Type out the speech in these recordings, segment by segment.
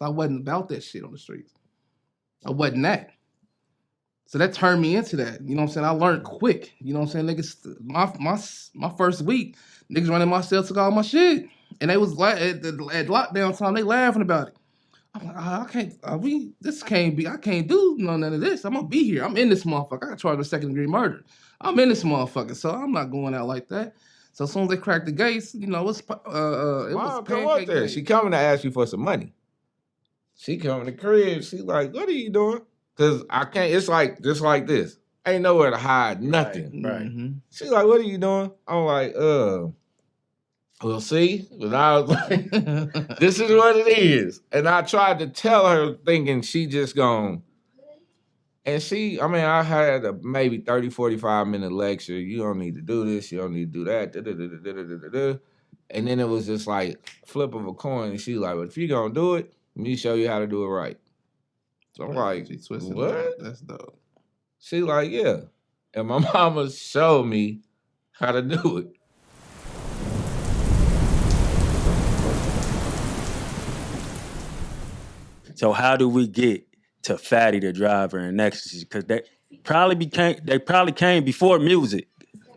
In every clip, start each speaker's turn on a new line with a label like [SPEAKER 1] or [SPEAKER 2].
[SPEAKER 1] I wasn't about that shit on the streets. I wasn't that. So that turned me into that. You know what I'm saying? I learned quick. You know what I'm saying? Niggas, my first week, niggas running my cell took all my shit. And they was like at lockdown time, they laughing about it. I'm like, I can't, I can't do none of this. I'm gonna be here. I'm in this motherfucker. I got charged with second-degree murder. I'm in this motherfucker, so I'm not going out like that. So as soon as they cracked the gates, you know, it was pancake
[SPEAKER 2] there. She coming to ask you for some money. She coming to the crib. She like, what are you doing? Cause I can't. It's like just like this. Ain't nowhere to hide nothing.
[SPEAKER 1] Right. Mm-hmm.
[SPEAKER 2] She like, what are you doing? I'm like, we'll see. But I was like, this is what it is. And I tried to tell her thinking she just gone. And I had a maybe 30, 45 minute lecture. You don't need to do this. You don't need to do that. And then it was just like flip of a coin. And she like, but if you gonna do it, let me show you how to do it right. So I'm like, what?
[SPEAKER 1] That's dope.
[SPEAKER 2] She like, yeah. And my mama showed me how to do it.
[SPEAKER 3] So how do we get to Fatty the Driver and Ecstasy? Because they probably came before music.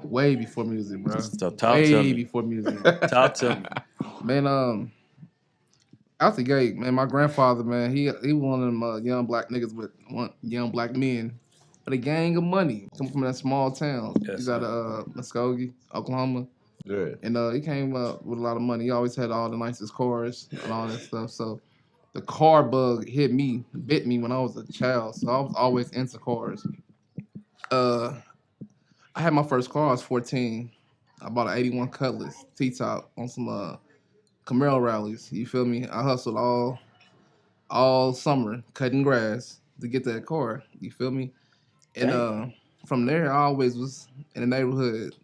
[SPEAKER 1] Way before music, bro.
[SPEAKER 3] So talk to me.
[SPEAKER 1] Way before music.
[SPEAKER 3] Talk to me.
[SPEAKER 1] Man, out the gate, man, my grandfather, man, he one of them young black niggas with young black men with a gang of money. Come from that small town.
[SPEAKER 3] Yes,
[SPEAKER 1] He's out of Muskogee, Oklahoma.
[SPEAKER 2] Yeah.
[SPEAKER 1] And he came up with a lot of money. He always had all the nicest cars and all that stuff. So the car bug bit me when I was a child. So I was always into cars. I had my first car, I was 14. I bought an 81 Cutlass T-top on some Camaro rallies. You feel me? I hustled all summer cutting grass to get that car. You feel me? And from there, I always was in the neighborhood,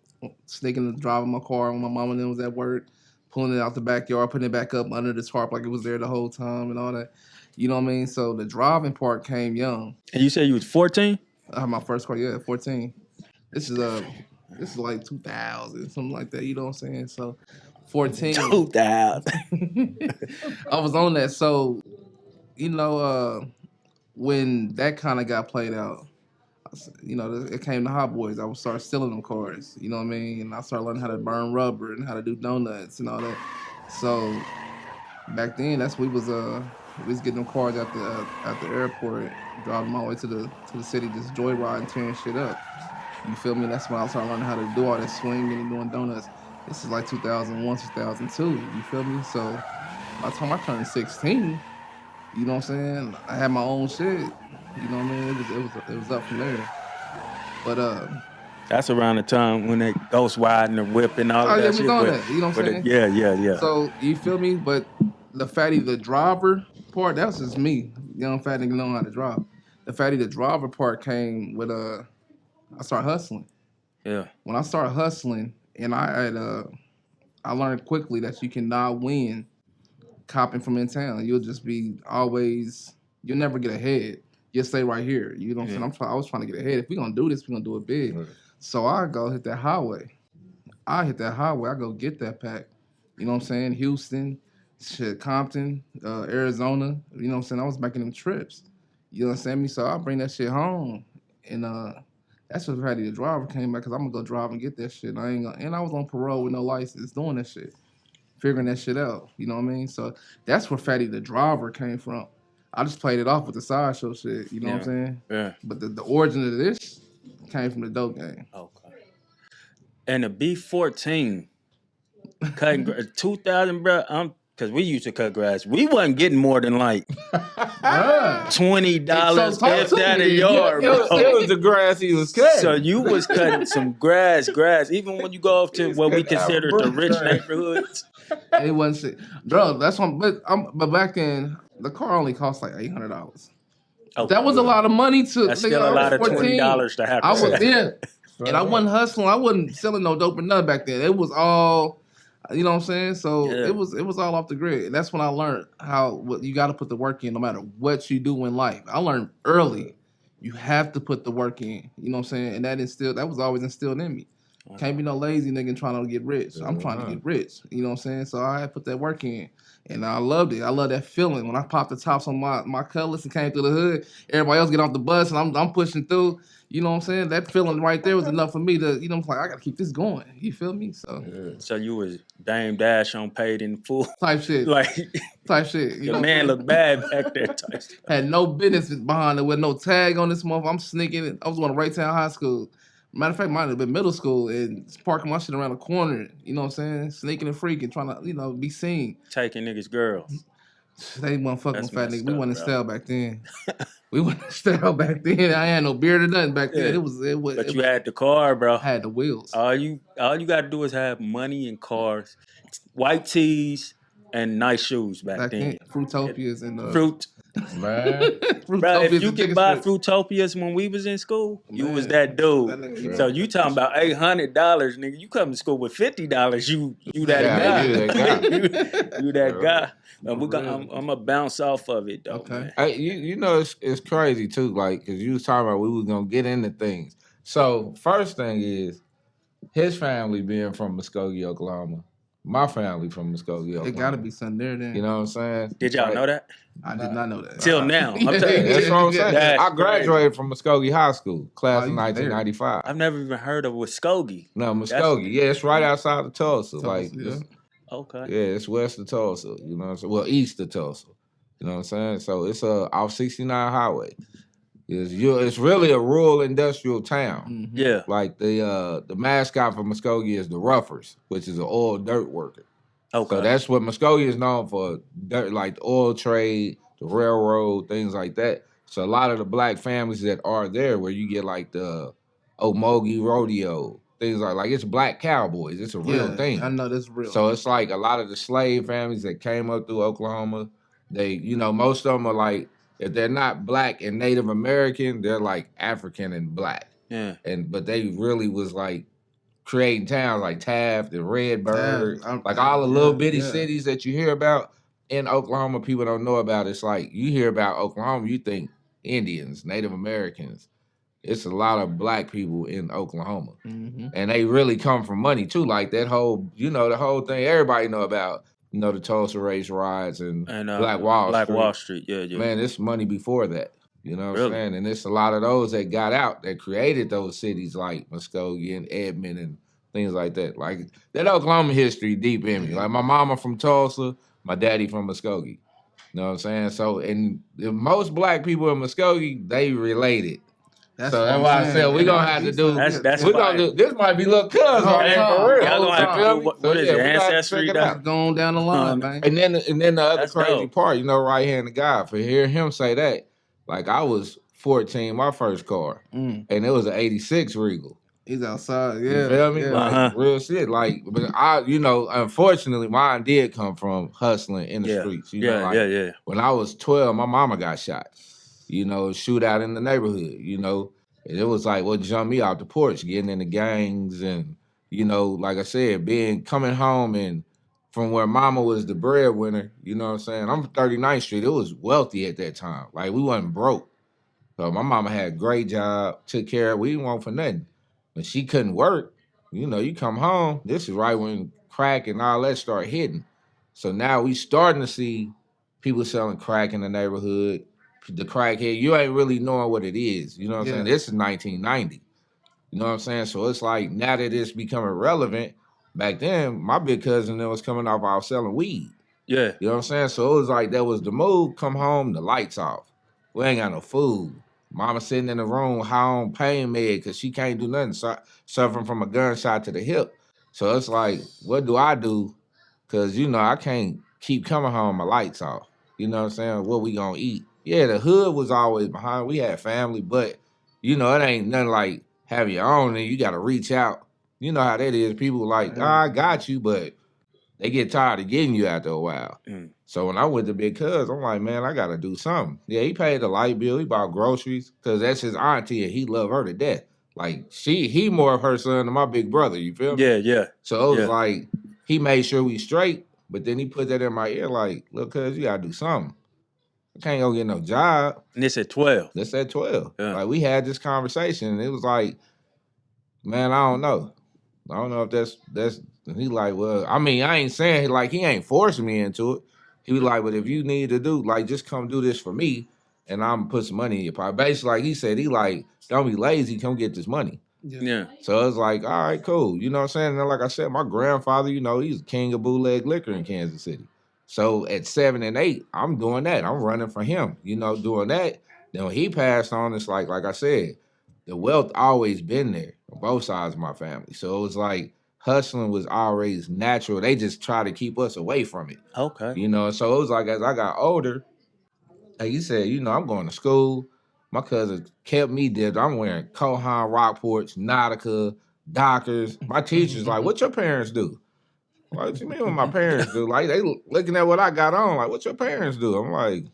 [SPEAKER 1] sneaking and driving my car when my mom and them was at work, pulling it out the backyard, putting it back up under the tarp like it was there the whole time and all that. You know what I mean? So the driving part came young.
[SPEAKER 3] And you said you was 14?
[SPEAKER 1] I had my first car, 14. This is like 2000, something like that. You know what I'm saying? So 14.
[SPEAKER 3] 2000.
[SPEAKER 1] I was on that. So, when that kind of got played out, it came to Hot Boys. I would start stealing them cars. You know what I mean? And I started learning how to burn rubber and how to do donuts and all that. So back then, we was getting them cars at the airport, driving them all the way to the city, just joyriding, tearing shit up. You feel me? That's when I started learning how to do all that swinging and doing donuts. This is like 2001, 2002. You feel me? So by the time I turned 16, you know what I'm saying? I had my own shit. You know what I mean? It was up from there. But
[SPEAKER 3] that's around the time when they ghost riding and whip and all that shit.
[SPEAKER 1] That, you know what I'm saying?
[SPEAKER 3] Yeah.
[SPEAKER 1] So you feel me? But the Fatty the Driver part, that was just me. Young fat nigga knowing how to drive. The Fatty the Driver part came with I started hustling.
[SPEAKER 3] Yeah.
[SPEAKER 1] When I started hustling, and I learned quickly that you cannot win copping from in town. You'll just be you'll never get ahead. You'll stay right here. You know what I'm saying? I was trying to get ahead. If we're going to do this, we're going to do it big. Right. So I go hit that highway. I go get that pack. You know what I'm saying? Houston, Compton, Arizona. You know what I'm saying? I was making them trips. You understand me? So I bring that shit home. And that's what Fatty the Driver came back, because I'm going to go drive and get that shit. And I was on parole with no license doing that shit. Figuring that shit out. You know what I mean? So that's where Fatty the Driver came from. I just played it off with the sideshow shit. You know what I'm saying?
[SPEAKER 3] Yeah.
[SPEAKER 1] But the origin of this came from the dope game.
[SPEAKER 3] Okay. And the B14, cutting 2000, bro. Because we used to cut grass. We wasn't getting more than like $20 if that a yard.
[SPEAKER 2] It was the grass he was cutting.
[SPEAKER 3] So you was cutting some grass. Even when you go off to what we consider the rich neighborhoods.
[SPEAKER 1] It wasn't shit. Bro, that's one. But back then, the car only cost like $800. Okay. That was a lot of money to.
[SPEAKER 3] That's still a lot of $20 to have.
[SPEAKER 1] I was and I wasn't hustling. I wasn't selling no dope or nothing back then. It was all, you know what I'm saying. So it was all off the grid. And that's when I learned how you got to put the work in, no matter what you do in life. I learned early, you have to put the work in. You know what I'm saying. And that was always instilled in me. Can't be no lazy nigga trying to get rich. I'm trying to
[SPEAKER 2] Uh-huh.
[SPEAKER 1] get rich. You know what I'm saying? So I put that work in. And I loved it. I love that feeling. When I popped the tops on my Cutlass and came through the hood, everybody else get off the bus and I'm pushing through. You know what I'm saying? That feeling right there was enough for me to, I'm like, I gotta keep this going. You feel me? So
[SPEAKER 3] So you was Dame Dash on Paid in Full.
[SPEAKER 1] type shit.
[SPEAKER 3] Like,
[SPEAKER 1] Type shit. You
[SPEAKER 3] the
[SPEAKER 1] know?
[SPEAKER 3] man looked bad back there. Type shit.
[SPEAKER 1] Had no business behind it with no tag on this month. I'm sneaking it. I was going to Raytown High School. Matter of fact, mine had been middle school and parking my shit around the corner. You know what I'm saying? Sneaking and freaking, trying to, be seen.
[SPEAKER 3] Taking niggas' girls.
[SPEAKER 1] They wasn't fucking
[SPEAKER 3] That's
[SPEAKER 1] with fat
[SPEAKER 3] messed
[SPEAKER 1] niggas. We
[SPEAKER 3] up,
[SPEAKER 1] wasn't in
[SPEAKER 3] bro.
[SPEAKER 1] style back then. We wasn't in style back then. I had no beard or nothing back then.
[SPEAKER 3] Yeah.
[SPEAKER 1] It was.
[SPEAKER 3] But you had the car, bro.
[SPEAKER 1] I had the wheels.
[SPEAKER 3] All you got to do is have money and cars, white tees, and nice shoes back then.
[SPEAKER 1] Fruitopias and
[SPEAKER 3] Fruit.
[SPEAKER 2] Man.
[SPEAKER 3] Bro, if you
[SPEAKER 1] and
[SPEAKER 3] could
[SPEAKER 1] chicken
[SPEAKER 3] buy
[SPEAKER 1] strips.
[SPEAKER 3] Fruitopias when we was in school, you
[SPEAKER 1] Man,
[SPEAKER 3] was that dude.
[SPEAKER 1] that nigga-
[SPEAKER 3] So you talking about $800, nigga? You come to school with $50, you that
[SPEAKER 2] Yeah,
[SPEAKER 3] guy.
[SPEAKER 2] you that guy.
[SPEAKER 3] you that
[SPEAKER 2] Yeah.
[SPEAKER 3] guy. And
[SPEAKER 1] For
[SPEAKER 3] I'm
[SPEAKER 1] real.
[SPEAKER 3] gonna bounce off of it though.
[SPEAKER 1] Okay.
[SPEAKER 3] Man.
[SPEAKER 2] Hey, you know it's crazy too, like because you was talking about we was gonna get into things. So first thing is his family being from Muskogee, Oklahoma. My family from Muskogee, Oklahoma.
[SPEAKER 1] It gotta be something there then.
[SPEAKER 2] You know what I'm saying?
[SPEAKER 3] Did y'all
[SPEAKER 2] Like,
[SPEAKER 3] know that?
[SPEAKER 1] I did not know that.
[SPEAKER 3] Till now, I'm
[SPEAKER 1] Yeah,
[SPEAKER 3] telling you.
[SPEAKER 2] That's what I'm saying.
[SPEAKER 3] That's
[SPEAKER 2] I graduated from Muskogee High School, class
[SPEAKER 1] Oh,
[SPEAKER 2] of
[SPEAKER 1] you was there.
[SPEAKER 2] 1995.
[SPEAKER 3] I've never even heard of Muskogee.
[SPEAKER 2] No, Muskogee. Yeah, it's right outside of Tulsa.
[SPEAKER 1] Tulsa,
[SPEAKER 2] Like,
[SPEAKER 1] yeah.
[SPEAKER 3] Okay.
[SPEAKER 2] yeah, it's west of Tulsa. You know what I'm saying? Well, east of Tulsa. You know what I'm saying? So it's off 69 highway. It's really a rural industrial town.
[SPEAKER 1] Mhm.
[SPEAKER 3] Yeah.
[SPEAKER 2] Like the mascot for Muskogee is the Roughers, which is an oil dirt worker.
[SPEAKER 3] Okay.
[SPEAKER 2] So that's what Muskogee is known for, dirt, like the oil trade, the railroad, things like that. So a lot of the black families that are there, where you get like the Omogie rodeo, things like it's black cowboys. It's a real
[SPEAKER 1] Yeah,
[SPEAKER 2] thing.
[SPEAKER 1] I know that's real.
[SPEAKER 2] So it's like a lot of the slave families that came up through Oklahoma, they, most of them are like, if they're not black and Native American, they're like African and black.
[SPEAKER 3] Yeah.
[SPEAKER 2] But they really was like creating towns like Taft and Redbird, like all the little bitty cities that you hear about in Oklahoma, people don't know about. It's like you hear about Oklahoma, you think Indians, Native Americans. It's a lot of black people in Oklahoma.
[SPEAKER 1] Mm-hmm.
[SPEAKER 2] And they really come from money too. Like that whole, the whole thing everybody know about, the Tulsa race riots and Black Wall Street.
[SPEAKER 3] Wall Street, yeah.
[SPEAKER 2] Man, it's money before that. You know what
[SPEAKER 3] Really?
[SPEAKER 2] I'm saying? And it's a lot of those that got out that created those cities like Muskogee and Edmond and things like that. Like that Oklahoma history deep in me. Like my mama from Tulsa, my daddy from Muskogee. You know what I'm saying? So, and most black people in Muskogee, they related. That's why I said we're gonna have to do.
[SPEAKER 3] That's
[SPEAKER 2] we're gonna do. This might be little cuz on
[SPEAKER 1] Hey,
[SPEAKER 2] for real.
[SPEAKER 3] Y'all gonna have to do what is it? Ancestry.
[SPEAKER 1] Going down the line, man.
[SPEAKER 2] And then the other
[SPEAKER 3] That's
[SPEAKER 2] crazy
[SPEAKER 3] dope.
[SPEAKER 2] part, right-handed guy. For hearing him say that, like I was 14, my first car, and it was an '86 Regal.
[SPEAKER 1] He's outside, yeah.
[SPEAKER 2] You feel me?
[SPEAKER 1] Yeah.
[SPEAKER 2] Like real shit. Like, but I, unfortunately, mine did come from hustling in the streets.
[SPEAKER 3] Yeah.
[SPEAKER 2] When I was 12, my mama got shot. Shootout in the neighborhood. And it was like what jumped me out the porch, getting in the gangs, and like I said, coming home and from where mama was the breadwinner. You know what I'm saying? I'm 39th Street. It was wealthy at that time. Like we wasn't broke. So my mama had a great job, took care of. We didn't want for nothing. When she couldn't work, you come home. This is right when crack and all that start hitting. So now we starting to see people selling crack in the neighborhood. The crackhead, you ain't really knowing what it is. You know what I'm saying? This is 1990. You know what I'm saying? So it's like now that it's becoming relevant, back then, my big cousin that was coming off out selling weed.
[SPEAKER 3] Yeah.
[SPEAKER 2] You know what I'm saying? So it was like that was the move, come home, the lights off. We ain't got no food. Mama sitting in the room high on pain med because she can't do nothing, suffering from a gunshot to the hip. So it's like, what do I do? Because, I can't keep coming home, my lights off. You know what I'm saying? What we gonna eat? Yeah, the hood was always behind. We had family, but, it ain't nothing like have your own and you got to reach out. You know how that is. People like, I got you, but they get tired of getting you after a while. So when I went to Big Cuz, I'm like, man, I got to do something. Yeah, he paid the light bill. He bought groceries because that's his auntie and he loved her to death. Like, he more of her son than my big brother. You feel me?
[SPEAKER 3] Yeah.
[SPEAKER 2] So it was like, he made sure we straight, but then he put that in my ear like, look, cuz, you got to do something. I can't go get no job.
[SPEAKER 3] And it's at 12.
[SPEAKER 2] That's at 12.
[SPEAKER 3] Yeah.
[SPEAKER 2] Like, we had this conversation, and it was like, man, I don't know. I don't know if that's. He like, well, I mean, I ain't saying like he ain't forcing me into it. He was like, but if you need to do like, just come do this for me, and I'm put some money in your pocket. Basically, like he said, he like, don't be lazy, come get this money.
[SPEAKER 3] Yeah.
[SPEAKER 2] So it's like, all right, cool. You know what I'm saying? And then, like I said, my grandfather, you know, he's king of bootleg liquor in Kansas City. So at 7 and 8, I'm doing that. I'm running for him, you know, doing that. Then when he passed on, it's like I said, the wealth always been there on both sides of my family. So it was like hustling was always natural. They just try to keep us away from it.
[SPEAKER 3] Okay.
[SPEAKER 2] You know, so it was like as I got older, like you said, you know, I'm going to school. My cousin kept me there. I'm wearing Kohan, Rockports, Nautica, Dockers. My teacher's like, what your parents do? What you mean what my parents do? Like, they looking at what I got on. Like, what your parents do? I'm like,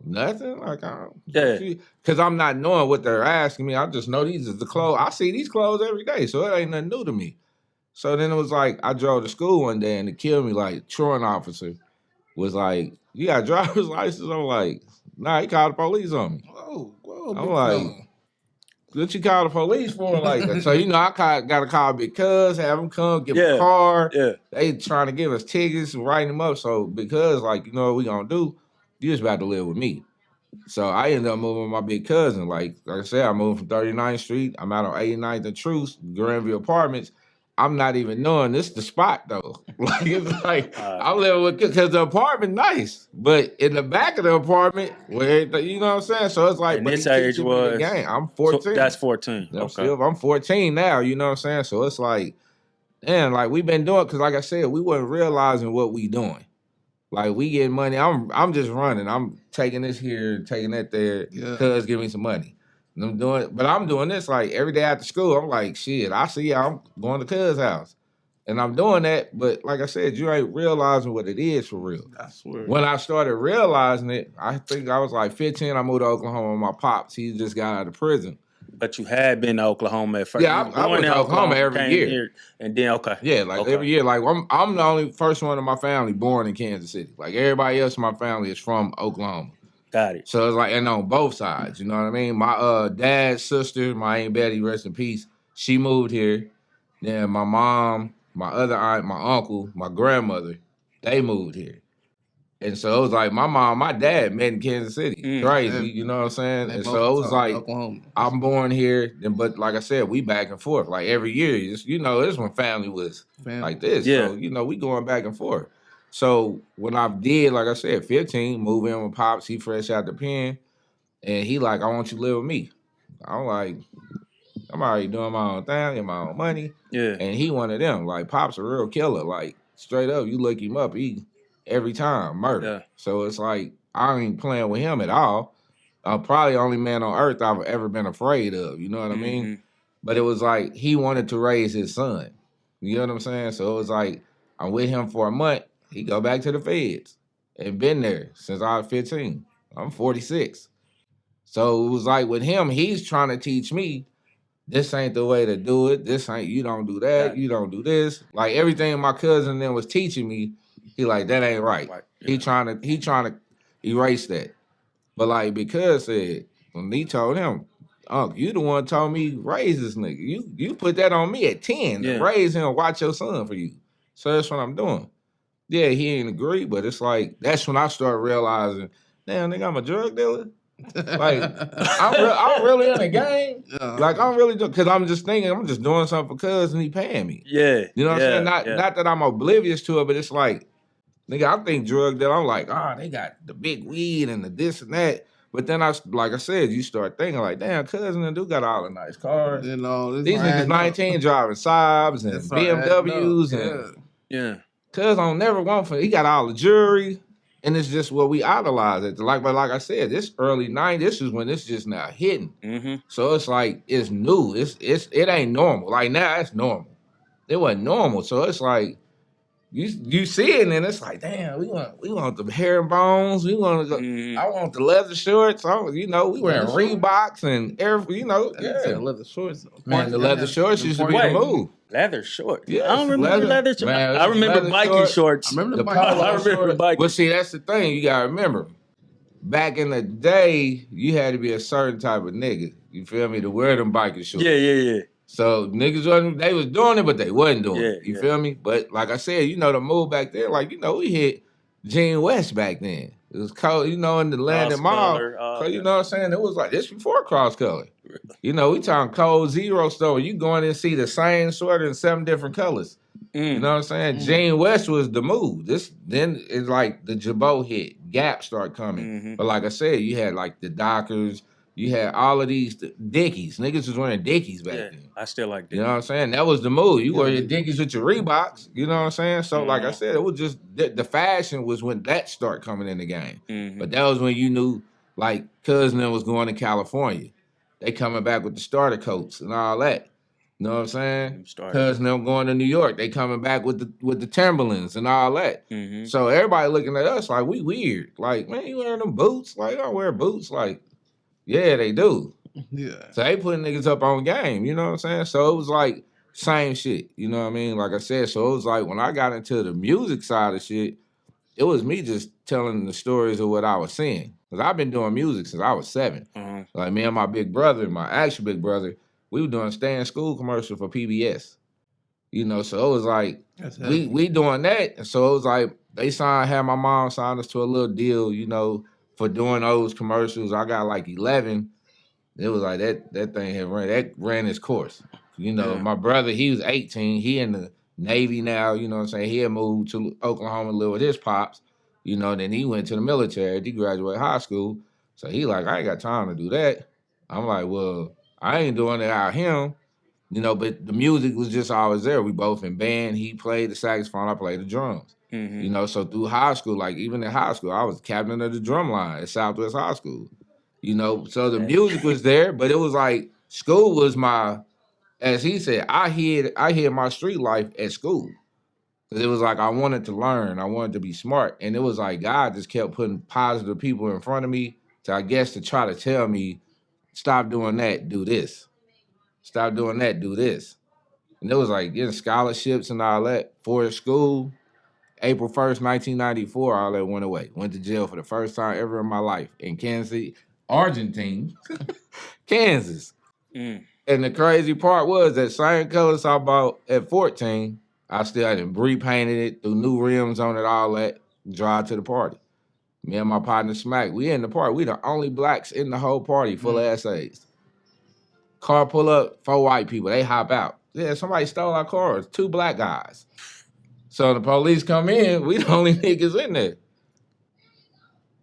[SPEAKER 2] nothing. Like, I don't.
[SPEAKER 3] Yeah.
[SPEAKER 2] Because I'm not knowing what they're asking me. I just know these is the clothes. I see these clothes every day, so it ain't nothing new to me. So then it was like, I drove to school one day and it killed me. Like, truant officer was like, you got a driver's license? I'm like, nah, he called the police on me.
[SPEAKER 1] Whoa,
[SPEAKER 2] I'm like, what you call the police for? Like that? So, you know, I got to call Big Cuz, have him come get my car.
[SPEAKER 3] Yeah.
[SPEAKER 2] They trying to give us tickets and writing them up. So, because, like, you know what we going to do? You just about to live with me. So, I ended up moving with my big cousin. Like I said, I moved from 39th Street. I'm out on 89th and Truce, Granville Apartments. I'm not even knowing this the spot though. Like it's like I'm living with because the apartment nice, but in the back of the apartment, where you know what I'm saying. So it's like,
[SPEAKER 3] and
[SPEAKER 2] but
[SPEAKER 3] this age was
[SPEAKER 2] I'm 14.
[SPEAKER 3] So that's 14. Okay,
[SPEAKER 2] I'm 14 now. You know what I'm saying. So it's like, man, like we've been doing because, like I said, we wasn't realizing what we doing. Like we getting money. I'm just running. I'm taking this here, taking that there. Cuz give me some money. And I'm doing this like every day after school. I'm like, shit, I see y'all. I'm going to cuz house. And I'm doing that, but like I said, you ain't realizing what it is for real.
[SPEAKER 1] I swear.
[SPEAKER 2] When I started realizing it, I think I was like 15. I moved to Oklahoma with my pops. He just got out of prison.
[SPEAKER 3] But you had been to Oklahoma at first.
[SPEAKER 2] Yeah, I went to Oklahoma every year.
[SPEAKER 3] Here, and then
[SPEAKER 2] Yeah, like every year. Like I'm the only first one in my family born in Kansas City. Like everybody else in my family is from Oklahoma.
[SPEAKER 3] Got it.
[SPEAKER 2] So it's like, and on both sides, you know what I mean? My dad's sister, my Aunt Betty, rest in peace, she moved here. Then my mom, my other aunt, my uncle, my grandmother, they moved here. And so it was like my mom, my dad met in Kansas City. Crazy, you know what I'm saying? And so it was like, Oklahoma. I'm born here, but like I said, we back and forth. Like every year, you know, this when family was like this. Yeah. So, you know, we going back and forth. So when I did, like I said, 15, move in with Pops, he fresh out the pen, and he like, I want you to live with me. I'm like, I'm already doing my own thing, get my own money. Yeah. And he one of them. Like, Pop's a real killer. Like, straight up, you look him up, he every time murder. Yeah. So it's like, I ain't playing with him at all. I'm probably the only man on earth I've ever been afraid of. You know what I mean? But it was like, he wanted to raise his son. You know what I'm saying? So it was like, I'm with him for a month. He go back to the feds and been there since I was 15. I'm 46. So it was like with him, he's trying to teach me, this ain't the way to do it. This ain't, you don't do that. You don't do this. Like everything my cousin then was teaching me, he like, that ain't right. Yeah. He trying to erase that. But like, because said, when he told him, Unc, you the one told me raise this nigga. You put that on me at 10 to raise him, watch your son for you. So that's what I'm doing. Yeah, he ain't agree, but it's like, that's when I started realizing, damn, nigga, I'm a drug dealer. Like, I'm really in the game. Like, I'm really, because I'm just thinking, I'm just doing something for cuz and he paying me. Yeah. You know what I'm saying? Not that I'm oblivious to it, but it's like, nigga, I think drug dealer, I'm like, they got the big weed and the this and that. But then like I said, you start thinking like, damn, cousin and dude got all the nice cars. You know, these niggas 19 driving Saabs and BMWs and yeah. Cuz I don't never want for he got all the jewelry, and it's just what we idolize it. But like I said, this early 90s, this is when it's just now hitting. Mm-hmm. So it's like it's new. It ain't normal. Like now it's normal. It wasn't normal. So it's like you see it and it's like, damn, we want the herringbones. We want to I want the leather shorts. We wearing Reeboks and
[SPEAKER 1] leather shorts.
[SPEAKER 2] Man, the leather shorts used to be the move.
[SPEAKER 3] Leather shorts. Yeah, I don't remember leather shorts. I remember biking shorts.
[SPEAKER 1] I remember biking.
[SPEAKER 2] But see, that's the thing. You gotta remember. Back in the day, you had to be a certain type of nigga. You feel me? To wear them biking shorts.
[SPEAKER 3] Yeah.
[SPEAKER 2] So niggas wasn't, they was doing it, but they wasn't doing it. You
[SPEAKER 3] Yeah.
[SPEAKER 2] feel me? But like I said, the move back there, like, we hit Gene West back then. It was cold, in the Landon Mall. You know what I'm saying? It was like this before cross color. We talking cold zero store. You going and see the same sweater in 7 different colors. You know what I'm saying? Gene West was the move. Then it's like the Jabot hit. Gap start coming. But like I said, you had like the Dockers. You had all of these Dickies. Niggas was wearing Dickies back then.
[SPEAKER 3] I still like Dickies.
[SPEAKER 2] You know what I'm saying? That was the move. You wear your Dickies with your Reeboks. You know what I'm saying? So like I said, it was just the fashion was when that start coming in the game. But that was when you knew like Cousin was going to California. They coming back with the starter coats and all that. You know what I'm saying? Cousin them going to New York. They coming back with the Timberlands and all that. So everybody looking at us like we weird. Like, man, you wearing them boots? Like, I don't wear boots. Like, yeah, they do.
[SPEAKER 1] Yeah.
[SPEAKER 2] So they putting niggas up on game, you know what I'm saying? So it was like same shit, you know what I mean? Like I said, so it was like when I got into the music side of shit, it was me just telling the stories of what I was seeing. Because I've been doing music since I was 7. Like me and my big brother, my actual big brother, we were doing stay in school commercial for PBS. So it was like we doing that. And so it was like they had my mom sign us to a little deal, for doing those commercials. I got like 11. It was like that thing ran its course. My brother, he was 18. He in the Navy now, you know what I'm saying? He had moved to Oklahoma to live with his pops. Then he went to the military. He graduated high school. So he like, I ain't got time to do that. I'm like, well, I ain't doing it out him. But the music was just always there. We both in band. He played the saxophone. I played the drums. So through high school, like even in high school, I was captain of the drum line at Southwest High School. So the music was there, but it was like school was my, as he said, I hid my street life at school. Because it was like I wanted to learn. I wanted to be smart. And it was like God just kept putting positive people in front of me to try to tell me, stop doing that, do this. Stop doing that, do this. And it was like getting scholarships and all that for school. April 1st, 1994, all that went away. Went to jail for the first time ever in my life in Kansas City, Argentine, Kansas. And the crazy part was that same colors I bought at 14, I still hadn't repainted it, threw new rims on it, all that, drive to the party. Me and my partner Smack, we in the party. We the only blacks in the whole party, full of essays. Car pull up, 4 white people, they hop out. Yeah, somebody stole our cars, 2 black guys. So the police come in, we the only niggas in there.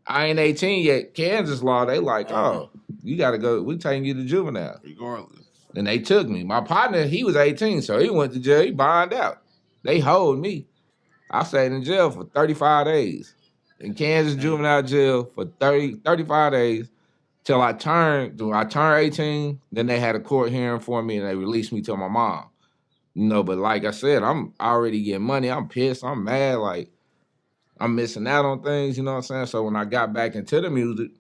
[SPEAKER 2] I ain't 18 yet. Kansas law, they like, oh, you gotta go, we taking you to juvenile.
[SPEAKER 1] Regardless.
[SPEAKER 2] And they took me. My partner, he was 18, so he went to jail, he bonded out. They hold me. I stayed in jail for 35 days. In Kansas juvenile jail for 35 days till I turned 18. Then they had a court hearing for me and they released me to my mom. But like I said, I'm already getting money. I'm pissed. I'm mad. Like, I'm missing out on things, you know what I'm saying? So when I got back into the music,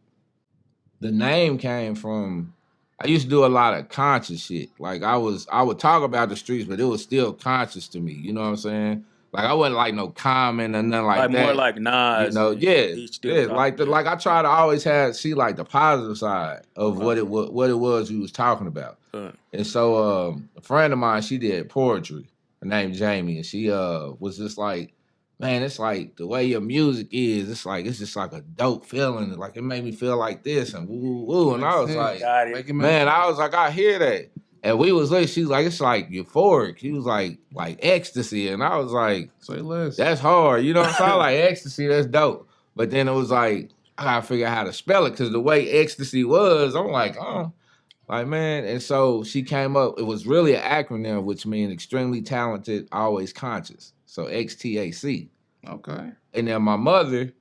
[SPEAKER 2] the name came from, I used to do a lot of conscious shit. Like, I would talk about the streets, but it was still conscious to me, you know what I'm saying? Like, I wasn't like no comment or nothing like that.
[SPEAKER 3] More like Nas.
[SPEAKER 2] Like I try to always see like the positive side of what it was you was talking about. And so a friend of mine, she did poetry. Her name Jamie, and she was just like, man, it's like the way your music is. It's just like a dope feeling. Like it made me feel like this and woo woo. And I was like, man, I was like, I hear that. And we was like, she's like, it's like euphoric. He was like ecstasy. And I was like,
[SPEAKER 1] say less.
[SPEAKER 2] That's hard. You know what I'm saying? Like ecstasy, that's dope. But then it was like, I gotta figure out how to spell it because the way ecstasy was, I'm like, oh. Like, man. And so she came up, it was really an acronym, which means extremely talented, always conscious. So Xtac.
[SPEAKER 1] Okay.
[SPEAKER 2] And then my mother,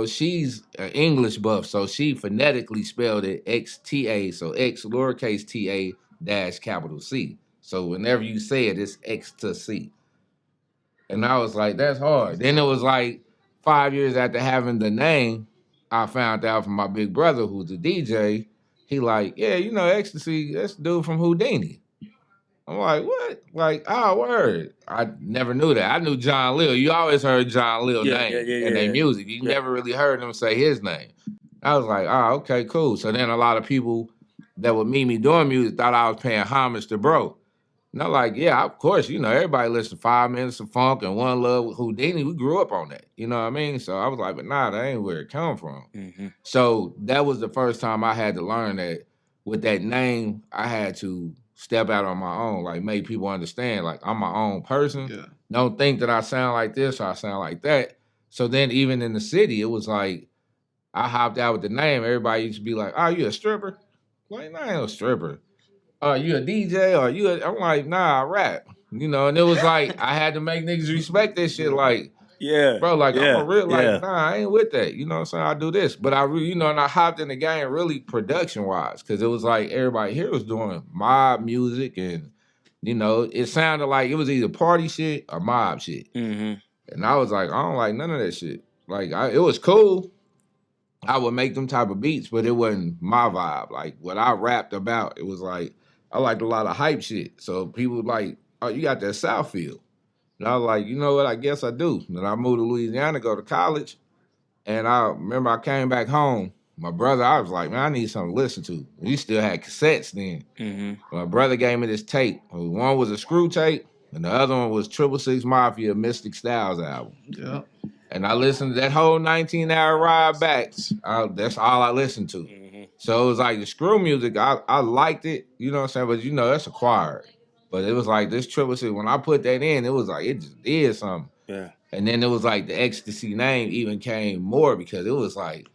[SPEAKER 2] she's an English buff. So she phonetically spelled it Xta. So X lowercase ta dash capital C. So whenever you say it, it's Xta-C. And I was like, that's hard. Then it was like 5 years after having the name, I found out from my big brother, who's a DJ, he like, yeah, Ecstasy, that's the dude from Houdini. I'm like, what? Like, oh, word. I never knew that. I knew John Lil. You always heard John Lil name in their music. You never really heard them say his name. I was like, oh, okay, cool. So then a lot of people that would meet me doing music thought I was paying homage to bro. And I'm like, yeah, of course, everybody listen to 5 Minutes of Funk and One Love with Houdini. We grew up on that. You know what I mean? So I was like, but nah, that ain't where it come from.
[SPEAKER 3] Mm-hmm.
[SPEAKER 2] So that was the first time I had to learn that with that name, I had to step out on my own, like make people understand, like I'm my own person.
[SPEAKER 1] Yeah.
[SPEAKER 2] Don't think that I sound like this or I sound like that. So then even in the city, it was like I hopped out with the name. Everybody used to be like, oh, you a stripper? Like, nah, I ain't a stripper. You a DJ or I'm like, nah, I rap. And it was like I had to make niggas respect this shit. Like,
[SPEAKER 3] Yeah.
[SPEAKER 2] bro, like I'm a real, like,
[SPEAKER 3] yeah.
[SPEAKER 2] nah, I ain't with that. You know what I'm saying? I do this. But I really, and I hopped in the game really production wise, because it was like everybody here was doing mob music and it sounded like it was either party shit or mob shit.
[SPEAKER 3] Mm-hmm.
[SPEAKER 2] And I was like, I don't like none of that shit. Like it was cool. I would make them type of beats, but it wasn't my vibe. Like what I rapped about, it was like I liked a lot of hype shit. So people like, oh, you got that South feel. And I was like, you know what? I guess I do. Then I moved to Louisiana to go to college. And I remember I came back home. My brother, I was like, man, I need something to listen to. We still had cassettes then.
[SPEAKER 3] Mm-hmm.
[SPEAKER 2] My brother gave me this tape. One was a screw tape, and the other one was 666 Mafia Mystic Styles album.
[SPEAKER 1] Yeah.
[SPEAKER 2] And I listened to that whole 19-hour ride back. That's all I listened to.
[SPEAKER 3] Mm-hmm.
[SPEAKER 2] So it was like the screw music, I liked it, you know what I'm saying? But that's acquired. But it was like this 666, when I put that in, it was like it just did something.
[SPEAKER 3] Yeah.
[SPEAKER 2] And then it was like the Xta-C name even came more because it was like,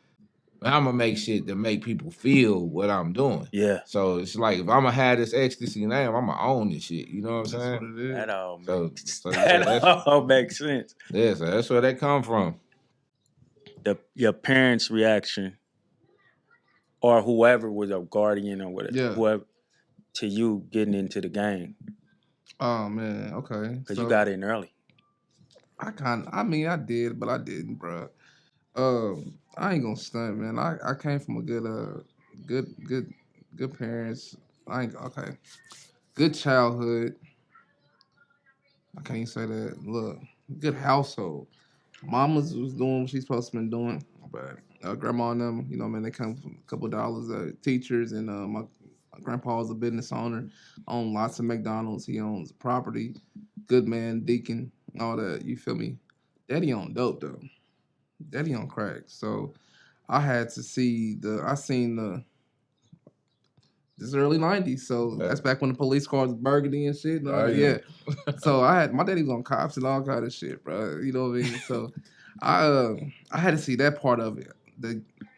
[SPEAKER 2] I'm gonna make shit that make people feel what I'm doing.
[SPEAKER 3] Yeah.
[SPEAKER 2] So it's like if I'm gonna have this Xta-C name, I'm gonna own this shit. You know what I'm saying?
[SPEAKER 1] That's what it is.
[SPEAKER 3] That all
[SPEAKER 2] makes
[SPEAKER 3] sense.
[SPEAKER 2] Yeah, so that's where that come from.
[SPEAKER 3] Your parents' reaction, or whoever was a guardian or whatever, whoever, to you getting into the game.
[SPEAKER 1] Oh man, okay.
[SPEAKER 3] Because you got in early.
[SPEAKER 1] I did, but I didn't, bro. I ain't gonna stunt, man. I came from a good parents. Good childhood. I can't even say that. Look, good household. Mama's was doing what she's supposed to be doing. But grandma and them, man, they come from a couple dollars. Teachers and my grandpa was a business owner, owned lots of McDonald's. He owns property. Good man, deacon, all that. You feel me? Daddy on dope though. Daddy on crack. So I had to see this early 90s. So that's back when the police cars was burgundy and shit. Yeah. So my daddy was on cops and all kind of shit, bro. You know what I mean? So I had to see that part of it.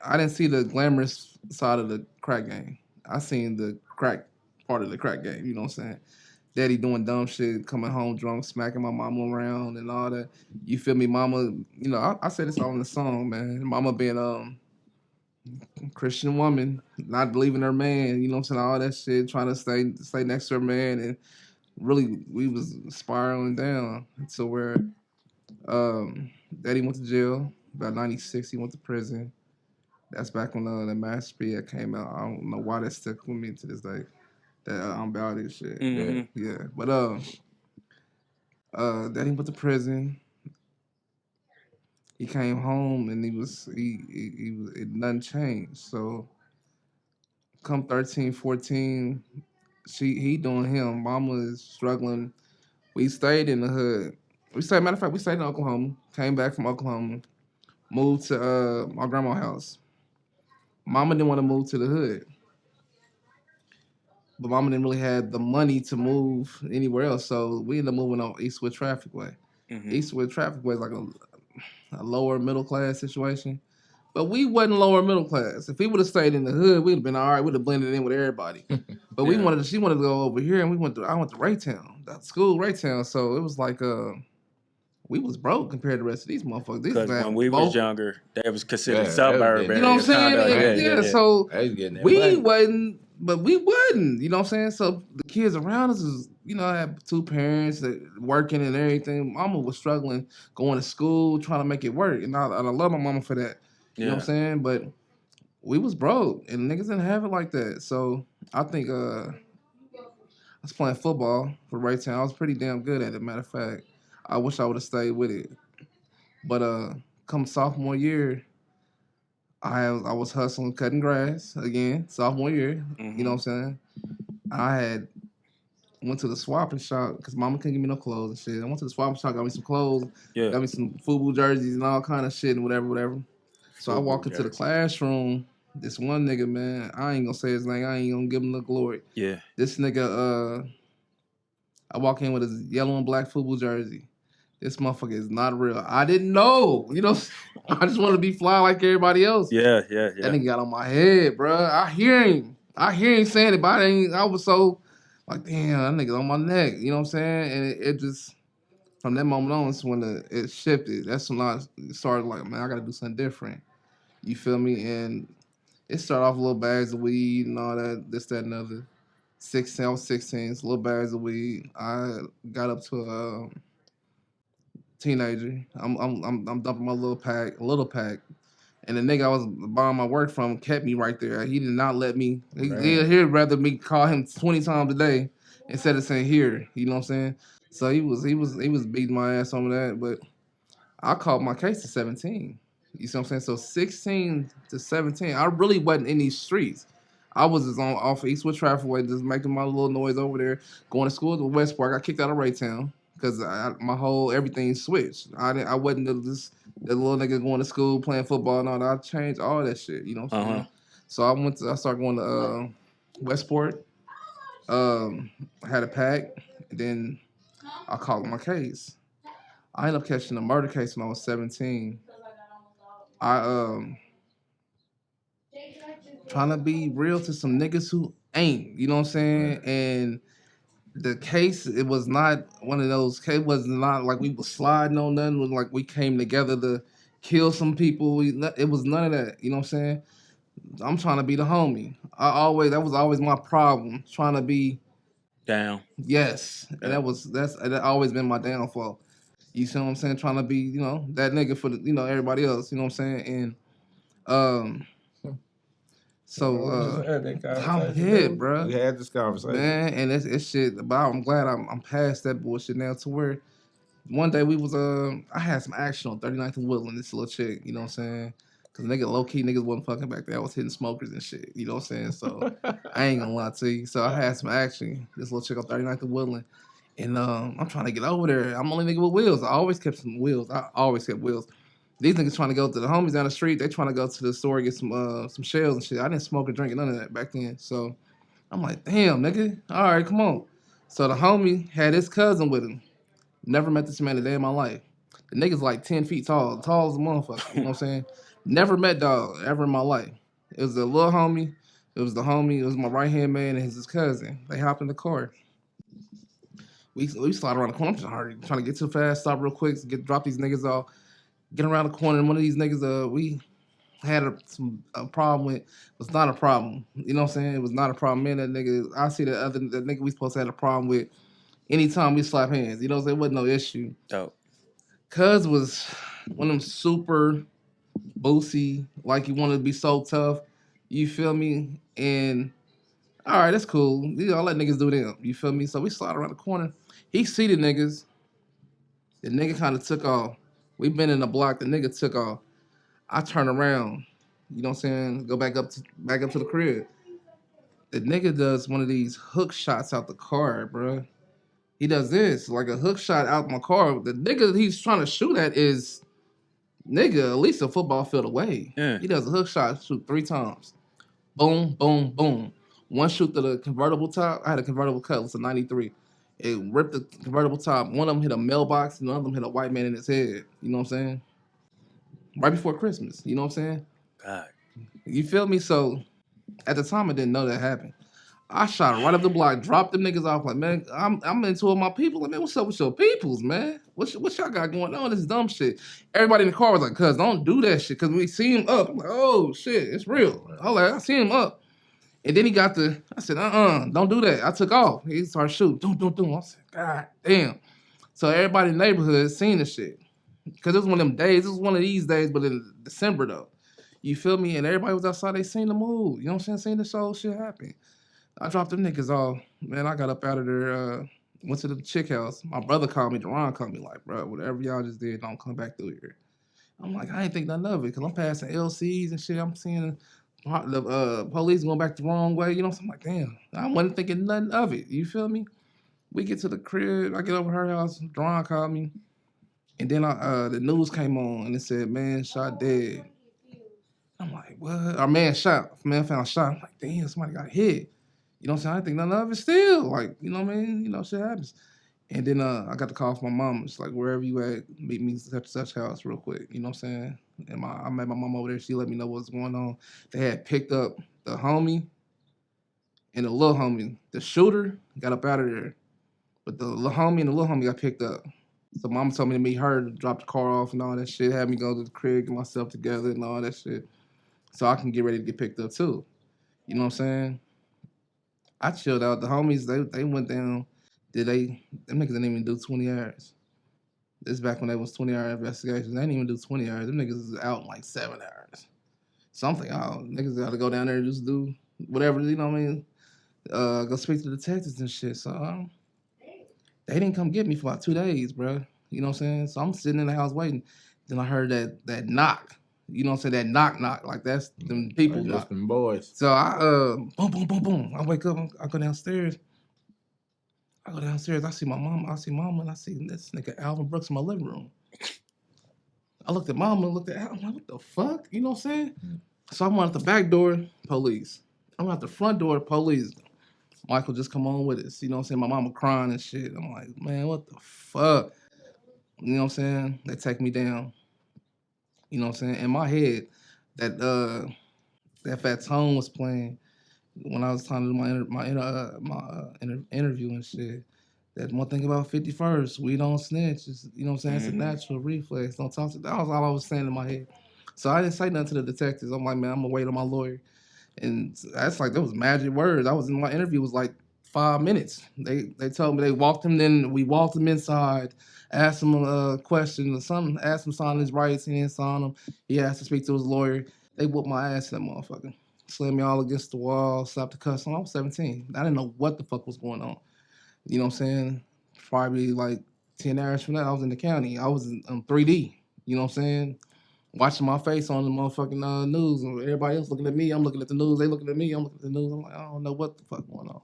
[SPEAKER 1] I didn't see the glamorous side of the crack game. I seen the crack part of the crack game, you know what I'm saying? Daddy doing dumb shit, coming home drunk, smacking my mama around and all that. You feel me? Mama, I said this all in the song, man. Mama being Christian woman, not believing her man, you know what I'm saying? All that shit, trying to stay next to her man, and really we was spiraling down to where Daddy went to jail. About 96, he went to prison. That's back when the Master P came out. I don't know why that stuck with me to this day. That I'm about it shit.
[SPEAKER 3] Mm-hmm.
[SPEAKER 1] Yeah. But Daddy went to prison. He came home and nothing changed. So come 13, 14, he doing him. Mama is struggling. We stayed in the hood. Matter of fact, we stayed in Oklahoma. Came back from Oklahoma. Moved to my grandma's house. Mama didn't want to move to the hood. But Mama didn't really have the money to move anywhere else. So we ended up moving on Eastwood Trafficway. Mm-hmm. Eastwood Trafficway is like a lower middle class situation. But we wasn't lower middle class. If we would have stayed in the hood, we'd have been all right. We'd have blended in with everybody. But she wanted to go over here, and I went to Raytown, that school Raytown. So it was like we was broke compared to the rest of these motherfuckers.
[SPEAKER 3] Because when we was younger, that was considered suburban.
[SPEAKER 1] You know what I'm saying? So we wasn't, but we wasn't. You know what I'm saying? So the kids around us was, had two parents that working and everything. Mama was struggling, going to school, trying to make it work. And I love my mama for that. You know what I'm saying? But we was broke, and niggas didn't have it like that. So I think I was playing football for Raytown. I was pretty damn good at it, matter of fact. I wish I would have stayed with it. But come sophomore year, I was hustling, cutting grass again, sophomore year. Mm-hmm. You know what I'm saying? I had went to the swapping shop because mama couldn't give me no clothes and shit. I went to the swapping shop, got me some clothes, got me some FUBU jerseys and all kind of shit and whatever. So I walk into the classroom. This one nigga, man, I ain't gonna say his name. I ain't gonna give him the glory.
[SPEAKER 3] Yeah.
[SPEAKER 1] This nigga, I walk in with his yellow and black FUBU jersey. This motherfucker is not real. I didn't know. You know, I just want to be fly like everybody else.
[SPEAKER 3] Yeah.
[SPEAKER 1] That nigga got on my head, bro. I hear him saying it, but I was so like, damn, that nigga's on my neck. You know what I'm saying? And it just, from that moment on, it's when it shifted. That's when I started like, man, I got to do something different. You feel me? And it started off little bags of weed and all that, this, that, and other. I was 16, it's little bags of weed. I got up to a teenager. I'm dumping my little pack, and the nigga I was buying my work from kept me right there. He did not let me. He'd rather me call him 20 times a day instead of saying here. You know what I'm saying? So he was beating my ass on that, but I caught my case at 17. You see what I'm saying? So 16 to 17, I really wasn't in these streets. I was just off of Eastwood Trafficway, just making my little noise over there, going to school at West Park. I got kicked out of Raytown because my whole everything switched. I wasn't the little nigga going to school playing football and all that. I changed all that shit. You know what I'm saying? So I started going to Westport. I had a pack. And then I caught my case. I ended up catching a murder case when I was 17. I trying to be real to some niggas who ain't, you know what I'm saying? And the case, it was not one of those, it was not like we was sliding on nothing, it was like we came together to kill some people. It was none of that, you know what I'm saying? I'm trying to be the homie. That was always my problem, trying to be
[SPEAKER 3] down.
[SPEAKER 1] Yes. And that always been my downfall. You see what I'm saying? Trying to be, you know, that nigga for the, you know, everybody else, you know what I'm saying? And I'm hit, bro.
[SPEAKER 2] We had this conversation,
[SPEAKER 1] man, and it's shit. But I'm glad I'm past that bullshit now. To where one day we was I had some action on 39th and Woodland. This little chick, you know what I'm saying? Cause low key niggas wasn't fucking back there. I was hitting smokers and shit, you know what I'm saying? So I ain't gonna lie to you. So I had some action. This little chick on 39th and Woodland, and I'm trying to get over there. I'm only nigga with wheels. I always kept some wheels. I always kept wheels. These niggas trying to go to the homies down the street. They trying to go to the store and get some shells and shit. I didn't smoke or drink none of that back then. So I'm like, damn, nigga. All right, come on. So the homie had his cousin with him. Never met this man a day in my life. The nigga's like 10 feet tall as a motherfucker. You know what I'm saying? Never met dog ever in my life. It was a little homie. It was the homie. It was my right-hand man and his cousin. They hopped in the car. We slide around the corner. I'm just trying to get too fast, stop real quick, drop these niggas off. Get around the corner, and one of these niggas, we had a problem with. Was not a problem. You know what I'm saying? It was not a problem. Man, that nigga, I see that nigga we supposed to have a problem with anytime we slap hands. You know what I'm saying? It wasn't no issue.
[SPEAKER 3] Oh.
[SPEAKER 1] Cuz was one of them super boosie, like he wanted to be so tough. You feel me? And all right, that's cool. You know, I let niggas do them. You feel me? So we slide around the corner. He see the niggas. The nigga kind of took off. We been in the block. The nigga took off. I turn around. You know what I'm saying? Go back up to the crib. The nigga does one of these hook shots out the car, bro. He does this, like a hook shot out my car. The nigga he's trying to shoot at is, nigga, at least a football field away.
[SPEAKER 3] Yeah.
[SPEAKER 1] He does a hook shot, shoot 3 times. Boom, boom, boom. One shoot to the convertible top. I had a convertible Cutlass, a 93. It ripped the convertible top. One of them hit a mailbox, and one of them hit a white man in his head. You know what I'm saying? Right before Christmas. You know what I'm saying?
[SPEAKER 3] God.
[SPEAKER 1] You feel me? So, at the time, I didn't know that happened. I shot right up the block, dropped them niggas off. Like, man, I'm into my people. Like, man, what's up with your peoples, man? What y'all got going on? This dumb shit. Everybody in the car was like, cuz, don't do that shit. Cuz we see him up. I'm like, oh, shit, it's real. I see him up. And then he got I said, don't do that. I took off. He started shooting. Doom. I said, God damn. So everybody in the neighborhood seen the shit. Because it was one of them days. It was one of these days, but in December, though. You feel me? And everybody was outside. They seen the move. You know what I'm saying? Seen this whole shit happen. I dropped them niggas off. Man, I got up out of there. Went to the chick house. My brother called me. Deron called me like, bro, whatever y'all just did, don't come back through here. I'm like, I ain't think nothing of it. Because I'm passing LCs and shit. I'm seeing the police going back the wrong way. You know, so I'm like, damn, I wasn't thinking nothing of it. You feel me? We get to the crib. I get over her house. Dawn called me. And then the news came on and it said, man shot dead. I'm like, what? Our man shot. Man found shot. I'm like, damn, somebody got hit. You know what I'm saying? I didn't think none of it still. Like, you know what I mean? You know, shit happens. And then I got the call from my mom. It's like, wherever you at, meet me at such house real quick. You know what I'm saying? And I met my mom over there. She let me know what's going on. They had picked up the homie and the little homie. The shooter got up out of there. But the little homie and the little homie got picked up. So mama told me to meet her, drop the car off and all that shit, had me go to the crib, get myself together and all that shit. So I can get ready to get picked up too. You know what I'm saying? I chilled out. The homies, they went down. Them niggas didn't even do 20 hours. This is back when they was 20-hour investigations. They didn't even do 20 hours. Them niggas is out in like 7 hours. Something. Oh, niggas got to go down there and just do whatever, you know what I mean? Go speak to the detectives and shit. So they didn't come get me for about 2 days, bro. You know what I'm saying? So I'm sitting in the house waiting. Then I heard that knock. You know what I'm saying? That knock. Like that's them people
[SPEAKER 2] Like,
[SPEAKER 1] knock.
[SPEAKER 2] them boys.
[SPEAKER 1] So I boom, boom, boom, boom. I wake up, I go downstairs. I see my mom, and I see this nigga Alvin Brooks in my living room. I looked at mom and looked at Alvin. I'm like, what the fuck? You know what I'm saying? So I went out the back door, police. I went out the front door, police. Michael just come on with us. You know what I'm saying? My mama crying and shit. I'm like, man, what the fuck? You know what I'm saying? They take me down. You know what I'm saying? In my head, that Fat Tone was playing when I was trying to do my interview and shit. That one thing about 51st, we don't snitch. It's, you know what I'm saying? It's a natural reflex. Don't talk to. That was all I was saying in my head. So I didn't say nothing to the detectives. I'm like, man, I'm gonna wait on my lawyer. And that's like, that was magic words. I was in my interview was like 5 minutes. They told me they walked him in. We walked him inside, asked him a question or something, asked him to sign his rights. He didn't sign them. He asked to speak to his lawyer. They whooped my ass, that motherfucker. Slammed me all against the wall, slapped the cuss on. I was 17. I didn't know what the fuck was going on. You know what I'm saying? Probably like 10 hours from that, I was in the county. I was in 3D. You know what I'm saying? Watching my face on the motherfucking news. And everybody else looking at me. I'm looking at the news. They looking at me. I'm looking at the news. I'm like, I don't know what the fuck going on.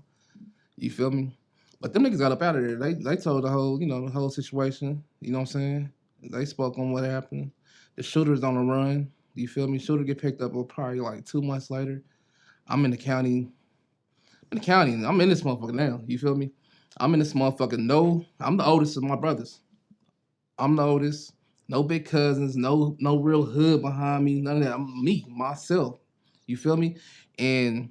[SPEAKER 1] You feel me? But them niggas got up out of there. They told the whole situation. You know what I'm saying? They spoke on what happened. The shooter's on the run. You feel me? Shooter get picked up probably like 2 months later. I'm in the county. I'm in this motherfucker now. You feel me? I'm in this motherfucker. No, I'm the oldest of my brothers. I'm the oldest. No big cousins. No real hood behind me. None of that. I'm me, myself. You feel me? And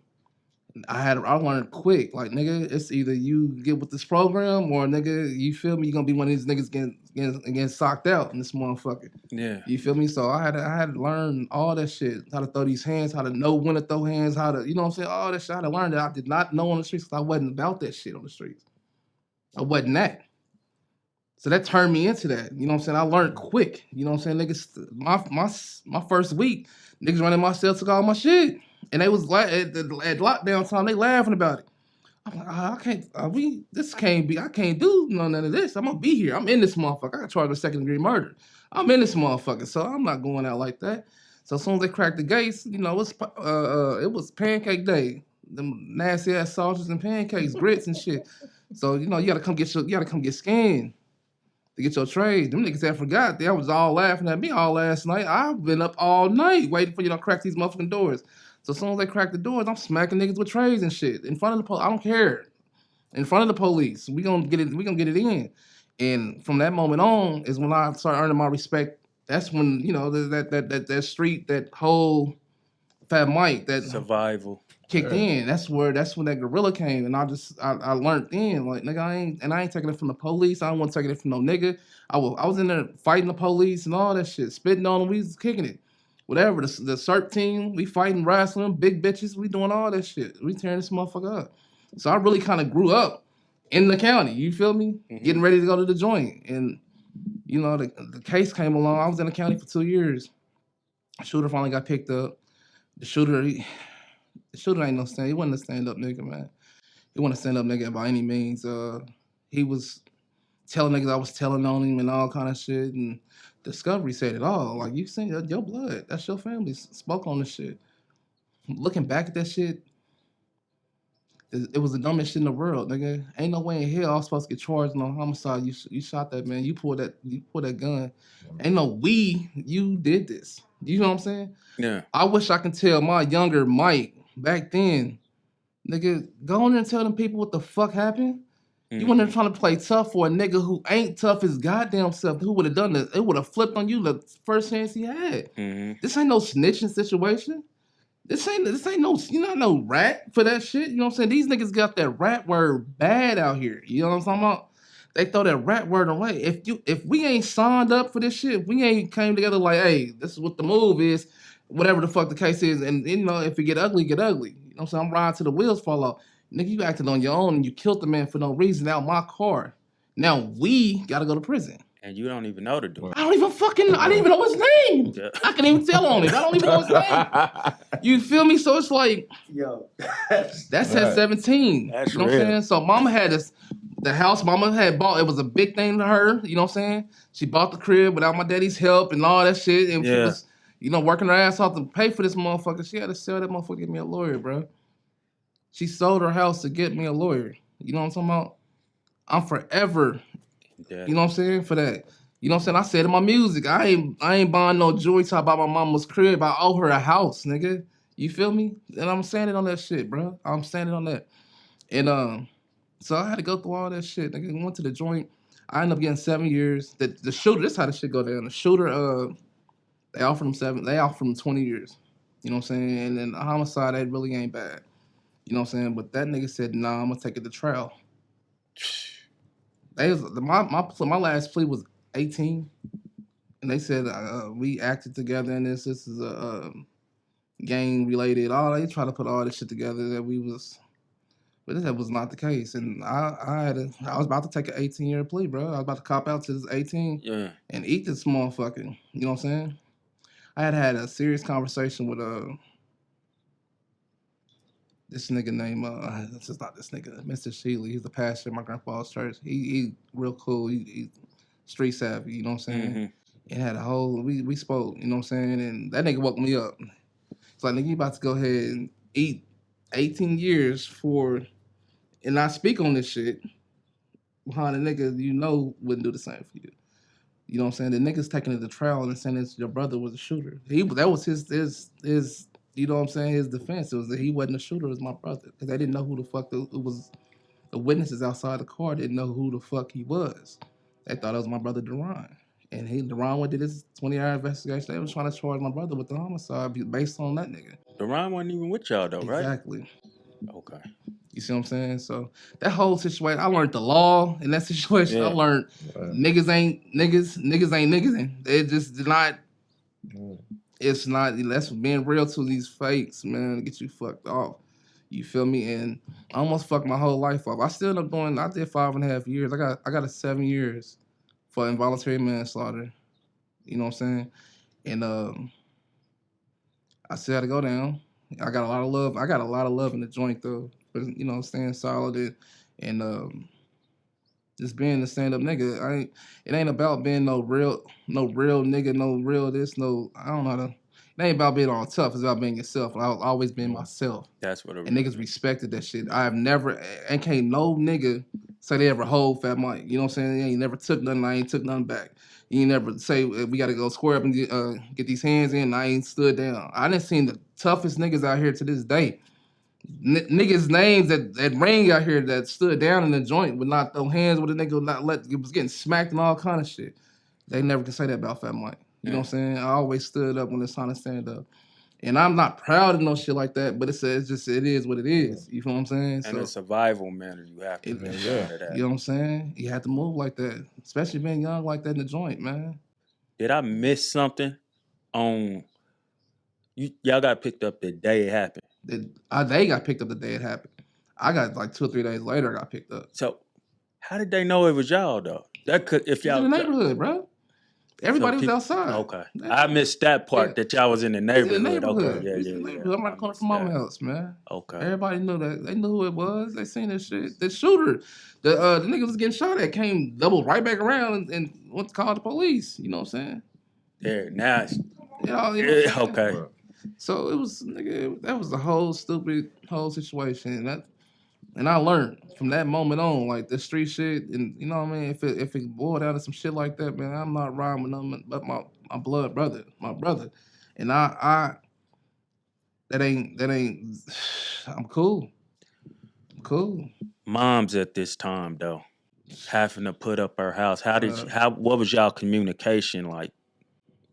[SPEAKER 1] I learned quick. Like, nigga, it's either you get with this program or, nigga, you feel me? You're gonna be one of these niggas getting socked out in this motherfucker.
[SPEAKER 3] Yeah.
[SPEAKER 1] You feel me? So I had to learn all that shit. How to throw these hands, how to know when to throw hands, how to, you know what I'm saying? All that shit. I had to learn that I did not know on the streets because I wasn't about that shit on the streets. I wasn't that. So that turned me into that. You know what I'm saying? I learned quick. You know what I'm saying? Niggas, my first week, niggas running my cell took all my shit. And they was like, at lockdown time, they laughing about it. I'm like, I can't do none of this. I'm gonna be here. I'm in this motherfucker. I got charged with second-degree murder. I'm in this motherfucker, so I'm not going out like that. So as soon as they cracked the gates, you know, it was pancake day. Them nasty ass sausages and pancakes, grits and shit. So, you know, you gotta come get scanned to get your trade. Them niggas had forgot. They was all laughing at me all last night. I've been up all night waiting for you to crack these motherfucking doors. So as soon as they crack the doors, I'm smacking niggas with trays and shit in front of the police. I don't care. In front of the police, we gonna get it in. And from that moment on is when I started earning my respect. That's when, you know, that street, that whole Fat Mike, that
[SPEAKER 3] survival
[SPEAKER 1] kicked in. That's when that gorilla came, and I learned then, like, nigga, I ain't taking it from the police. I don't want to take it from no nigga. I was in there fighting the police and all that shit, spitting on them. We was kicking it. Whatever, the CERT team, we fighting, wrestling, big bitches, we doing all that shit. We tearing this motherfucker up. So I really kind of grew up in the county, you feel me? Mm-hmm. Getting ready to go to the joint. And, you know, the case came along. I was in the county for 2 years. Shooter finally got picked up. The shooter ain't no stand. He wasn't a stand-up nigga, man. He wasn't a stand-up nigga by any means. He was telling niggas I was telling on him and all kind of shit. And Discovery said it all. Like, you seen your blood. That's your family spoke on this shit. Looking back at that shit, It was the dumbest shit in the world, nigga. Ain't no way in hell I was supposed to get charged on homicide. You shot that man. You pulled that gun. Ain't no you did this. You know what I'm saying?
[SPEAKER 3] Yeah.
[SPEAKER 1] I wish I could tell my younger Mike back then, nigga, go in there and tell them people what the fuck happened. You went there trying to play tough for a nigga who ain't tough his goddamn self. Who would have done this? It would have flipped on you the first chance he had. This ain't no snitching situation. This ain't no, you're not no rat for that shit. You know what I'm saying? These niggas got that rat word bad out here. You know what I'm talking about? They throw that rat word away. If we ain't signed up for this shit, if we ain't came together like, hey, this is what the move is, whatever the fuck the case is, and you know, if it get ugly, get ugly. You know what I'm saying? I'm riding till the wheels fall off. Nigga, you acted on your own and you killed the man for no reason out my car. Now we gotta go to prison.
[SPEAKER 3] And you don't even know the dude.
[SPEAKER 1] I didn't even know his name. Yeah. I can even tell on it. I don't even know his name. You feel me? So it's like, yo, that's at 17.
[SPEAKER 3] That's
[SPEAKER 1] you know what I'm saying? So mama had the house mama had bought, it was a big thing to her, you know what I'm saying? She bought the crib without my daddy's help and all that shit. And she was, you know, working her ass off to pay for this motherfucker. She had to sell that motherfucker to get me a lawyer, bro. She sold her house to get me a lawyer. You know what I'm talking about? I'm forever, you know what I'm saying, for that. You know what I'm saying? I said in my music, I ain't buying no jewelry till I buy my mama's crib. I owe her a house, nigga. You feel me? And I'm standing on that shit, bro. I'm standing on that. And so I had to go through all that shit. Nigga, went to the joint. I ended up getting 7 years. The shooter, this is how the shit go down. The shooter, they offered him 20 years. You know what I'm saying? And then the homicide, that really ain't bad. You know what I'm saying? But that nigga said, nah, I'm gonna take it to trial. My last plea was 18, and they said we acted together in this. This is a gang related. They try to put all this shit together that we was, but that was not the case. And I was about to take an 18-year plea, bro. I was about to cop out to this 18 and eat this motherfucker. You know what I'm saying? I had a serious conversation with this nigga named this is not this nigga, Mr. Sheely. He's the pastor at my grandpa's church. He real cool. He street savvy, you know what I'm saying? And had a whole we spoke, you know what I'm saying? And that nigga woke me up. It's like, nigga, you about to go ahead and eat 18 years for and not speak on this shit behind a nigga you know wouldn't do the same for you. You know what I'm saying? The nigga's taking it to trial and saying that your brother was a shooter. That was his you know what I'm saying, his defense. It was that he wasn't a shooter, it was my brother. Because they didn't know who the fuck it was. The witnesses outside the car didn't know who the fuck he was. They thought it was my brother Deron. And Deron went to this 20-hour investigation. They was trying to charge my brother with the homicide based on that nigga.
[SPEAKER 3] Deron wasn't even with y'all though, right?
[SPEAKER 1] Exactly.
[SPEAKER 3] Okay.
[SPEAKER 1] You see what I'm saying? So that whole situation, I learned the law in that situation. I learned niggas ain't niggas. They just did not. It's not. That's being real to these fakes, man. To get you fucked off. You feel me? And I almost fucked my whole life off. I still ended up doing. I did 5.5 years. I got a 7 years for involuntary manslaughter. You know what I'm saying? And I still had to go down. I got a lot of love. I got a lot of love in the joint though. But, you know, staying solid and just being the stand up nigga. It ain't about being no real nigga, no real this, no, I don't know how to. It ain't about being all tough. It's about being yourself. I've always been myself.
[SPEAKER 3] That's what it
[SPEAKER 1] and niggas respected that shit. I have never, and can't no nigga say they ever hold Fat Mike. You know what I'm saying? They ain't never took nothing. I ain't took nothing back. You ain't never say we got to go square up and get these hands in. I ain't stood down. I done seen the toughest niggas out here to this day. Niggas' names that ring out here that stood down in the joint would not throw hands with a nigga, would not let, it was getting smacked and all kind of shit. They never can say that about Fat Mike. You know what I'm saying? I always stood up when it's time to stand up. And I'm not proud of no shit like that, but it is what it is. You feel what I'm saying?
[SPEAKER 3] And a survival manner, you have to make sure of that.
[SPEAKER 1] You know what I'm saying? You have to move like that, especially being young like that in the joint, man.
[SPEAKER 3] Did I miss something on y'all got picked up the day it happened?
[SPEAKER 1] They got picked up the day it happened. I got like 2 or 3 days later I got picked up.
[SPEAKER 3] So how did they know it was y'all though? That could if y'all
[SPEAKER 1] in the neighborhood, bro. Everybody was outside.
[SPEAKER 3] Okay. I missed that part that y'all was in the neighborhood.
[SPEAKER 1] In the neighborhood.
[SPEAKER 3] Okay. Yeah.
[SPEAKER 1] I'm right corner from mama house, man.
[SPEAKER 3] Okay.
[SPEAKER 1] Everybody knew that. They knew who it was. They seen that shit. The shooter, the nigga was getting shot at, came doubled right back around and went to call the police. You know what I'm saying?
[SPEAKER 3] There, now it's,
[SPEAKER 1] okay. So it was, nigga, that was the whole stupid situation. And I learned from that moment on, like the street shit, and you know what I mean. If it boiled down to some shit like that, man, I'm not riding with nothing but my blood brother, my brother, and I that ain't. I'm cool. I'm cool.
[SPEAKER 3] Mom's at this time though, having to put up her house. What was y'all communication like?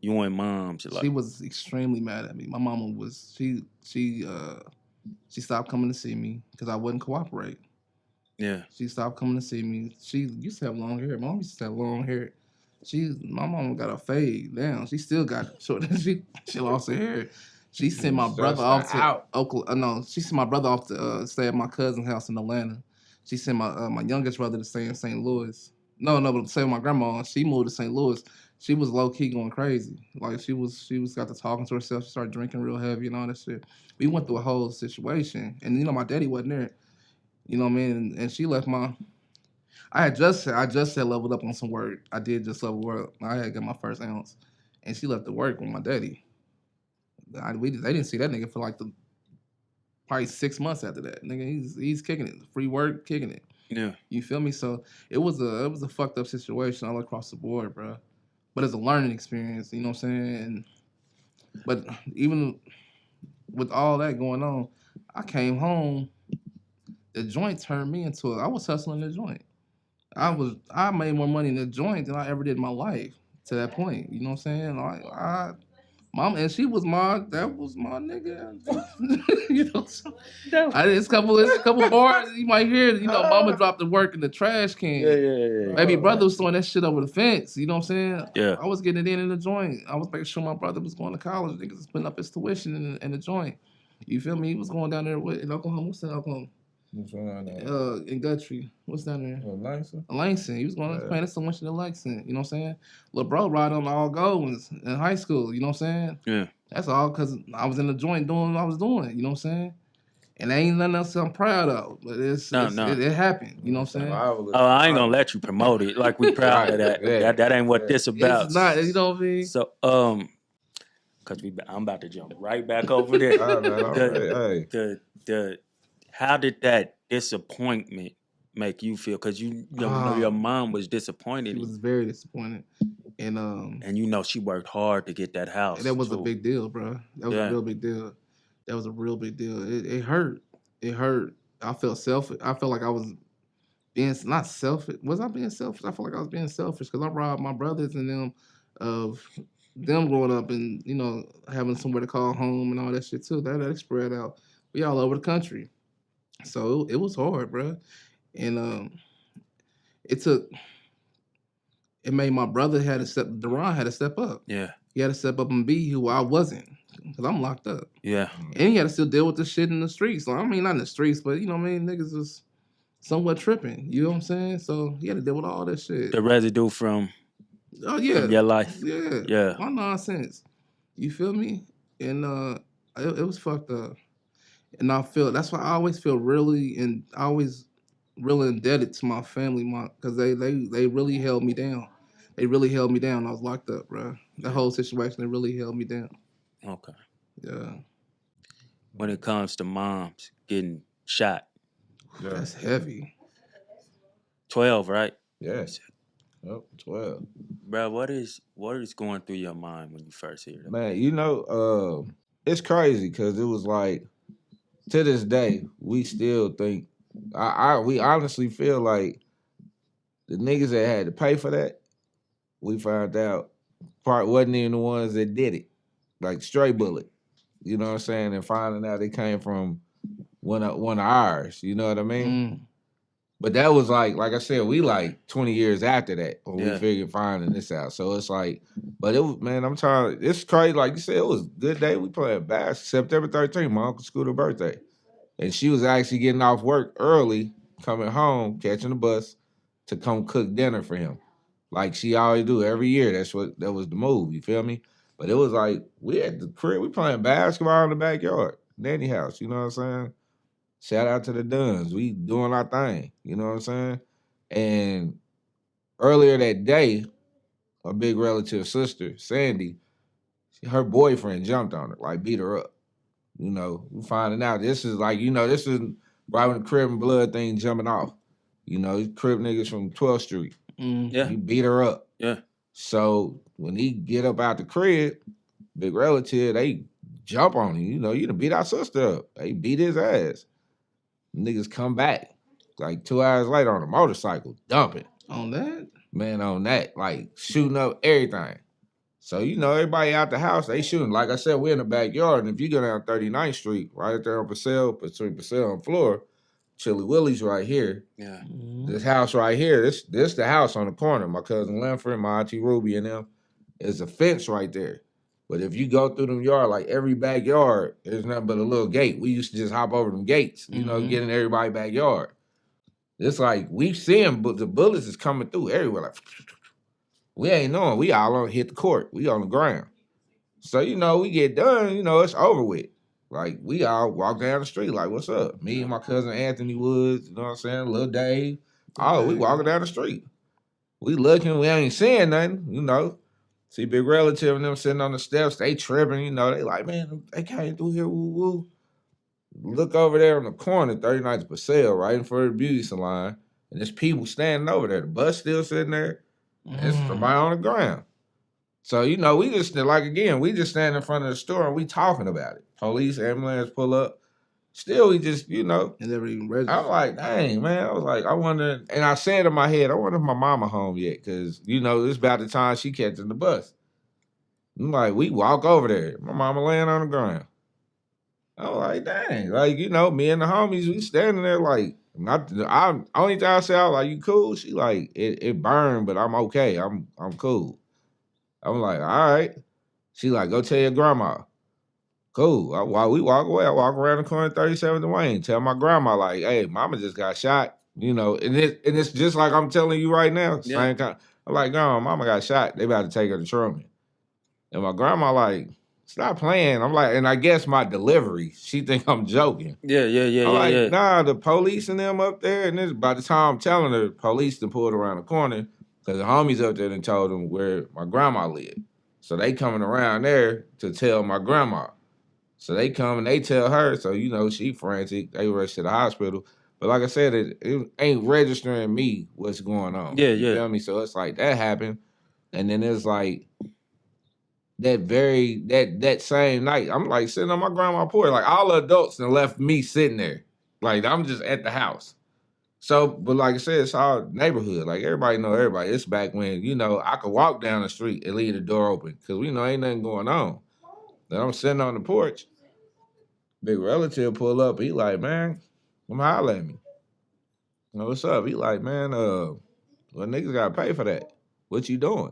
[SPEAKER 3] You and mom's like?
[SPEAKER 1] She was extremely mad at me. My mama was she stopped coming to see me because I wouldn't cooperate.
[SPEAKER 3] Yeah.
[SPEAKER 1] She stopped coming to see me. She used to have long hair. Mom used to have long hair. My mama got a fade down. She still got it short. She lost her hair. She sent my brother off to Oakland. No, she sent my brother off to stay at my cousin's house in Atlanta. She sent my youngest brother to stay in St. Louis. No, but to stay with my grandma. She moved to St. Louis. She was low key going crazy. Like she was got to talking to herself. She started drinking real heavy and all that shit. We went through a whole situation, and you know my daddy wasn't there. You know what I mean? And she left I just had leveled up on some work. I did just level up. I had got my first ounce, and she left to work with my daddy. They didn't see that nigga for like probably 6 months after that. Nigga, he's kicking it, free work, kicking it.
[SPEAKER 3] Yeah,
[SPEAKER 1] you feel me? So it was a fucked up situation all across the board, bro. But it's a learning experience. You know what I'm saying? But even with all that going on, I came home. The joint turned me into I was hustling the joint. I made more money in the joint than I ever did in my life to that point. You know what I'm saying? Mom, and that was my nigga. You know, it's a couple bars you might hear. You know, mama dropped the work in the trash can.
[SPEAKER 3] Yeah.
[SPEAKER 1] Baby brother was throwing that shit over the fence. You know what I'm saying?
[SPEAKER 3] Yeah.
[SPEAKER 1] I was getting it in the joint. I was making sure my brother was going to college. Niggas was putting up his tuition in the joint. You feel me? He was going down there in Oklahoma. What's that Oklahoma?
[SPEAKER 2] What's going on there?
[SPEAKER 1] In Guthrie. What's down there?
[SPEAKER 2] Langston?
[SPEAKER 1] Langston. He was going to playing this tuition in Langston. You know what I'm saying? Lil' bro ride on all goals in high school. You know what I'm saying?
[SPEAKER 3] Yeah.
[SPEAKER 1] That's all because I was in the joint doing what I was doing. You know what I'm saying? And there ain't nothing else I'm proud of. But it happened. You know what I'm saying?
[SPEAKER 3] Oh, I ain't gonna let you promote it. Like we proud of that. That ain't what this about.
[SPEAKER 1] It's not. You know what I mean?
[SPEAKER 3] So cause I'm about to jump right back over there. How did that disappointment make you feel? Because you know your mom was disappointed.
[SPEAKER 1] She was very disappointed, and
[SPEAKER 3] you know she worked hard to get that house.
[SPEAKER 1] That was a big deal, bro. That was a real big deal. That was a real big deal. It hurt. It hurt. I felt selfish. I felt like I was being not selfish. Was I being selfish? I felt like I was being selfish because I robbed my brothers and them of them growing up and having somewhere to call home and all that shit too. That spread out. We all over the country. So it was hard, bro. And it made my brother Deron had to step up.
[SPEAKER 3] Yeah.
[SPEAKER 1] He had to step up and be who I wasn't. Because I'm locked up.
[SPEAKER 3] Yeah.
[SPEAKER 1] And he had to still deal with this shit in the streets. So, I mean, not in the streets, but you know what I mean? Niggas was somewhat tripping. You know what I'm saying? So he had to deal with all that shit.
[SPEAKER 3] The residue from
[SPEAKER 1] from your life. Yeah.
[SPEAKER 3] Yeah.
[SPEAKER 1] My nonsense. You feel me? And it was fucked up. And that's why I always feel really indebted to my family, because they really held me down. They really held me down. I was locked up, bro. The whole situation, they really held me down.
[SPEAKER 3] Okay.
[SPEAKER 1] Yeah.
[SPEAKER 3] When it comes to moms getting shot.
[SPEAKER 1] Yeah. That's heavy.
[SPEAKER 3] 12, right?
[SPEAKER 2] Yes. Yep, 12.
[SPEAKER 3] Bro, what is going through your mind when you first hear that?
[SPEAKER 2] Man, it's crazy because it was like, to this day, we still think, we honestly feel like the niggas that had to pay for that, we found out part wasn't even the ones that did it. Like straight bullet. You know what I'm saying? And finding out they came from one of ours. You know what I mean?
[SPEAKER 1] Mm.
[SPEAKER 2] But that was like I said, we like 20 years after that when we figured finding this out. So it's like, but it was, man, I'm trying, it's crazy. Like you said, it was a good day. We played basketball. September 13th, my uncle's Scooter's birthday. And she was actually getting off work early, coming home, catching the bus to come cook dinner for him. Like she always do every year. That was the move, you feel me? But it was like, we at the crib, we playing basketball in the backyard, Danny house, you know what I'm saying? Shout out to the Duns. We doing our thing, you know what I'm saying? And earlier that day, a big relative sister, Sandy, her boyfriend jumped on her, like beat her up. You know, we finding out this is like, this is right when the Crib and Blood thing jumping off. You know, Crib niggas from 12th Street.
[SPEAKER 3] Yeah.
[SPEAKER 2] He beat her up.
[SPEAKER 3] Yeah.
[SPEAKER 2] So when he get up out the crib, big relative, they jump on him. You know, you done beat our sister up. They beat his ass. Niggas come back like 2 hours later on a motorcycle, dumping.
[SPEAKER 1] On that?
[SPEAKER 2] Man, on that, like shooting up everything. So, you know, everybody out the house, they shooting. Like I said, we're in the backyard. And if you go down 39th Street, right there on Purcell, between Purcell and Flora, Chili Willie's right here.
[SPEAKER 3] Yeah.
[SPEAKER 2] This house right here, this the house on the corner. My cousin Linford, my auntie Ruby and them. There's a fence right there. But if you go through them yard, like every backyard, there's nothing but a little gate. We used to just hop over them gates, you know, get in everybody's backyard. It's like we see them, but the bullets is coming through everywhere. Like we ain't knowing. We all on hit the court. We on the ground. So, you know, we get done, you know, it's over with. Like, we all walk down the street like, what's up? Me and my cousin Anthony Woods, you know what I'm saying? Lil Dave. Oh, we walking down the street. We looking, we ain't seeing nothing, you know. See big relative and them sitting on the steps, they tripping, you know. They like, man, they came through here, woo woo. Look over there on the corner, 39th Purcell, right in front of the beauty salon. And there's people standing over there. The bus still sitting there. And it's somebody on the ground. So, you know, we just, like, again, we just stand in front of the store and we talking about it. Police, ambulance pull up. Still, we just, you know.
[SPEAKER 1] And never even registered.
[SPEAKER 2] I'm like, dang, man. I was like, I wonder, and I said in my head, I wonder if my mama home yet, because, you know, it's about the time she catching the bus. I'm like, we walk over there. My mama laying on the ground. I was like, dang. Like, you know, me and the homies, we standing there like, only thing I said, I was like, you cool? She like, it burned, but I'm okay. I'm cool. I'm like, all right. She like, go tell your grandma. Cool. While we walk away, I walk around the corner 37th and Wayne. Tell my grandma, like, hey, mama just got shot. You know, and it's just like I'm telling you right now.
[SPEAKER 3] Yeah.
[SPEAKER 2] Same kind. I'm like, grandma, mama got shot. They about to take her to Truman. And my grandma like, stop playing. I'm like, and I guess my delivery, she think I'm joking.
[SPEAKER 3] Yeah.
[SPEAKER 2] I'm like, nah, the police and them up there. And this, by the time I'm telling her, police done pulled around the corner because the homies up there done told them where my grandma lived. So they coming around there to tell my grandma. So they come and they tell her. So, you know, she frantic. They rush to the hospital. But like I said, it ain't registering me what's going on.
[SPEAKER 3] Yeah.
[SPEAKER 2] You feel me? So it's like that happened. And then it's like that same night, I'm like sitting on my grandma's porch. Like all the adults done left me sitting there. Like I'm just at the house. So, but like I said, it's our neighborhood. Like everybody know everybody. It's back when, you know, I could walk down the street and leave the door open because we know ain't nothing going on. Then I'm sitting on the porch. Big relative pull up. He like, man, come holler at me. You know, what's up? He like, man, well, niggas gotta pay for that. What you doing?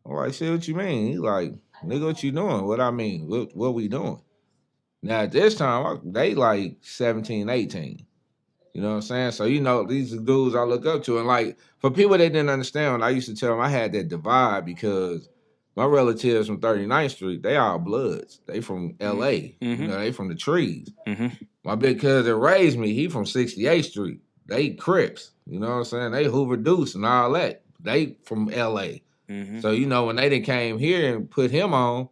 [SPEAKER 2] I'm like, shit, what you mean? He like, nigga, what you doing? What I mean? What we doing? Now, at this time, they like 17, 18. You know what I'm saying? So, you know, these are dudes I look up to. And, like, for people that didn't understand, I used to tell them I had that divide because my relatives from 39th Street, they all Bloods. They from L.A.
[SPEAKER 3] Mm-hmm.
[SPEAKER 2] You know, they from the trees.
[SPEAKER 3] Mm-hmm.
[SPEAKER 2] My big cousin raised me. He from 68th Street. They Crips. You know what I'm saying? They Hoover Deuce and all that. They from L.A.
[SPEAKER 3] Mm-hmm.
[SPEAKER 2] So, you know, when they came here and put him on,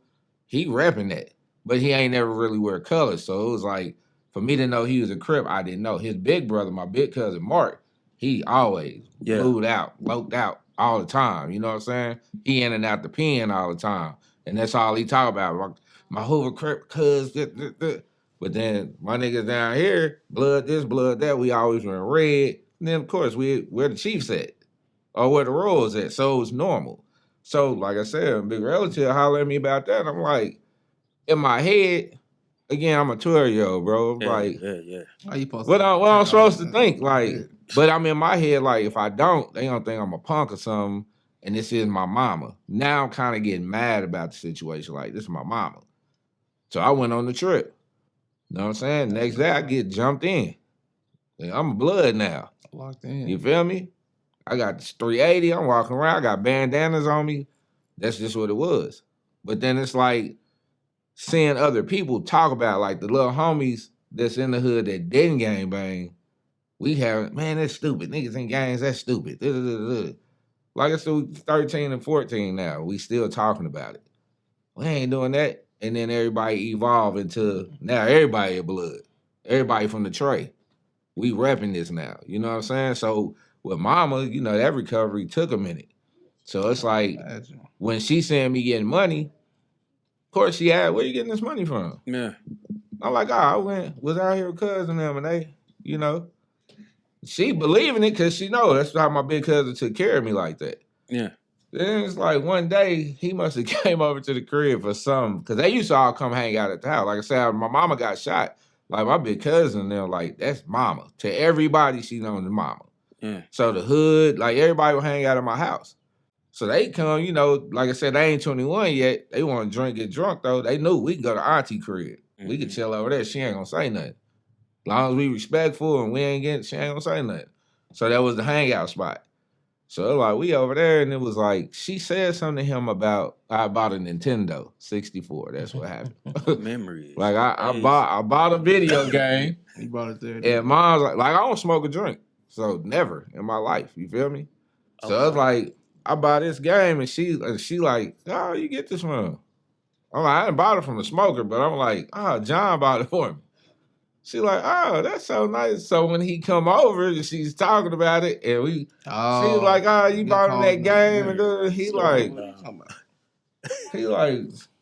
[SPEAKER 2] he repping that. But he ain't never really wear colors. So it was like, for me to know he was a Crip, I didn't know. His big brother, my big cousin Mark, he always loped out all the time. You know what I'm saying? He in and out the pen all the time. And that's all he talk about. My Hoover Crip, cuz. But then my niggas down here, blood this, blood that, we always wearing red. And then, of course, where the Chiefs at. Or where the Royals at. So it was normal. So, like I said, a big relative hollered at me about that. I'm like, in my head, again, I'm a 12-year-old, bro.
[SPEAKER 3] Yeah.
[SPEAKER 1] How you supposed
[SPEAKER 2] what I'm supposed to think? Like, but I'm in my head, like, if I don't, they gonna think I'm a punk or something, and this is my mama. Now I'm kind of getting mad about the situation. Like, this is my mama. So I went on the trip. You know what I'm saying? Next day, I get jumped in. Like, I'm a blood now.
[SPEAKER 1] Locked in.
[SPEAKER 2] You feel me? I got this 380. I'm walking around. I got bandanas on me. That's just what it was. But then it's like seeing other people talk about, like the little homies that's in the hood that didn't gangbang. We have, man, that's stupid. Niggas in gangs, that's stupid. Like it's 13 and 14 now. We still talking about it. We ain't doing that. And then everybody evolve into now everybody a blood. Everybody from the tray. We repping this now. You know what I'm saying? So with mama, you know, that recovery took a minute. So it's like when she seeing me getting money, of course she asked, where you getting this money from?
[SPEAKER 3] Yeah.
[SPEAKER 2] I'm like, I was out here with cousin them and they, you know. She believing it because she know that's how my big cousin took care of me like that.
[SPEAKER 3] Yeah.
[SPEAKER 2] Then it's like one day he must have came over to the crib for something because they used to all come hang out at the house. Like I said, my mama got shot. Like my big cousin, they're like, that's mama. To everybody, she knows the mama.
[SPEAKER 3] Yeah.
[SPEAKER 2] So the hood, like everybody would hang out at my house. So they come, you know, like I said, they ain't 21 yet. They want to get drunk though. They knew we could go to auntie crib. Mm-hmm. We could chill over there. She ain't gonna say nothing. As long as we respectful and we ain't getting, she ain't gonna say nothing. So that was the hangout spot. So like we over there and it was like, she said something to him about, I bought a Nintendo 64. That's what happened.
[SPEAKER 3] Memories.
[SPEAKER 2] Like I bought a video game.
[SPEAKER 1] You bought it there.
[SPEAKER 2] And mom's like I don't smoke or drink. So never in my life. You feel me? So it's like, I buy this game and she like, oh, you get this from? I'm like, I didn't buy it from a smoker, but I'm like, oh, John bought it for me. She like, oh, that's so nice. So when he come over, she's talking about it, and she's like, oh, you bought him that game, and he like,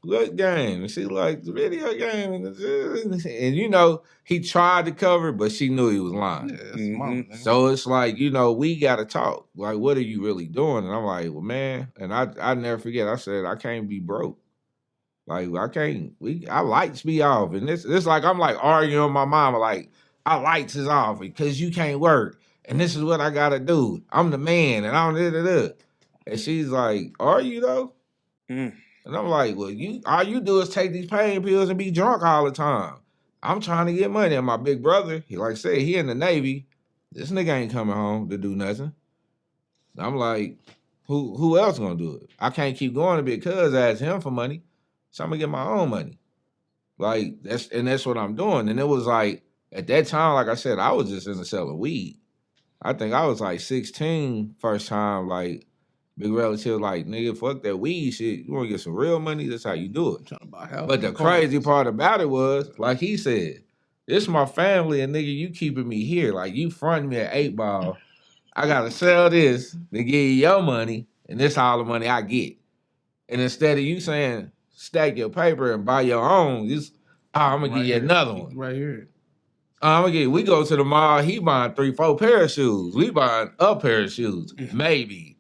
[SPEAKER 2] what game? And she like, the video game, and you know, he tried to cover it, but she knew he was lying.
[SPEAKER 1] Yeah,
[SPEAKER 2] so it's like, you know, we gotta talk. Like, what are you really doing? And I'm like, well, man, and I never forget. I said, I can't be broke. Like our lights be off. And this like I'm like arguing with my mama, like our lights is off because you can't work. And this is what I gotta do. I'm the man and I'm da. And she's like, are you though? And I'm like, well, all you do is take these pain pills and be drunk all the time. I'm trying to get money. And my big brother, he like said, he in the Navy. This nigga ain't coming home to do nothing. I'm like, who else gonna do it? I can't keep going because I asked him for money. So I'm gonna get my own money. Like that's what I'm doing. And it was like at that time, like I said, I was just in the selling weed. I think I was like 16 first time, like big relative, like nigga, fuck that weed shit. You wanna get some real money? That's how you do it. But the crazy part about it was, like he said, this my family and nigga, you keeping me here. Like you fronting me at 8 Ball. I gotta sell this to give you your money, and this all the money I get. And instead of you saying, stack your paper and buy your own. I'm gonna give you another one.
[SPEAKER 1] Right here.
[SPEAKER 2] We go to the mall, he buying 3-4 pair of shoes. We buying a pair of shoes. Maybe.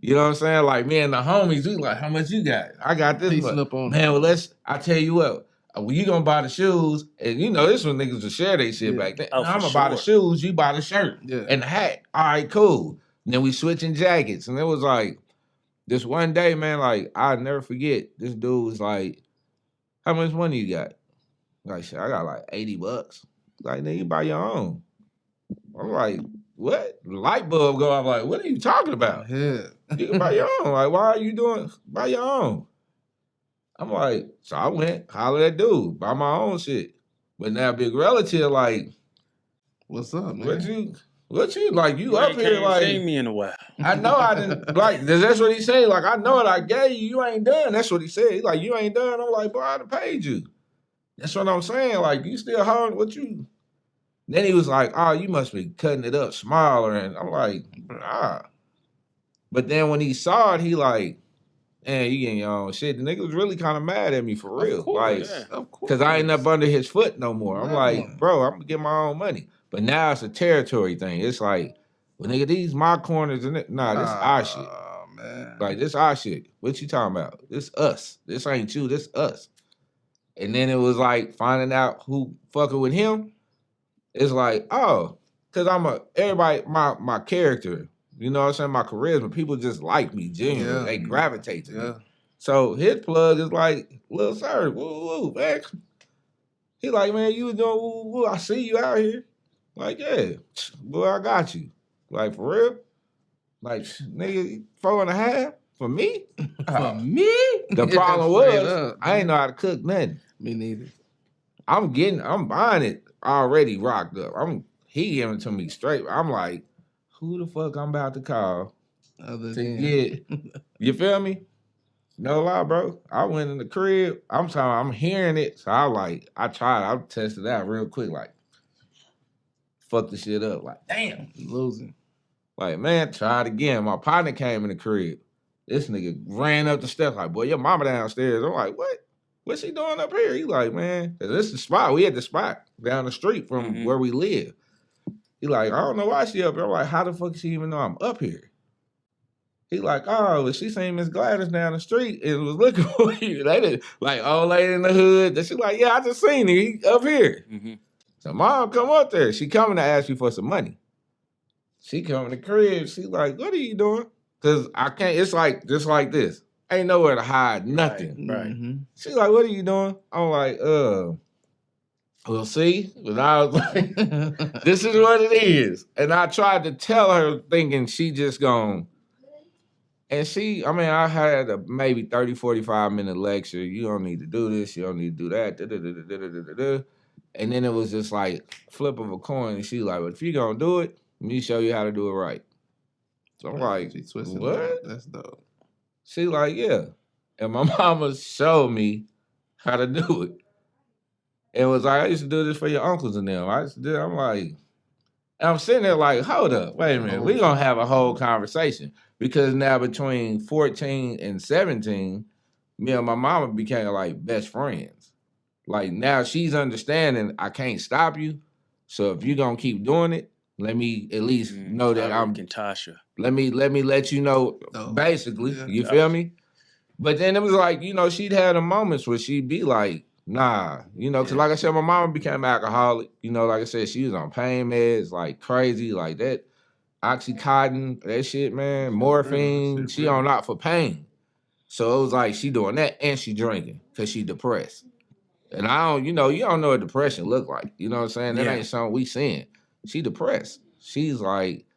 [SPEAKER 2] You know what I'm saying? Like me and the homies, we like, how much you got? I got this much. Man, well I tell you what, when you gonna buy the shoes, and you know this when niggas would share they shit back then. I'm gonna buy the shoes, you buy the shirt and the hat. All right, cool. And then we switching jackets. And it was like, this one day, man, like, I'll never forget, this dude was like, how much money you got? Like, shit, I got like $80. Like, nigga, you buy your own. I'm like, what? The light bulb go off, like, what are you talking about?
[SPEAKER 1] Yeah.
[SPEAKER 2] You can buy your own. Like, why are you buy your own? I'm like, so I went, hollered at dude, buy my own shit. But now big relative, like,
[SPEAKER 1] what's up, man?
[SPEAKER 2] What you like? You up here like?
[SPEAKER 3] Seen me in a while.
[SPEAKER 2] I know I didn't like. That's what he said. Like I know it. I gave you. You ain't done. That's what he said. He like you ain't done. I'm like, boy, I done paid you. That's what I'm saying. Like you still holding what you. Then he was like, oh, you must be cutting it up smaller. And I'm like, But then when he saw it, he like, man, you getting your own shit. The nigga was really kind of mad at me for real. Of course, because I ain't up under his foot no more. I'm like, bro, I'm gonna get my own money. But now it's a territory thing. It's like, well, nigga, these my corners and this our shit. Man. Like, this our shit. What you talking about? This us. This ain't you. This us. And then it was like finding out who fucking with him. It's like, oh, because everybody, my character, you know what I'm saying? My charisma, people just like me genuinely. Yeah. They gravitate to me. So his plug is like, Lil Sir, woo, man. He like, man, you was doing woo, I see you out here. Like, yeah, boy, I got you. Like, for real? Like, nigga, 4.5 for me?
[SPEAKER 1] For me?
[SPEAKER 2] The problem was, I ain't know how to cook nothing.
[SPEAKER 1] Me neither.
[SPEAKER 2] I'm buying it already rocked up. He giving it to me straight. I'm like, who the fuck I'm about to call to get, you feel me? No lie, bro. I went in the crib. I'm hearing it. So I tried. I tested it out real quick, like, fucked the shit up. Like, damn.
[SPEAKER 1] Losing.
[SPEAKER 2] Like, man, try it again. My partner came in the crib. This nigga ran up the steps like, boy, your mama downstairs. I'm like, what? What's she doing up here? He like, man, this is the spot. We at the spot down the street from where we live. He like, I don't know why she up here. I'm like, how the fuck does she even know I'm up here? He like, oh, she seen Miss Gladys down the street and was looking for you. They did, like, old lady in the hood. She like, yeah, I just seen her. He up here. So mom come up there. She coming to ask you for some money. She come in the crib. She like, what are you doing? Because I can't, it's like, just like this. Ain't nowhere to hide nothing.
[SPEAKER 3] Right.
[SPEAKER 2] She like, what are you doing? I'm like, well, see, but I was like, this is what it is. And I tried to tell her thinking she just gone. And I had a maybe 30, 45-minute lecture. You don't need to do this. You don't need to do that. And then it was just like flip of a coin. And she like, but if you gonna do it, let me show you how to do it right. So I'm like, what?
[SPEAKER 1] That's dope.
[SPEAKER 2] She like, yeah. And my mama showed me how to do it. It was like, I used to do this for your uncles and them. I'm like, and I'm sitting there like, hold up, wait a minute. We're going to have a whole conversation. Because now between 14 and 17, me and my mama became like best friends. Like now she's understanding I can't stop you. So if you're going to keep doing it, let me at least know that I'm
[SPEAKER 3] Tasha.
[SPEAKER 2] Let me let you know, basically. Yeah, you feel me? But then it was like, she'd had the moments where she'd be like, nah, because like I said, my mama became alcoholic. Like I said, she was on pain meds, like crazy, like that. Oxycontin, that shit, man. Morphine, she on out for pain. So it was like she doing that and she drinking because she depressed. And I don't, you don't know what depression look like. You know what I'm saying? That ain't something we seeing. She depressed. She's like,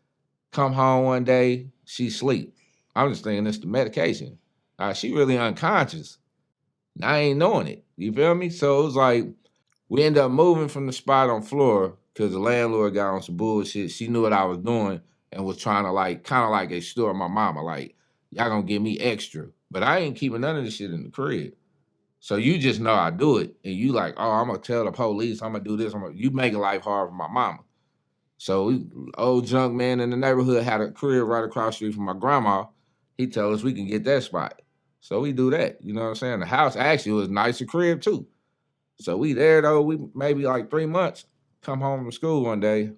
[SPEAKER 2] come home one day, she sleep. I'm just thinking it's the medication. She really unconscious. And I ain't knowing it. You feel me? So it was like, we ended up moving from the spot on floor because the landlord got on some bullshit. She knew what I was doing and was trying to like, kind of like extort my mama. Like, y'all gonna give me extra. But I ain't keeping none of this shit in the crib. So you just know I do it. And you like, oh, I'm gonna tell the police, I'm gonna do this. You making life hard for my mama. So old junk man in the neighborhood had a crib right across the street from my grandma. He told us we can get that spot. So we do that. You know what I'm saying? The house actually was a nicer crib too. So we there though, we maybe like 3 months. Come home from school one day,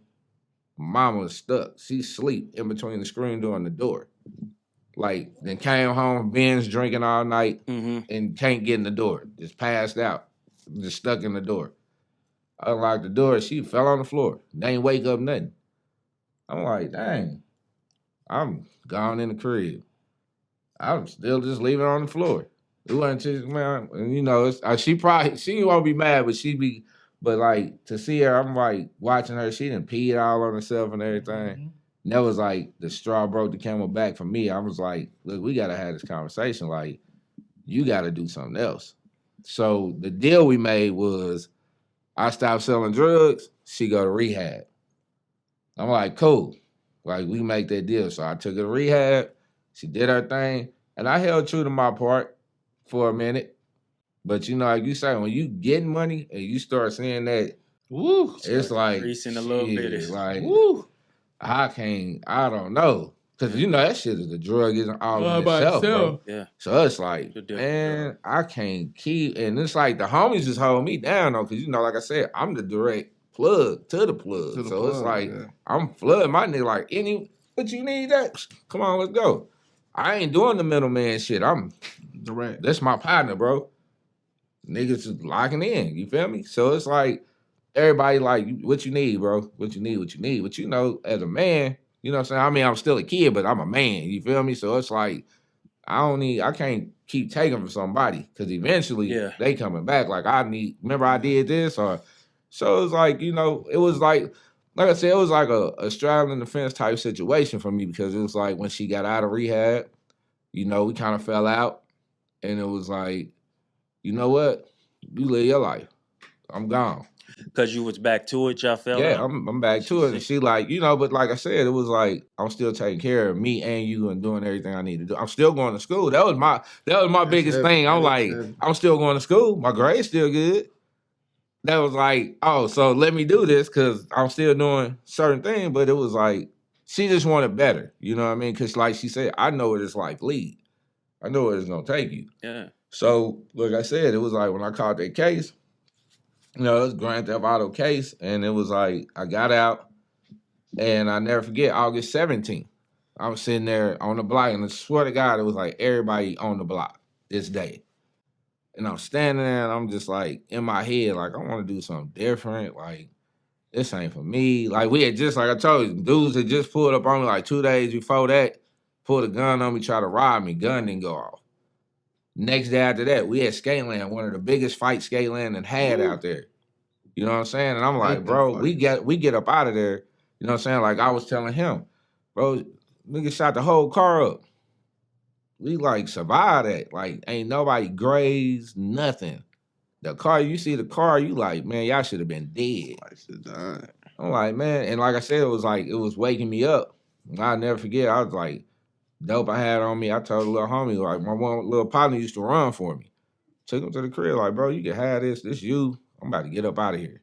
[SPEAKER 2] mama was stuck. She sleep in between the screen door and the door. Like, then came home, binge drinking all night and can't get in the door. Just passed out. Just stuck in the door. I unlocked the door, she fell on the floor. They ain't wake up nothing. I'm like, dang, I'm gone in the crib. I'm still just leaving her on the floor. It wasn't just, man, and she won't be mad, but like, to see her, I'm like, watching her, she done peed all on herself and everything. And that was like, the straw broke the camel back for me. I was like, look, we gotta have this conversation. Like, you gotta do something else. So the deal we made was, I stopped selling drugs, she go to rehab. I'm like, cool. Like, we make that deal. So I took her to rehab, she did her thing, and I held true to my part for a minute. But like you say, when you getting money and you start seeing that, it's like,
[SPEAKER 3] increasing a little bit.
[SPEAKER 2] Like, I don't know. Because that shit is a drug in all of itself, bro. Yeah. So it's like, man, I can't keep, and it's like the homies just hold me down though, because like I said, I'm the direct plug to the plug. It's like, I'm flooding my nigga like, but you need that? Come on, let's go. I ain't doing the middleman shit. I'm direct. That's my partner, bro. Niggas is locking in, you feel me? So it's like, everybody like, what you need, bro? What you need? But as a man, you know what I'm saying? I mean, I'm still a kid, but I'm a man, you feel me? So it's like, I can't keep taking from somebody, because eventually they coming back. Like, remember I did this? So it was like, it was like I said, it was like a straddling the fence type situation for me, because it was like when she got out of rehab, we kind of fell out, and it was like, you know what? You live your life. I'm gone.
[SPEAKER 3] Because you was back to it, y'all felt?
[SPEAKER 2] Yeah, I'm back to it. And she like, but like I said, it was like, I'm still taking care of me and you and doing everything I need to do. I'm still going to school. That was my biggest thing. I'm like, I'm still going to school. My grade's still good. that was like, oh, so let me do this because I'm still doing certain things. But it was like, she just wanted better. You know what I mean? Because like she said, I know where this life lead. I know where it's going to take you.
[SPEAKER 3] Yeah.
[SPEAKER 2] So, like I said, it was like when I caught that case, it was Grand Theft Auto case. And it was like, I got out and I never forget August 17th. I was sitting there on the block and I swear to God, it was like everybody on the block this day. And I'm standing there and I'm just like in my head, like, I want to do something different. Like, this ain't for me. Like, we had just, like I told you, dudes had just pulled up on me like 2 days before that, pulled a gun on me, tried to rob me. Gun didn't go off. Next day after that, we had Skateland, one of the biggest fights Skateland had out there. You know what I'm saying? And I'm like, bro, we get up out of there. You know what I'm saying? Like I was telling him, bro, nigga shot the whole car up. We like survived that. Like ain't nobody grazed, nothing. The car, you see the car, you like, man, y'all should have been dead.
[SPEAKER 1] I should died.
[SPEAKER 2] I'm like, man, and like I said, it was waking me up. I'll never forget. I was like, dope I had on me. I told a little homie, like my one little partner used to run for me. Took him to the crib, like, bro, you can have this. This you. I'm about to get up out of here.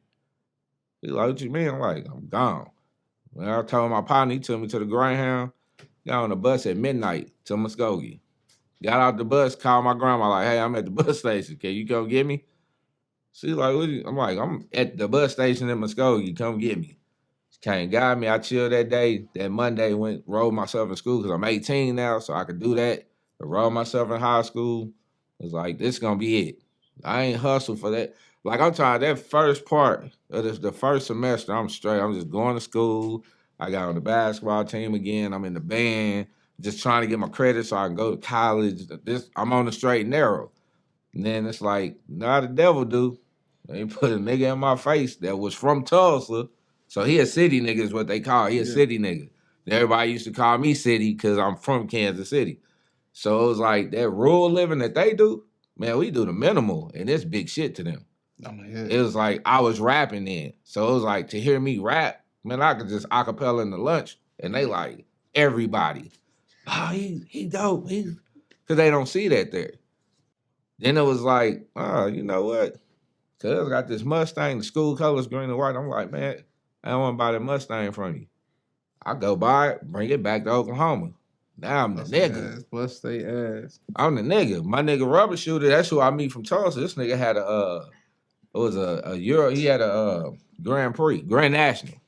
[SPEAKER 2] He's like, what you mean? I'm like, I'm gone. When I told my partner, he took me to the Greyhound. Got on the bus at midnight to Muskogee. Got out the bus, called my grandma, like, hey, I'm at the bus station. Can you come get me? She's like, what I'm like, I'm at the bus station in Muskogee. Come get me. She came, got me. I chilled that day. That Monday, rolled myself in school because I'm 18 now, so I could do that. I rolled myself in high school. It was like, this is going to be it. I ain't hustle for that. Like, I'm trying that first part of the first semester, I'm straight. I'm just going to school. I got on the basketball team again. I'm in the band, just trying to get my credit so I can go to college. I'm on the straight and narrow. And then it's like, nah, the devil do. They put a nigga in my face that was from Tulsa. So he a city nigga is what they call it. He a city nigga. Everybody used to call me city because I'm from Kansas City. So it was like that rural living that they do, man, we do the minimal, and it's big shit to them.
[SPEAKER 1] Oh my God.
[SPEAKER 2] It was like I was rapping then. So it was like to hear me rap, man, I could just acapella in the lunch, and they like everybody. Oh, he dope. Because they don't see that there. Then it was like, oh, you know what? Cuz I got this Mustang, the school colors green and white. I'm like, man, I don't want to buy that Mustang from you. I go buy it, bring it back to Oklahoma. Now I'm the nigga.
[SPEAKER 1] Bust they ass.
[SPEAKER 2] I'm the nigga. My nigga Rubber Shooter, that's who I meet from Tulsa. This nigga had a Euro, he had a Grand Prix, Grand National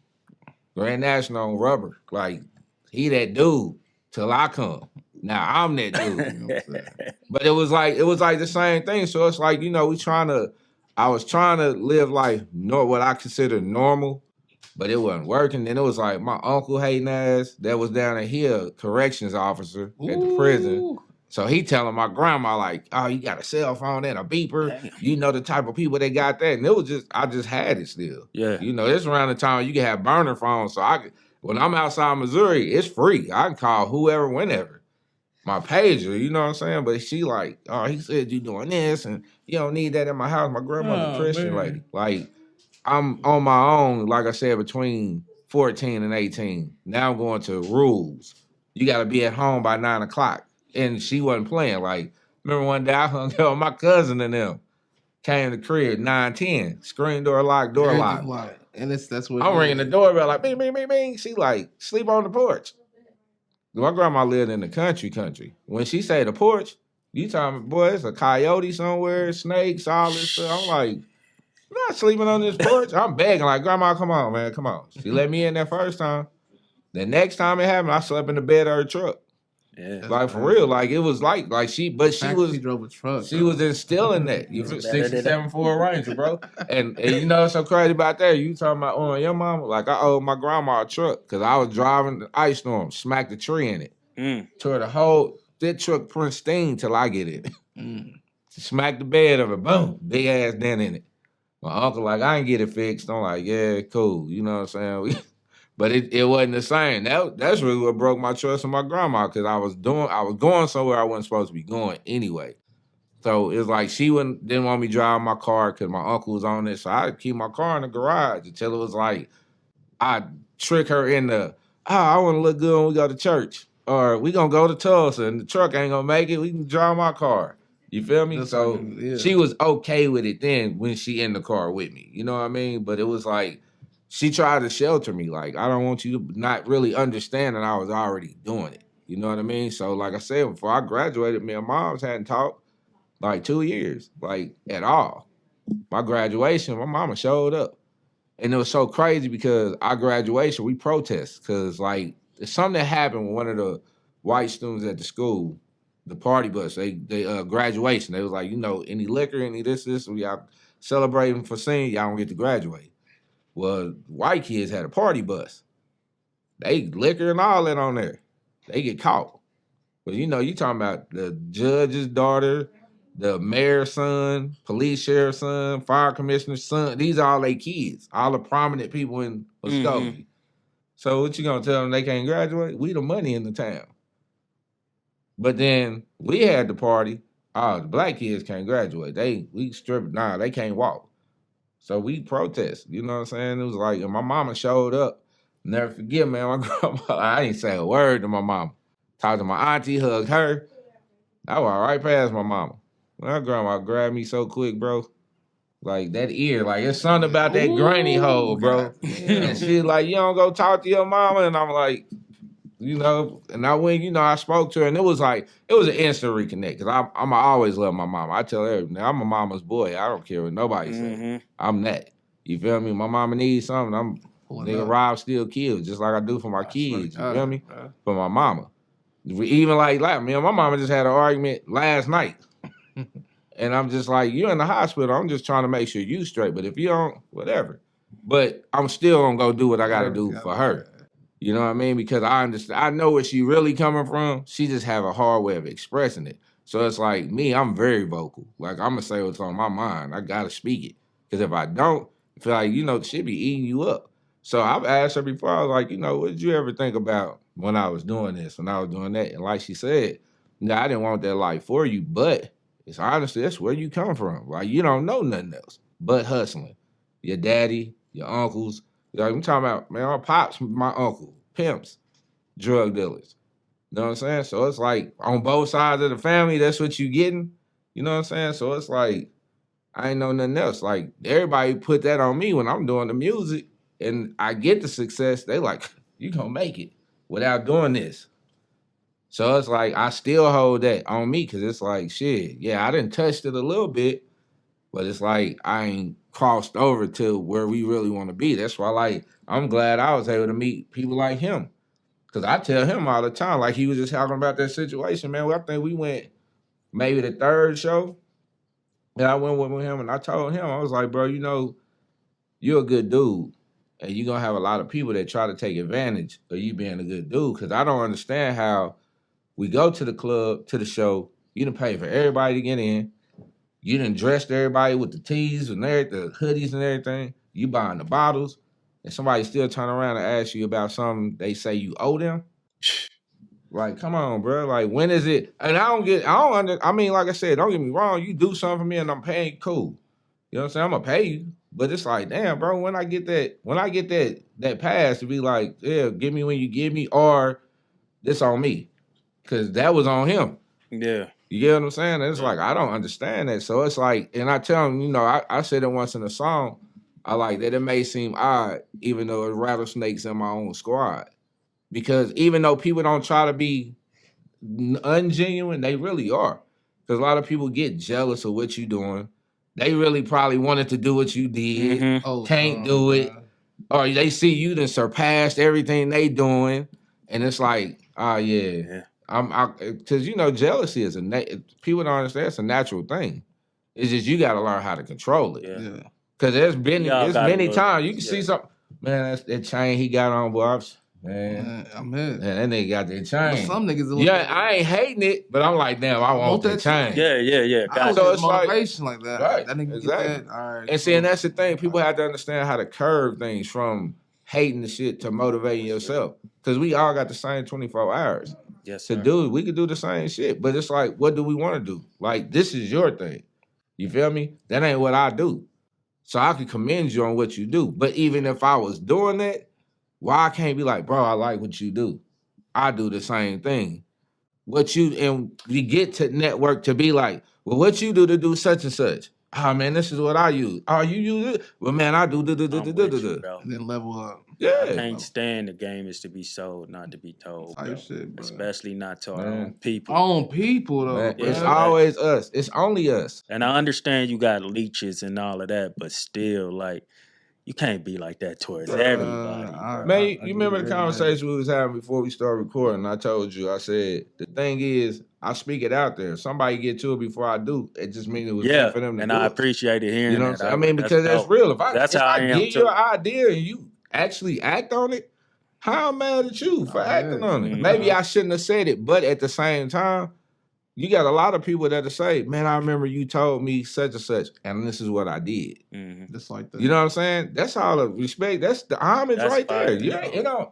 [SPEAKER 2] on rubber. Like, he that dude till I come. Now I'm that dude. But it was like the same thing. So it's like, you know, I was trying to live life, what I consider normal, but it wasn't working. Then it was like my uncle hating ass that was down there, he a corrections officer at the prison. So he telling my grandma like, oh, you got a cell phone and a beeper. Damn. You know the type of people that got that. And it was I just had it still. Yeah. You know, this around the time you can have burner phones. So when I'm outside Missouri, it's free. I can call whoever, whenever. My pager, you know what I'm saying? But she like, oh, he said you doing this and you don't need that in my house. My grandmother's a Christian lady. Like, I'm on my own, like I said, between 14 and 18. Now I'm going to rules. You got to be at home by 9 o'clock. And she wasn't playing. Like, remember one day I hung out with my cousin and them. Came to the crib, 9:10. Screen door locked, door locked.
[SPEAKER 1] And that's what
[SPEAKER 2] I'm ringing the doorbell like, bing, bing, bing, bing. She like, sleep on the porch. My grandma lived in the country. When she say the porch, you talking, boy, it's a coyote somewhere, snakes, all this stuff. I'm like, I'm not sleeping on this porch. I'm begging, like, grandma, come on, man, come on. She let me in that first time. The next time it happened, I slept in the bed of her truck. Yeah, like for real, like it was like she drove a truck. She was instilling that. You feel 67 Ford Ranger, bro. And you know what's so crazy about that? You talking about your mama? Like I owed my grandma a truck because I was driving the ice storm, smacked a tree in it, tore the whole truck pristine till I get it. Smacked the bed of it, boom, big ass dent in it. My uncle like I ain't get it fixed. I'm like, yeah, cool. You know what I'm saying? But it wasn't the same. That's really what broke my trust in my grandma because I was going somewhere I wasn't supposed to be going anyway. So it's like she didn't want me driving my car because my uncle was on it. So I'd keep my car in the garage until it was like I'd trick her into, I want to look good when we go to church. Or we gonna go to Tulsa and the truck ain't gonna make it. We can drive my car. You feel me?
[SPEAKER 1] That's
[SPEAKER 2] So
[SPEAKER 1] like, yeah.
[SPEAKER 2] she was okay with it then when she in the car with me. You know what I mean? But it was like she tried to shelter me. Like, I don't want you to not really understand that I was already doing it. You know what I mean? So like I said, before I graduated, me and moms hadn't talked like 2 years, like at all. My graduation, my mama showed up. And it was so crazy because our graduation, we protest because like it's something that happened with one of the white students at the school, the party bus, they graduation. They was like, you know, any liquor, any this, we out celebrating for senior, y'all don't get to graduate. Well, white kids had a party bus. They liquor and all that on there. They get caught. But you know, you talking about the judge's daughter, the mayor's son, police sheriff's son, fire commissioner's son. These are all they kids, all the prominent people in Muskogee. So what you gonna tell them they can't graduate? We the money in the town. But then we had the party. Oh, the black kids can't graduate. We strip. Nah, they can't walk. So we protest. You know what I'm saying? It was like, and my mama showed up. Never forget, man. My grandma. I ain't say a word to my mama. Talked to my auntie, hugged her. I walked right past my mama. My grandma grabbed me so quick, bro. Like that ear, like it's something about that granny hole, bro. And she like, you don't go talk to your mama, and I'm like, you know, and I went, you know, I spoke to her, and it was an instant reconnect because I'm always love my mama. I tell everything, I'm a mama's boy. I don't care what nobody says. I'm that. You feel me? My mama needs something. Nigga rob, steal, kill, just like I do for my kids. You feel me? For my mama. Even like me and my mama just had an argument last night. And I'm just like, you're in the hospital. I'm just trying to make sure you straight. But if you don't, whatever. But I'm still gonna go do what I gotta do for her. You know what I mean? Because I understand. I know where she really coming from. She just have a hard way of expressing it. So it's like me, I'm very vocal. Like I'm gonna say what's on my mind. I gotta speak it. Because if I don't, I feel like, you know, she be eating you up. So I've asked her before, I was like, you know, what did you ever think about when I was doing this, when I was doing that? And like she said, no, I didn't want that life for you, but it's honestly, that's where you come from. Like, you don't know nothing else but hustling. Your daddy, your uncles. Like, I'm talking about, man, my pops, my uncle, pimps, drug dealers. You know what I'm saying? So it's like, on both sides of the family, that's what you getting. You know what I'm saying? So it's like, I ain't know nothing else. Like, everybody put that on me when I'm doing the music, and I get the success. They like, you gonna make it without doing this. So it's like, I still hold that on me because it's like, shit, yeah, I done touched it a little bit, but it's like, I ain't crossed over to where we really want to be. That's why, like, I'm glad I was able to meet people like him. Because I tell him all the time, like he was just talking about that situation, man. Well, I think we went maybe the third show that I went with him, and I told him, I was like, bro, you know, you're a good dude. And you're going to have a lot of people that try to take advantage of you being a good dude. Because I don't understand how we go to the club, to the show, you done pay for everybody to get in. You done dressed everybody with the tees and the hoodies and everything. You buying the bottles. And somebody still turn around and ask you about something they say you owe them. Like, come on, bro. Like, when is it? And I mean, like I said, don't get me wrong. You do something for me and I'm paying, cool. You know what I'm saying? I'm going to pay you. But it's like, damn, bro, when I get that pass to be like, yeah, give me when you give me, or this on me. Because that was on him.
[SPEAKER 3] Yeah.
[SPEAKER 2] You get what I'm saying? And it's like, I don't understand that. So it's like, and I tell him, you know, I said it once in a song, I like that it may seem odd, even though it's rattlesnakes in my own squad. Because even though people don't try to be ungenuine, they really are. Because a lot of people get jealous of what you're doing. They really probably wanted to do what you did, can't do it. Or they see you done surpassed everything they doing. And it's like, oh, yeah. Because, you know, jealousy is people don't understand it's a natural thing. It's just you got to learn how to control it.
[SPEAKER 1] Yeah.
[SPEAKER 2] Because there's many times you can see something, man, that's that chain he got on, boy. Man,
[SPEAKER 1] I'm in.
[SPEAKER 2] Man, that nigga got that chain.
[SPEAKER 1] But some niggas,
[SPEAKER 2] I ain't hating it, but I'm like, damn, I want that chain.
[SPEAKER 3] Yeah.
[SPEAKER 1] So it's motivation like that.
[SPEAKER 2] Right,
[SPEAKER 1] that nigga
[SPEAKER 2] exactly.
[SPEAKER 1] get that. All right.
[SPEAKER 2] And see, and that's the thing. People have to understand how to curve things from hating the shit to motivating yourself. Because we all got the same 24 hours.
[SPEAKER 3] Yes,
[SPEAKER 2] sir. We could do the same shit. But it's like, what do we want to do? Like, this is your thing. You feel me? That ain't what I do. So I can commend you on what you do. But even if I was doing that, why I can't be like, bro, I like what you do. I do the same thing. And we get to network to be like, Well, what you do to do such and such? Oh man, this is what I use. Oh, you use it? Well, man, I do.
[SPEAKER 3] I'm with you, bro.
[SPEAKER 1] And then level up.
[SPEAKER 2] Yeah.
[SPEAKER 3] I can't stand the game is to be sold, not to be told, bro.
[SPEAKER 1] Shit, bro.
[SPEAKER 3] Especially not to our own people.
[SPEAKER 1] Own people, though.
[SPEAKER 2] Man,
[SPEAKER 1] bro.
[SPEAKER 2] it's always us. It's only us.
[SPEAKER 3] And I understand you got leeches and all of that, but still, like, you can't be like that towards everybody.
[SPEAKER 2] Man, you remember the conversation we was having before we started recording? I told you, I said, the thing is, I speak it out there. If somebody get to it before I do, it just means it was meant for them to do
[SPEAKER 3] I
[SPEAKER 2] it.
[SPEAKER 3] appreciated hearing
[SPEAKER 2] You know
[SPEAKER 3] that.
[SPEAKER 2] what I'm saying? Because that's real. If I give you an idea and you actually act on it, how I'm mad at you for acting on it? Maybe I shouldn't have said it, but at the same time, you got a lot of people that'll say, man, I remember you told me such and such, and this is what I did.
[SPEAKER 1] Just like that.
[SPEAKER 2] You know what I'm saying? That's all the respect. That's the homage right there.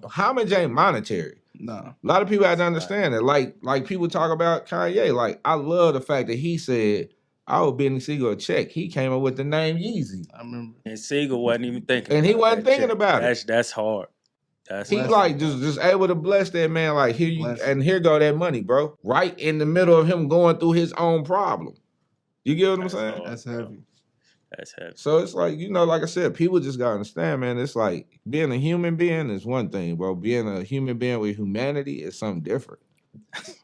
[SPEAKER 2] Homage ain't monetary.
[SPEAKER 1] No.
[SPEAKER 2] A lot of people have to understand that. Like people talk about Kanye. Like, I love the fact that he said, I was bidding Siegel a check. He came up with the name Yeezy.
[SPEAKER 1] I remember.
[SPEAKER 3] And Siegel wasn't even thinking.
[SPEAKER 2] And he wasn't thinking about it.
[SPEAKER 3] That's hard.
[SPEAKER 2] He like just able to bless that man. Like, here you and here go that money, bro. Right in the middle of him going through his own problem. You get what I'm saying?
[SPEAKER 1] That's heavy.
[SPEAKER 3] That's heavy.
[SPEAKER 2] So it's like, like I said, people just gotta understand, man. It's like being a human being is one thing, bro. Being a human being with humanity is something different.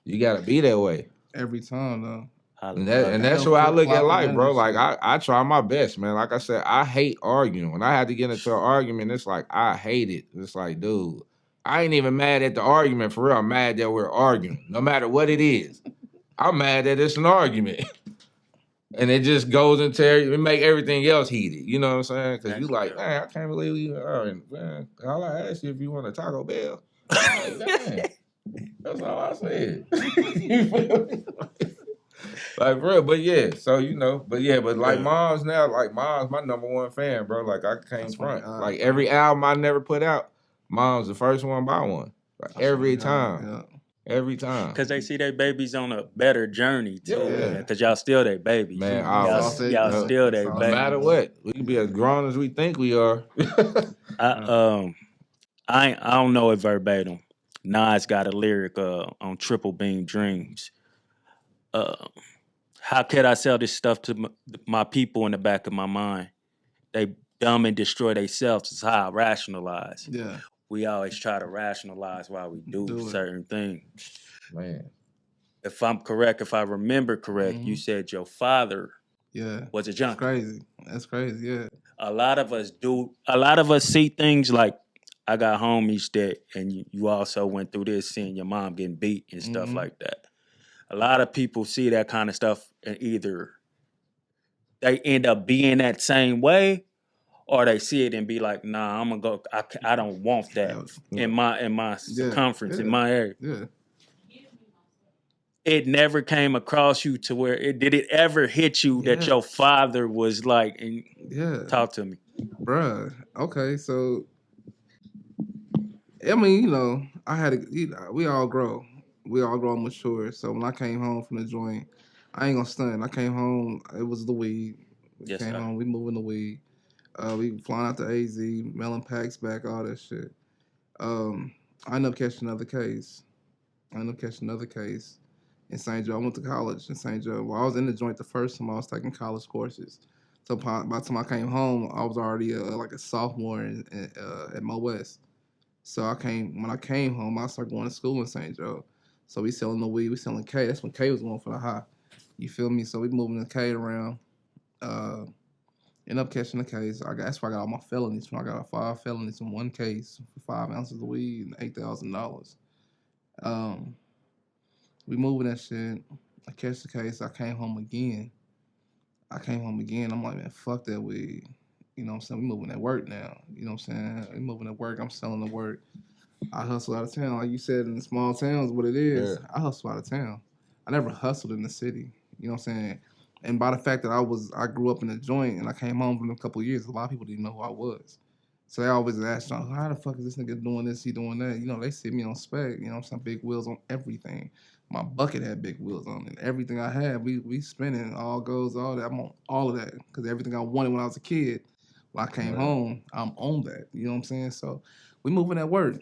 [SPEAKER 2] You gotta be that way.
[SPEAKER 1] Every time, though.
[SPEAKER 2] And that's why I look at life, bro. Like, I try my best, man. Like I said, I hate arguing. When I had to get into an argument, it's like, I hate it. It's like, dude, I ain't even mad at the argument, for real. I'm mad that we're arguing, no matter what it is. I'm mad that it's an argument. And it just goes into it make everything else heated. You know what I'm saying? Because you like, man, I can't believe we are. Man, all I asked you if you want a Taco Bell. Like, man, that's all I said. You feel me? Like, bro, but yeah, so but like Mom's now, like Mom's my number one fan, bro. Like, I can't front. Like, every album I never put out, Mom's the first one by one. Like, every time.
[SPEAKER 1] Yeah.
[SPEAKER 2] Every time.
[SPEAKER 3] Because they see their babies on a better journey, too.
[SPEAKER 2] Yeah.
[SPEAKER 3] Because y'all still their babies.
[SPEAKER 2] Man,
[SPEAKER 3] y'all still their babies.
[SPEAKER 2] No matter what. We can be as grown as we think we are.
[SPEAKER 3] I don't know it verbatim. Nas got a lyric on Triple Beam Dreams. How could I sell this stuff to my people in the back of my mind? They dumb and destroy themselves is how I rationalize.
[SPEAKER 1] Yeah.
[SPEAKER 3] We always try to rationalize why we do certain things.
[SPEAKER 2] Man.
[SPEAKER 3] If I'm correct, if I remember correct, you said your father was a junkie.
[SPEAKER 1] That's crazy. That's crazy, yeah.
[SPEAKER 3] A lot of us see things like, I got homies that, and you also went through this, seeing your mom getting beat and stuff like that. A lot of people see that kind of stuff and either they end up being that same way, or they see it and be like, nah, I'm gonna go. I don't want that in my circumference, in my area.
[SPEAKER 1] Yeah.
[SPEAKER 3] It never came across you to where did it ever hit you that your father was like, and talk to me.
[SPEAKER 1] Bruh. Okay, so I mean, I had we all grow. We all grow and mature. So when I came home from the joint, I ain't gonna stunt. I came home, it was the weed. We came home, we moving the weed. We flying out to AZ, mailing packs back, all that shit. I ended up catching another case. In St. Joe. I went to college in St. Joe. Well, I was in the joint the first time I was taking college courses. So by the time I came home, I was already like a sophomore at Mo West. So when I came home, I started going to school in St. Joe. So we selling the weed, we selling K. That's when K was going for the high. You feel me? So we moving the K around. End up catching the case. That's why I got all my felonies. I got 5 felonies in one case for 5 ounces of weed and $8,000. We moving that shit. I catch the case. I came home again. I'm like, man, fuck that weed. You know what I'm saying? We moving at work now. You know what I'm saying? We moving at work. I'm selling the work. I hustle out of town. Like you said, in small towns, what it is. Yeah. I hustle out of town. I never hustled in the city. You know what I'm saying? And by the fact that I grew up in a joint and I came home from a couple of years, a lot of people didn't know who I was. So they always ask, how the fuck is this nigga doing this, he doing that? You know, they see me on spec, you know what I'm saying? Big wheels on everything. My bucket had big wheels on it. Everything I had, we spinning, all goes, all that. I'm on all of that. Because everything I wanted when I was a kid, when I came home, I'm on that. You know what I'm saying? So we moving at work.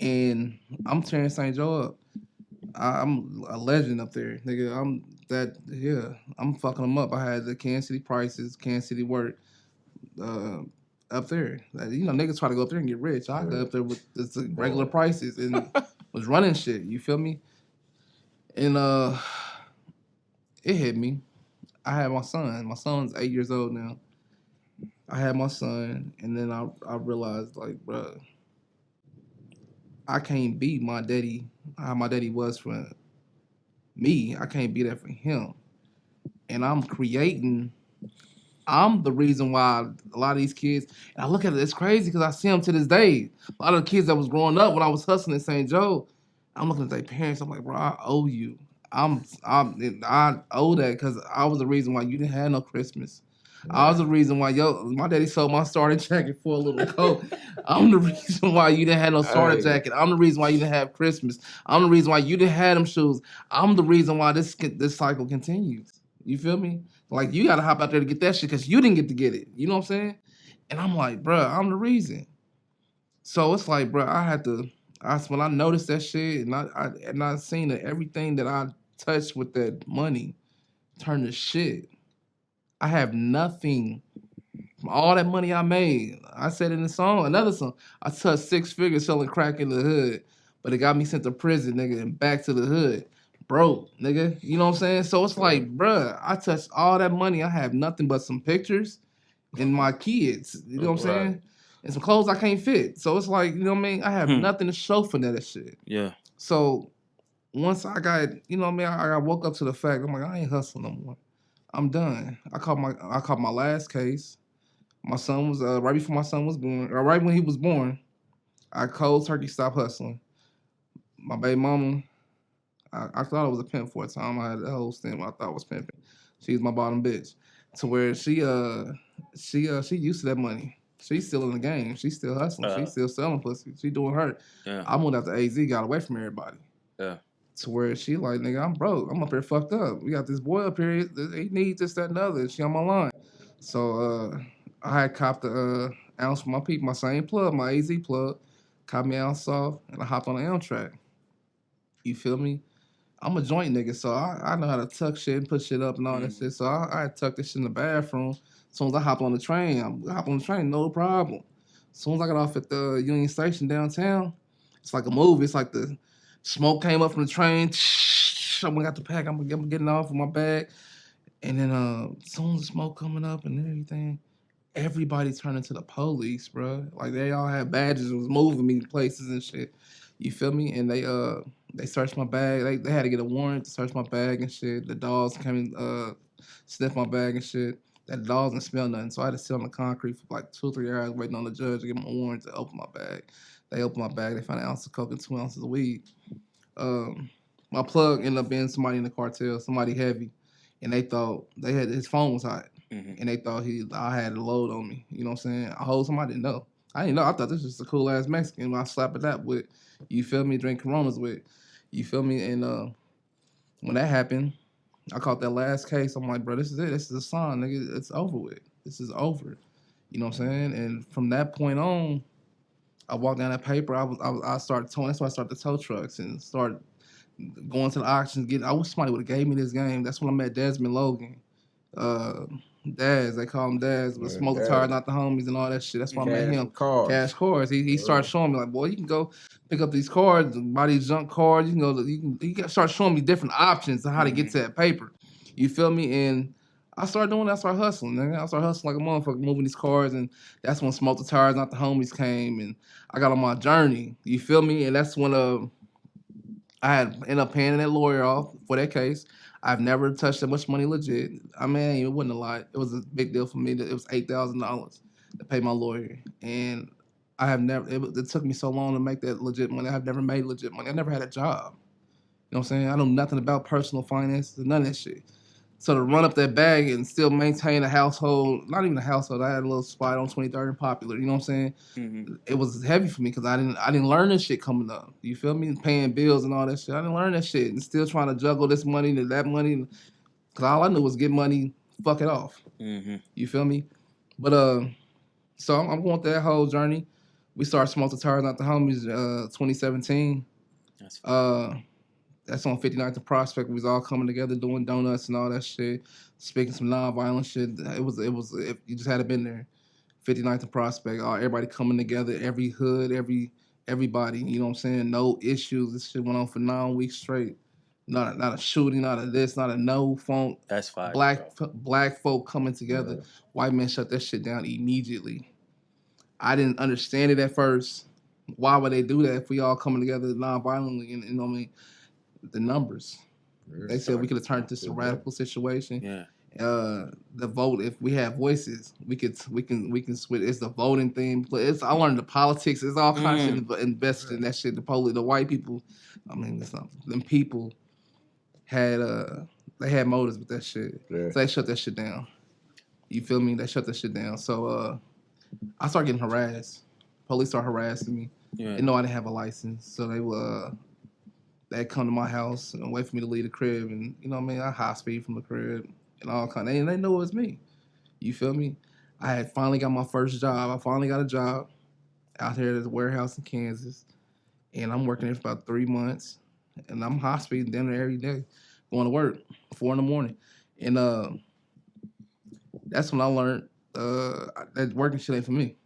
[SPEAKER 1] And I'm tearing St. Joe up. I'm a legend up there, nigga. I'm I'm fucking them up. I had the Kansas City prices, Kansas City work, up there. Like, niggas try to go up there and get rich. I go up there with the regular prices and was running shit. You feel me? And it hit me. I had my son. My son's 8 years old now. I had my son, and then I realized, like, bro, I can't be my daddy how my daddy was for me. I can't be that for him. And I'm the reason why a lot of these kids, and I look at it, it's crazy because I see them to this day. A lot of the kids that was growing up when I was hustling in St. Joe, I'm looking at their parents, I'm like, bro, I owe you. I owe that because I was the reason why you didn't have no Christmas. I was the reason why my daddy sold my starter jacket for a little coat. I'm the reason why you didn't have no starter jacket. I'm the reason why you didn't have Christmas. I'm the reason why you didn't have them shoes. I'm the reason why this cycle continues. You feel me? Like, you got to hop out there to get that shit because you didn't get to get it. You know what I'm saying? And I'm like, bro, I'm the reason. So it's like, bro, when I noticed that shit and I seen that everything that I touched with that money turned to shit. I have nothing from all that money I made. I said in the song, another song, I touched 6 figures selling crack in the hood, but it got me sent to prison, nigga, and back to the hood. Broke, nigga. You know what I'm saying? So it's like, bruh, I touched all that money. I have nothing but some pictures and my kids. You know what I'm saying? And some clothes I can't fit. So it's like, you know what I mean? I have nothing to show for that shit.
[SPEAKER 3] Yeah.
[SPEAKER 1] So once I got, you know what I mean? I woke up to the fact, I'm like, I ain't hustling no more. I'm done. I caught my last case. My son was right before my son was born, or right when he was born. I cold turkey stopped hustling. My baby mama, I thought I was a pimp for a time. I had the whole stint I thought was pimping. She was my bottom bitch, to where she used to that money. She's still in the game. She's still hustling. She's still selling pussy. She doing her.
[SPEAKER 3] Yeah.
[SPEAKER 1] I moved out to AZ, got away from everybody.
[SPEAKER 3] Yeah.
[SPEAKER 1] To where she like, nigga, I'm broke. I'm up here fucked up. We got this boy up here. He needs this, that, and the other. She on my line. So I had copped the ounce for my people, my same plug, my AZ plug. Caught me an ounce off, and I hopped on the Amtrak. You feel me? I'm a joint nigga, so I know how to tuck shit and put shit up and all that shit. So I tucked this shit in the bathroom. As soon as I hop on the train, no problem. As soon as I got off at the Union Station downtown, it's like a movie. It's like the smoke came up from the train. I got the pack. I'm getting off with my bag. And then as soon as the smoke coming up and everything, everybody turned into the police, bro. Like, they all had badges and was moving me places and shit. You feel me? And they searched my bag. They had to get a warrant to search my bag and shit. The dogs came and sniff my bag and shit. That dogs didn't smell nothing. So I had to sit on the concrete for like 2 or 3 hours waiting on the judge to give them a warrant to open my bag. They opened my bag. They found an ounce of coke and 2 ounces of weed. My plug ended up being somebody in the cartel, somebody heavy. And they thought his phone was hot. And they thought I had a load on me. You know what I'm saying? I hold somebody didn't know. I didn't know. I thought this was just a cool ass Mexican. I slap it up with. You feel me? Drink Coronas with. You feel me? And when that happened, I caught that last case. I'm like, bro, this is it. This is a sign, nigga. It's over with. This is over. You know what I'm saying? And from that point on, I walked down that paper. I started towing. That's why I started the tow trucks and started going to the auctions. I wish somebody would have gave me this game. That's when I met Desmond Logan. Daz, they call him Daz, but Smoke the Tire, not the homies and all that shit. That's why I met him. Cash cars. He started showing me like, boy, you can go pick up these cards, buy these junk cards. You can start showing me different options of how to get to that paper. You feel me? And I started doing that. I started hustling. Nigga. I started hustling like a motherfucker, moving these cars, and that's when Smoke the Tires, not the homies came, and I got on my journey. You feel me? And that's when I had ended up paying that lawyer off for that case. I've never touched that much money legit. I mean, it wasn't a lot. It was a big deal for me. It was $8,000 to pay my lawyer. And I have never, it took me so long to make that legit money. I've never made legit money. I never had a job. You know what I'm saying? I know nothing about personal finances, none of that shit. So to run up that bag and still maintain a household, not even a household, I had a little spot on 23rd and Popular, you know what I'm saying? It was heavy for me because I didn't learn this shit coming up. You feel me? Paying bills and all that shit. I didn't learn that shit and still trying to juggle this money to that money. Because all I knew was get money, fuck it off. You feel me? But so I'm going through that whole journey. We started Smoke the Tires, not the homies, 2017. That's on 59th and Prospect. We was all coming together doing donuts and all that shit, speaking some non-violent shit. It was if you just had to been there. 59th and Prospect, everybody coming together, every hood, everybody. You know what I'm saying? No issues. This shit went on for 9 weeks straight. Not a shooting, not a this, not a no phone.
[SPEAKER 3] That's fine.
[SPEAKER 1] Black folk coming together. Yeah. White men shut that shit down immediately. I didn't understand it at first. Why would they do that if we all coming together non-violently? And you know what I mean? The numbers. They said we could have turned this a radical situation.
[SPEAKER 3] Yeah.
[SPEAKER 1] The vote. If we have voices, we can switch. It's the voting thing. I learned the politics. It's all kinds of invested in that shit. The white people. I mean, it's not them people had they had motives with that shit. Yeah. So they shut that shit down. You feel me? They shut that shit down. So I started getting harassed. Police started harassing me. Yeah. They know I didn't have a license, so they'd come to my house and wait for me to leave the crib, and you know what I mean. I high speed from the crib and all kind. And they know it was me. You feel me? I had finally got my first job. I finally got a job out here at the warehouse in Kansas, and I'm working there for about 3 months, and I'm high speeding down there every day, going to work 4 a.m, and that's when I learned that working shit ain't for me.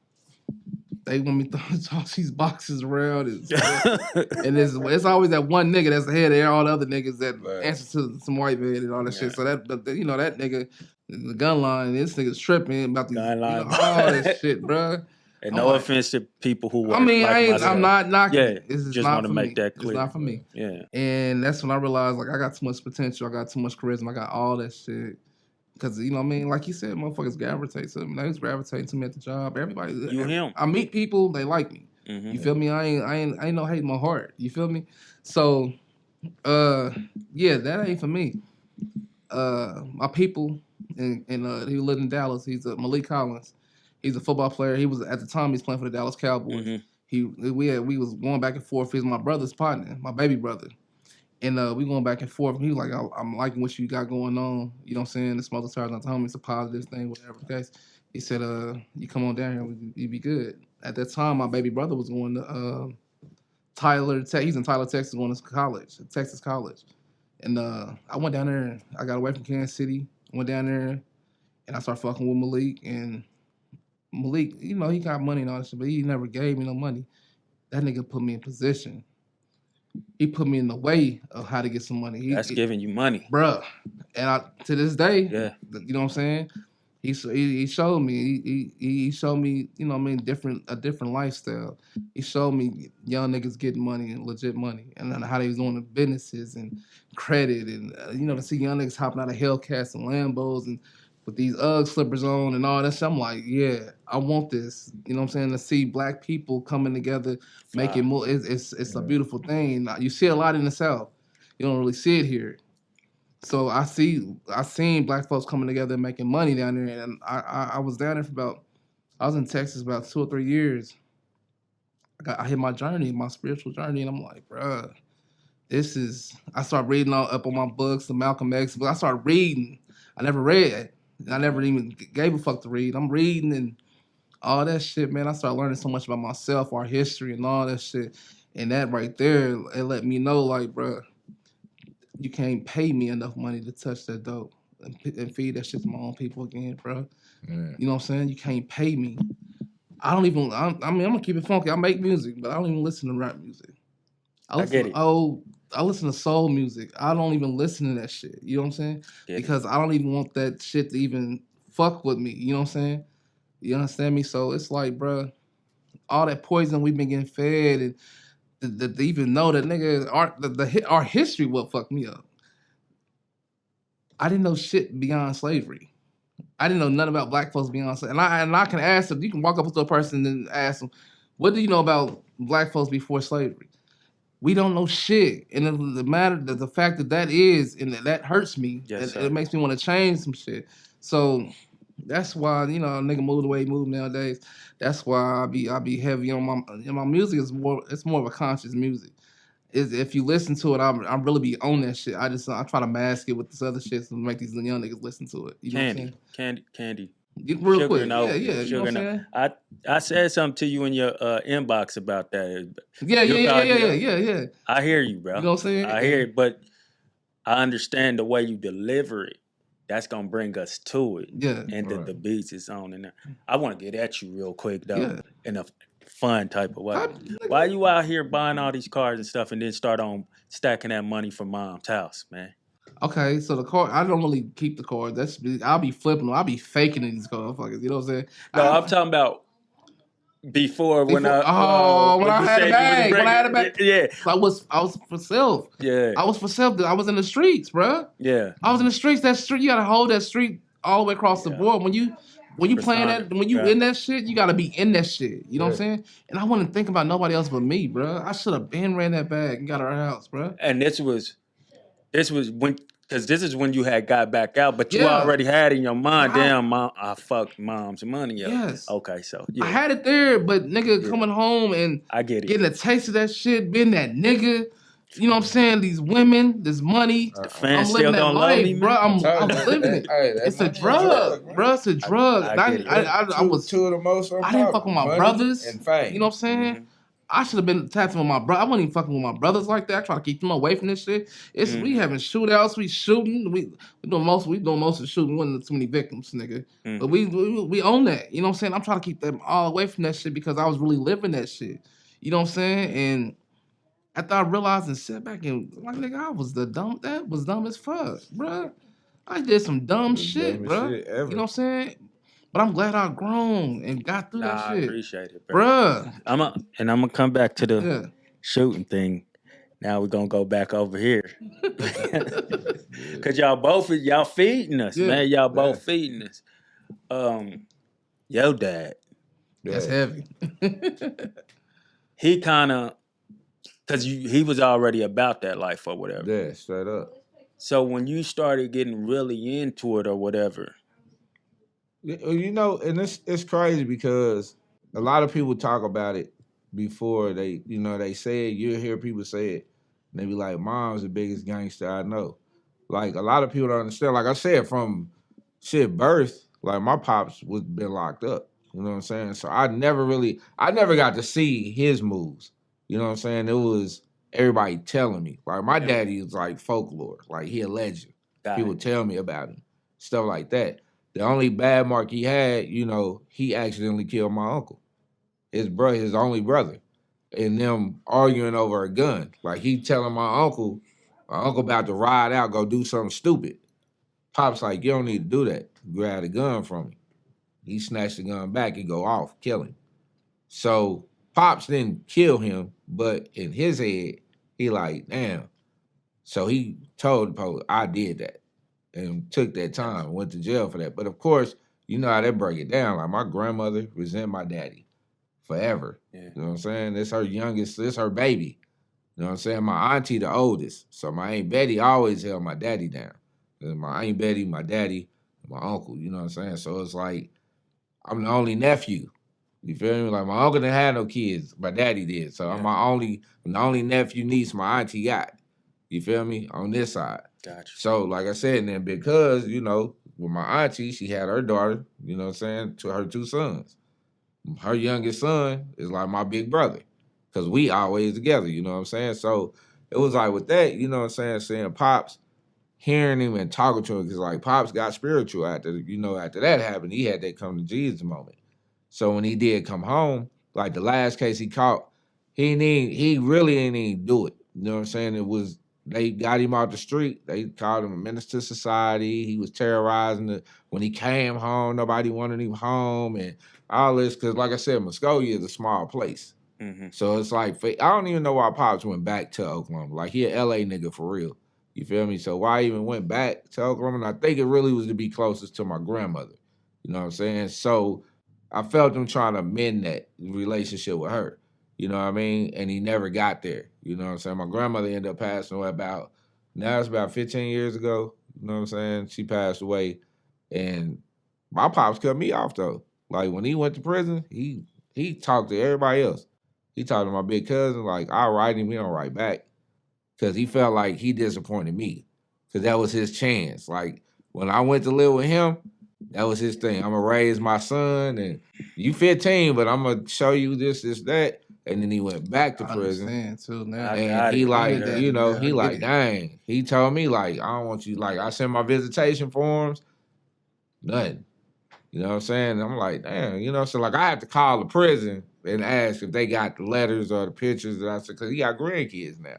[SPEAKER 1] They want me to toss these boxes around, and it's always that one nigga that's ahead of all the other niggas that answer to some white man and all that shit. So that that nigga, the gun line, this nigga's tripping about these, all this shit, bro.
[SPEAKER 3] And no offense to people who work.
[SPEAKER 1] I mean,
[SPEAKER 3] like
[SPEAKER 1] I'm not knocking.
[SPEAKER 3] Yeah,
[SPEAKER 1] it's
[SPEAKER 3] just want to make that clear.
[SPEAKER 1] It's not for me.
[SPEAKER 3] Yeah,
[SPEAKER 1] and that's when I realized like I got too much potential. I got too much charisma. I got all that shit. Because, you know what I mean? Like you said, motherfuckers gravitate to me. They was gravitating to me at the job. Everybody.
[SPEAKER 3] Him.
[SPEAKER 1] I meet people, they like me. Mm-hmm. You feel me? I ain't no hate in my heart. You feel me? So, yeah, that ain't for me. My people, and he lived in Dallas. He's Malik Collins. He's a football player. He was, at the time, he's playing for the Dallas Cowboys. Mm-hmm. We was going back and forth. He's my brother's partner, my baby brother. And we going back and forth. He was like, I'm liking what you got going on. You know what I'm saying? The smoke stars not telling me it's a positive thing, whatever the case. He said, you come on down here, you be good. At that time, my baby brother was going to Tyler, he's in Tyler, Texas, going to college, Texas College. And I went down there, I got away from Kansas City, went down there, and I started fucking with Malik. And Malik, you know, he got money and all that shit, but he never gave me no money. That nigga put me in position. He put me in the way of how to get some money.
[SPEAKER 3] That's giving you money,
[SPEAKER 1] bruh. And to this day,
[SPEAKER 3] yeah,
[SPEAKER 1] you know what I'm saying? He showed me. He showed me, you know what I mean, a different lifestyle. He showed me young niggas getting money and legit money, and then how they was doing the businesses and credit, and you know, to see young niggas hopping out of Hellcats and Lambos and with these Ugg slippers on and all that shit. I'm like, yeah, I want this. You know what I'm saying? To see black people coming together, making more. It's a beautiful thing. You see a lot in the South. You don't really see it here. So I seen black folks coming together and making money down there. And I was down there I was in Texas about 2 or 3 years. I hit my journey, my spiritual journey, and I'm like, bruh, I started reading up on my books, the Malcolm X books. I started reading. I never read. I never even gave a fuck to read. I'm reading and all that shit, man. I started learning so much about myself, our history, and all that shit. And that right there, it let me know, like, bro, you can't pay me enough money to touch that dope and feed that shit to my own people again, bro. Yeah. You know what I'm saying? You can't pay me. I mean, I'm gonna keep it funky. I make music, but I don't even listen to rap music. I listen to soul music. I don't even listen to that shit. You know what I'm saying? Because I don't even want that shit to even fuck with me. You know what I'm saying? You understand me? So it's like, bro, all that poison we've been getting fed, and to even know that nigga, our history what fucked me up. I didn't know shit beyond slavery. I didn't know nothing about black folks beyond slavery. And I can ask them, you can walk up to a person and ask them, what do you know about black folks before slavery? We don't know shit, and the fact that is, and that hurts me. Yes, it makes me want to change some shit. So that's why, you know, a nigga move the way he move nowadays. That's why I be heavy on my music. It's more of a conscious music. If you listen to it, I'm really be on that shit. I try to mask it with this other shit to make these young niggas listen to it. You know what I'm saying?
[SPEAKER 3] Candy.
[SPEAKER 1] Real
[SPEAKER 3] Sugar
[SPEAKER 1] quick.
[SPEAKER 3] and
[SPEAKER 1] Yeah,
[SPEAKER 3] oatmeal.
[SPEAKER 1] yeah. You know
[SPEAKER 3] Sugar
[SPEAKER 1] what I'm
[SPEAKER 3] and
[SPEAKER 1] saying?
[SPEAKER 3] I said something to you in your inbox about that.
[SPEAKER 1] Yeah,
[SPEAKER 3] You thought,
[SPEAKER 1] yeah.
[SPEAKER 3] I hear you, bro.
[SPEAKER 1] You know what I'm saying?
[SPEAKER 3] I hear it, but I understand the way you deliver it. That's gonna bring us to it.
[SPEAKER 1] Yeah.
[SPEAKER 3] And the beats is on in there. I want to get at you real quick though,
[SPEAKER 1] Yeah.
[SPEAKER 3] in a fun type of way.
[SPEAKER 1] Type,
[SPEAKER 3] Why you out here buying all these cars and stuff, and then start on stacking that money from mom's house, man?
[SPEAKER 1] Okay, so the card, I don't really keep the cards. I'll be flipping them. I'll be faking these motherfuckers. You know what I'm saying?
[SPEAKER 3] No, I'm talking about before when
[SPEAKER 1] when I had a bag. When I had a bag.
[SPEAKER 3] Yeah.
[SPEAKER 1] I was for self.
[SPEAKER 3] Yeah.
[SPEAKER 1] I was for self. I was in the streets, bro.
[SPEAKER 3] Yeah.
[SPEAKER 1] I was in the streets. That street, you gotta hold that street all the way across the board. When you playing that, when you in that shit, you gotta be in that shit. You know what I'm saying? And I wasn't thinking about nobody else but me, bro. I should have been ran that bag and got our house, bro.
[SPEAKER 3] And this was when, because this is when you had got back out, but you already had in your mind, damn, mom, I fucked mom's money up.
[SPEAKER 1] Yes.
[SPEAKER 3] Okay, so
[SPEAKER 1] I had it there, but nigga coming home and
[SPEAKER 3] I get it.
[SPEAKER 1] Getting a taste of that shit, being that nigga. You know what I'm saying? These women, this money.
[SPEAKER 3] The fans
[SPEAKER 1] I'm living
[SPEAKER 3] still
[SPEAKER 1] that
[SPEAKER 3] don't
[SPEAKER 1] life,
[SPEAKER 3] love me,
[SPEAKER 1] bro. I'm living it.
[SPEAKER 2] Hey,
[SPEAKER 1] It's a drug, bro. It's a drug. I was
[SPEAKER 2] two of the most.
[SPEAKER 1] I didn't fuck with my brothers.
[SPEAKER 2] And fame.
[SPEAKER 1] You know what I'm saying? Mm-hmm. I should have been tapping with my brother. I wasn't even fucking with my brothers like that. I try to keep them away from this shit. We having shootouts. We shooting. We doing most of the shooting. We wasn't too many victims, nigga. But we own that. You know what I'm saying? I'm trying to keep them all away from that shit because I was really living that shit. You know what I'm saying? And after I realized and sat back and like, nigga, that was dumb as fuck, bro. I did some dumb shit, bro. You know what I'm saying? But I'm glad I've grown and got through that shit.
[SPEAKER 3] I appreciate it, bro. I'm gonna come back to the shooting thing. Now we're gonna go back over here. Cause y'all feeding us, man. Y'all both feeding us. Yo dad.
[SPEAKER 1] That's heavy.
[SPEAKER 3] He kinda, cause he was already about that life or whatever.
[SPEAKER 2] Yeah, straight up.
[SPEAKER 3] So when you started getting really into it or whatever.
[SPEAKER 2] You know, and it's crazy because a lot of people talk about it before they say it. You hear people say it, and they be like, "Mom's the biggest gangster I know." Like a lot of people don't understand. Like I said, from birth, like my pops was been locked up. You know what I'm saying? So I never got to see his moves. You know what I'm saying? It was everybody telling me. Like my daddy is like folklore. Like he a legend. People tell me about him, stuff like that. The only bad mark he had, he accidentally killed my uncle, his only brother, and them arguing over a gun. Like he telling my uncle about to ride out, go do something stupid. Pop's like, you don't need to do that. Grab the gun from him. He snatched the gun back and go off, kill him. So Pops didn't kill him, but in his head, he like, damn. So he told the police, I did that. And took that time, went to jail for that. But of course, you know how they break it down. Like my grandmother resent my daddy forever. Yeah. You know what I'm saying? This her youngest, this her baby. You know what I'm saying? My auntie the oldest. So my Aunt Betty always held my daddy down. And my Aunt Betty, my daddy, and my uncle. You know what I'm saying? So it's like, I'm the only nephew. You feel me? Like my uncle didn't have no kids. My daddy did. So I'm the only nephew niece my auntie got. You feel me? On this side.
[SPEAKER 3] Gotcha.
[SPEAKER 2] So, like I said, and then because, with my auntie, she had her daughter, you know what I'm saying, to her two sons. Her youngest son is like my big brother because we always together, you know what I'm saying? So, it was like with that, you know what I'm saying, seeing Pops, hearing him and talking to him because, like, Pops got spiritual after that happened. He had that come to Jesus moment. So, when he did come home, like the last case he caught, he really ain't even do it. You know what I'm saying? They got him out the street. They called him a menace to society. He was terrorizing when he came home. Nobody wanted him home and all this. Because like I said, Muskogee is a small place. Mm-hmm. So it's like, I don't even know why Pops went back to Oklahoma. Like he a LA nigga for real. You feel me? So why I even went back to Oklahoma? And I think it really was to be closest to my grandmother. You know what I'm saying? So I felt him trying to mend that relationship with her. You know what I mean? And he never got there. You know what I'm saying? My grandmother ended up passing away about 15 years ago. You know what I'm saying? She passed away. And my pops cut me off, though. Like, when he went to prison, he talked to everybody else. He talked to my big cousin, like, I'll write him, he don't write back. Because he felt like he disappointed me. Because that was his chance. Like, when I went to live with him, That was his thing. I'm gonna raise my son, and you 15, but I'm gonna show you this, that. And then he went back to
[SPEAKER 1] I
[SPEAKER 2] prison.
[SPEAKER 1] understand too now.
[SPEAKER 2] And he like,
[SPEAKER 1] that,
[SPEAKER 2] you know,
[SPEAKER 1] yeah,
[SPEAKER 2] he
[SPEAKER 1] I
[SPEAKER 2] like,
[SPEAKER 1] get it.
[SPEAKER 2] dang. He told me like, I don't want you. Like, I sent my visitation forms, nothing. You know what I'm saying? And I'm like, damn. You know, so like, I have to call the prison and ask if they got the letters or the pictures that I said, because he got grandkids now.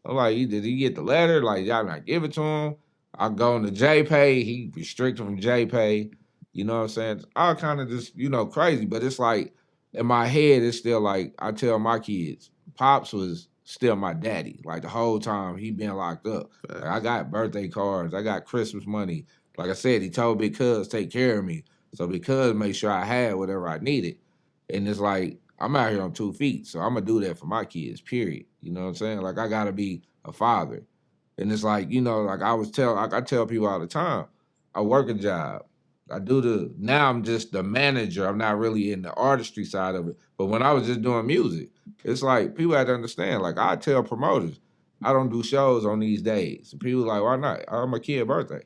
[SPEAKER 2] I'm like, did he get the letter? Like, y'all not give it to him? I go into JPay. He restricted from JPay. You know what I'm saying? All kind of just, you know, crazy. But it's like, in my head, it's still like, I tell my kids, Pops was still my daddy. Like, the whole time he been locked up. Like, I got birthday cards. I got Christmas money. Like I said, he told Big Cuz take care of me. So Big Cuz made sure I had whatever I needed. And it's like, I'm out here on 2 feet, so I'm gonna do that for my kids, period. You know what I'm saying? Like, I gotta be a father. And it's like, you know, like I tell people all the time, I work a job. Now I'm just the manager. I'm not really in the artistry side of it. But when I was just doing music, it's like people had to understand, like I tell promoters, I don't do shows on these days. And people like, why not? I'm a kid's birthday.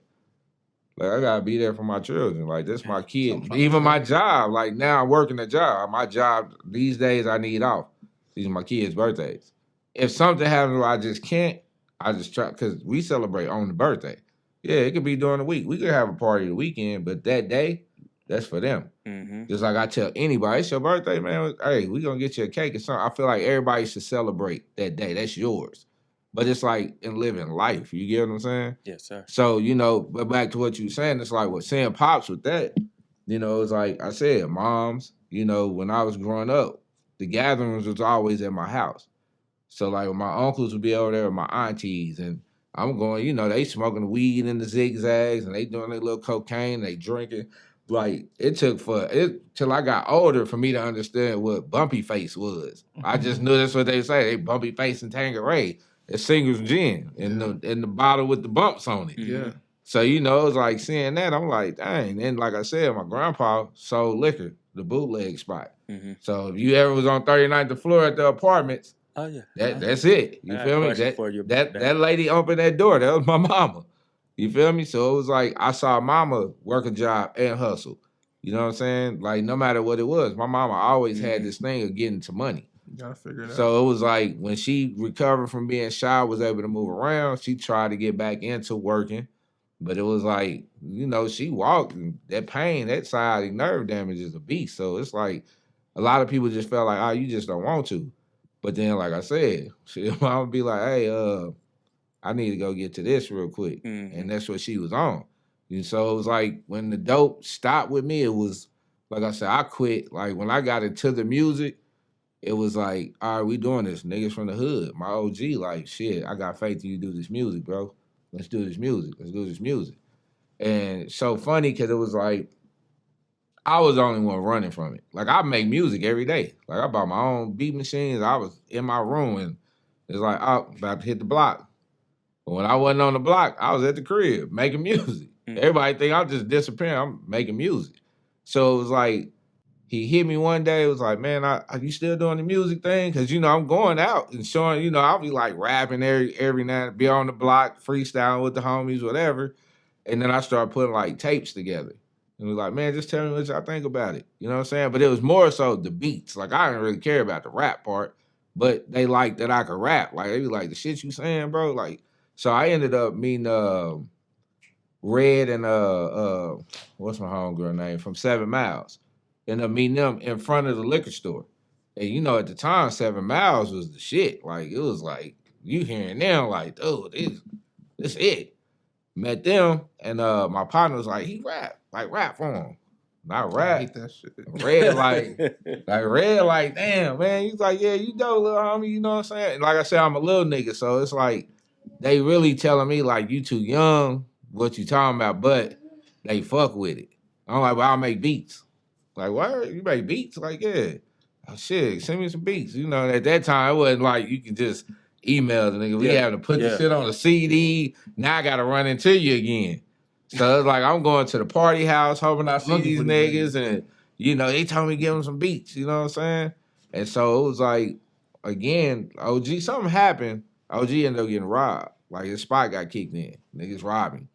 [SPEAKER 2] Like, I gotta be there for my children. Like, this my kid. Even my job. Like, now I'm working a job. My job, these days I need off. These are my kids' birthdays. If something happens where I just can't, I just try, because we celebrate on the birthday. Yeah, it could be during the week. We could have a party the weekend, but that day, that's for them.
[SPEAKER 3] Mm-hmm.
[SPEAKER 2] Just like I tell anybody, it's your birthday, man. Hey, we gonna get you a cake or something. I feel like everybody should celebrate that day. That's yours. But it's like in living life. You get what I'm saying?
[SPEAKER 3] Yes, sir.
[SPEAKER 2] So, you know, but back to what you were saying, it's like what seeing Pops with that, you know, it's like I said, moms, you know, when I was growing up, the gatherings was always at my house. So like my uncles would be over there with my aunties, and I'm going, you know, they smoking the weed in the zigzags and they doing their little cocaine, they drinking. Like it took till I got older for me to understand what bumpy face was. I just knew that's what they say. They bumpy face and Tanqueray. It's Singer's gin in the bottle with the bumps on it.
[SPEAKER 1] Yeah.
[SPEAKER 2] So, you know, it was like seeing that, I'm like, dang. And like I said, my grandpa sold liquor, the bootleg spot.
[SPEAKER 3] Mm-hmm.
[SPEAKER 2] So if you ever was on 39th floor at the apartments,
[SPEAKER 3] oh yeah,
[SPEAKER 2] that's it. You feel me? That lady opened that door. That was my mama. You feel me? So it was like I saw mama work a job and hustle. You know what I'm saying? Like no matter what it was, my mama always had this thing of getting to money.
[SPEAKER 1] You gotta figure it out.
[SPEAKER 2] So it was like when she recovered from being shy, was able to move around, she tried to get back into working. But it was like, you know, she walked and that pain, that sciatic nerve damage is a beast. So it's like a lot of people just felt like, oh, you just don't want to. But then, like I said, I would be like, hey, I need to go get to this real quick. Mm-hmm. And that's what she was on. And so it was like when the dope stopped with me, it was, like I said, I quit. Like when I got into the music, it was like, all right, we doing this. Niggas from the hood. My OG, like, shit, I got faith in you do this music, bro. Let's do this music. Let's do this music. And it's so funny because it was like, I was the only one running from it. Like, I make music every day. Like, I bought my own beat machines. I was in my room, and it's like, oh, about to hit the block. But when I wasn't on the block, I was at the crib making music. Mm-hmm. Everybody think I'm just disappearing. I'm making music. So it was like, he hit me one day. It was like, man, are you still doing the music thing? Because, you know, I'm going out and showing, you know, I'll be like rapping every night, be on the block, freestyling with the homies, whatever. And then I started putting like tapes together. And was like, man, just tell me what y'all think about it. You know what I'm saying? But it was more so the beats. Like, I didn't really care about the rap part, but they liked that I could rap. Like, they be like, the shit you saying, bro? Like, so I ended up meeting Red and what's my homegirl name? From 7 Miles. Ended up meeting them in front of the liquor store. And you know, at the time, 7 Miles was the shit. Like, it was like, you hearing them like, dude, this it. Met them, and my partner was like, he rap for him. Not rap.
[SPEAKER 1] I hate that shit.
[SPEAKER 2] Red like, damn, man. He's like, yeah, you know, little homie, you know what I'm saying? And like I said, I'm a little nigga, so it's like, they really telling me, like, you too young, what you talking about, but they fuck with it. I'm like, well, I'll make beats. Like, what? You make beats? Like, yeah. Oh, shit, send me some beats. You know, at that time, it wasn't like you could just email the nigga. We had to put the shit on a CD. Now I got to run into you again. So it's like, I'm going to the party house, hoping I see these niggas. And, you know, they told me to give them some beats. You know what I'm saying? And so it was like, again, OG, something happened. OG ended up getting robbed. Like, his spot got kicked in. Niggas robbed him.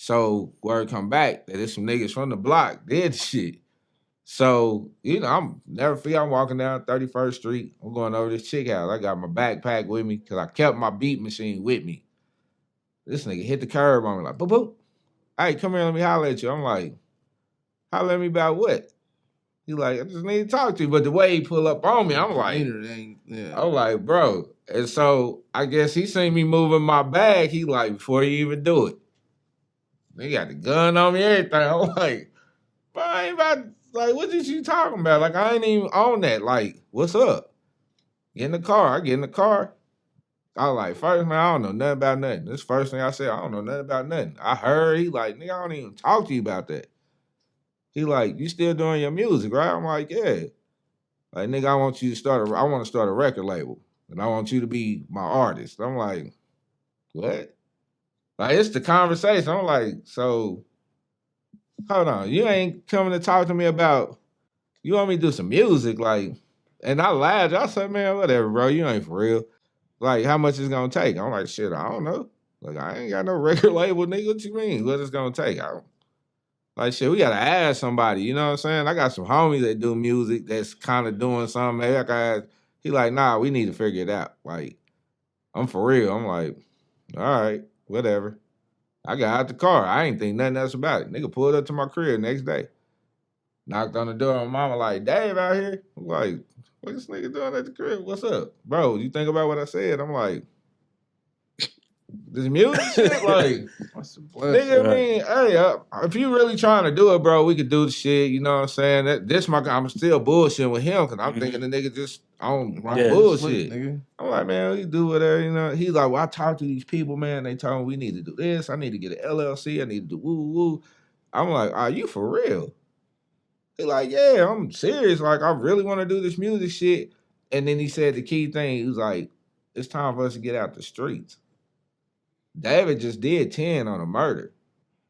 [SPEAKER 2] So word come back that there's some niggas from the block did shit. So, I'm never forget, I'm walking down 31st Street. I'm going over this chick house. I got my backpack with me because I kept my beat machine with me. This nigga hit the curb on me like, boop, boop. Hey, come here, let me holler at you. I'm like, holler at me about what? He like, I just need to talk to you. But the way he pull up on me, I'm like, bro. And so I guess he seen me moving my bag. He like, before you even do it, they got the gun on me, everything. I'm like, bro, I ain't about, like, what is you talking about? Like, I ain't even on that. Like, what's up? Get in the car. I get in the car. I was like, first, man, I don't know nothing about nothing. This first thing I said, I don't know nothing about nothing. I heard, he like, nigga, I don't even talk to you about that. He like, you still doing your music, right? I'm like, yeah. Like, nigga, I want to start a record label. And I want you to be my artist. I'm like, what? Like, it's the conversation. I'm like, so, hold on. You ain't coming to talk to me about, you want me to do some music? Like, and I laughed. I said, man, whatever, bro. You ain't for real. Like, how much it's going to take? I'm like, shit, I don't know. Like, I ain't got no record label, nigga. What you mean? What it's going to take? Like, shit, we got to ask somebody. You know what I'm saying? I got some homies that do music that's kind of doing something. Maybe I can ask. He like, nah, we need to figure it out. Like, I'm for real. I'm like, all right, whatever. I got out the car. I ain't think nothing else about it. Nigga pulled up to my crib next day. Knocked on the door. My mama like, Dave out here? I'm like, what this nigga doing at the crib? What's up? Bro, you think about what I said? I'm like, this music shit? Like, nigga, I mean, hey, if you really trying to do it, bro, we could do the shit. You know what I'm saying? I'm still bullshitting with him because I'm thinking the nigga just on bullshit. I'm like, man, we do whatever, you know. He's like, well, I talked to these people, man. They told me we need to do this. I need to get an LLC. I need to do woo-woo. I'm like, are you for real? He like, yeah, I'm serious. Like, I really want to do this music shit. And then he said the key thing. He was like, it's time for us to get out the streets. David just did 10 on a murder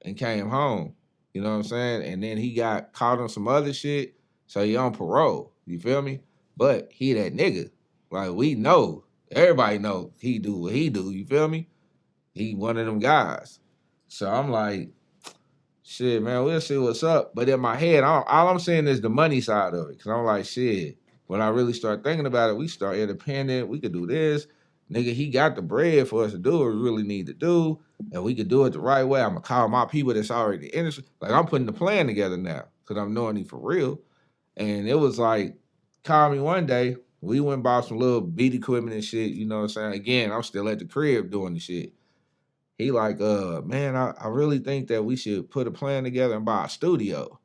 [SPEAKER 2] and came home. You know what I'm saying? And then he got caught on some other shit. So he on parole. You feel me? But he that nigga. Like, we know. Everybody know he do what he do. You feel me? He one of them guys. So I'm like, shit, man, we'll see what's up. But in my head, all I'm saying is the money side of it. Because I'm like, shit, when I really start thinking about it, we start independent. We could do this. Nigga, he got the bread for us to do what we really need to do. And we could do it the right way. I'm going to call my people that's already in the industry. Like, I'm putting the plan together now. Because I'm knowing he for real. And it was like, call me one day. We went and bought some little beat equipment and shit. You know what I'm saying? Again, I'm still at the crib doing the shit. He like, man, I really think that we should put a plan together and buy a studio.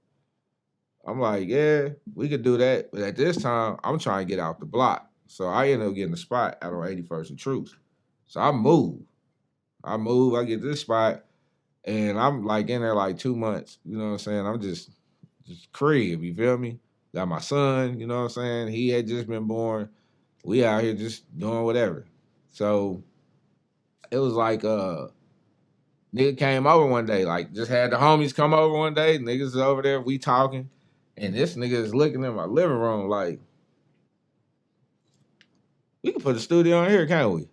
[SPEAKER 2] I'm like, yeah, we could do that. But at this time, I'm trying to get out the block. So I ended up getting a spot out on 81st and Truth. So I move, I get this spot, and I'm like in there like 2 months. You know what I'm saying? I'm just crib, you feel me? Got my son, you know what I'm saying? He had just been born. We out here just doing whatever. So it was like, nigga came over one day, like just had the homies come over one day. Niggas is over there, we talking. And this nigga is looking in my living room like, we can put a studio in here, can't we?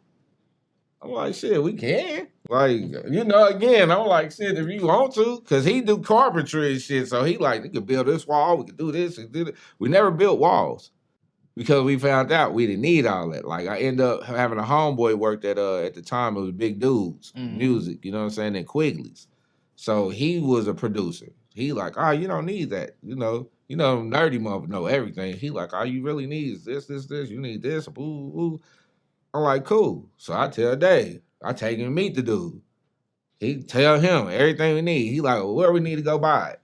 [SPEAKER 2] I'm like, shit, we can. Like, you know, again, I'm like, shit, if you want to. Because he do carpentry and shit. So he like, we could build this wall, we could do this and do that. We never built walls. Because we found out we didn't need all that. Like, I ended up having a homeboy work at the time, it was Big Dudes, music, you know what I'm saying, and Quigley's. So he was a producer. He like, oh, you don't need that. You know, nerdy mother know everything. He like, all you really need is this, you need this, ooh. I'm like, cool. So I tell Dave, I take him to meet the dude. He tell him everything we need. He like, well, where we need to go buy it?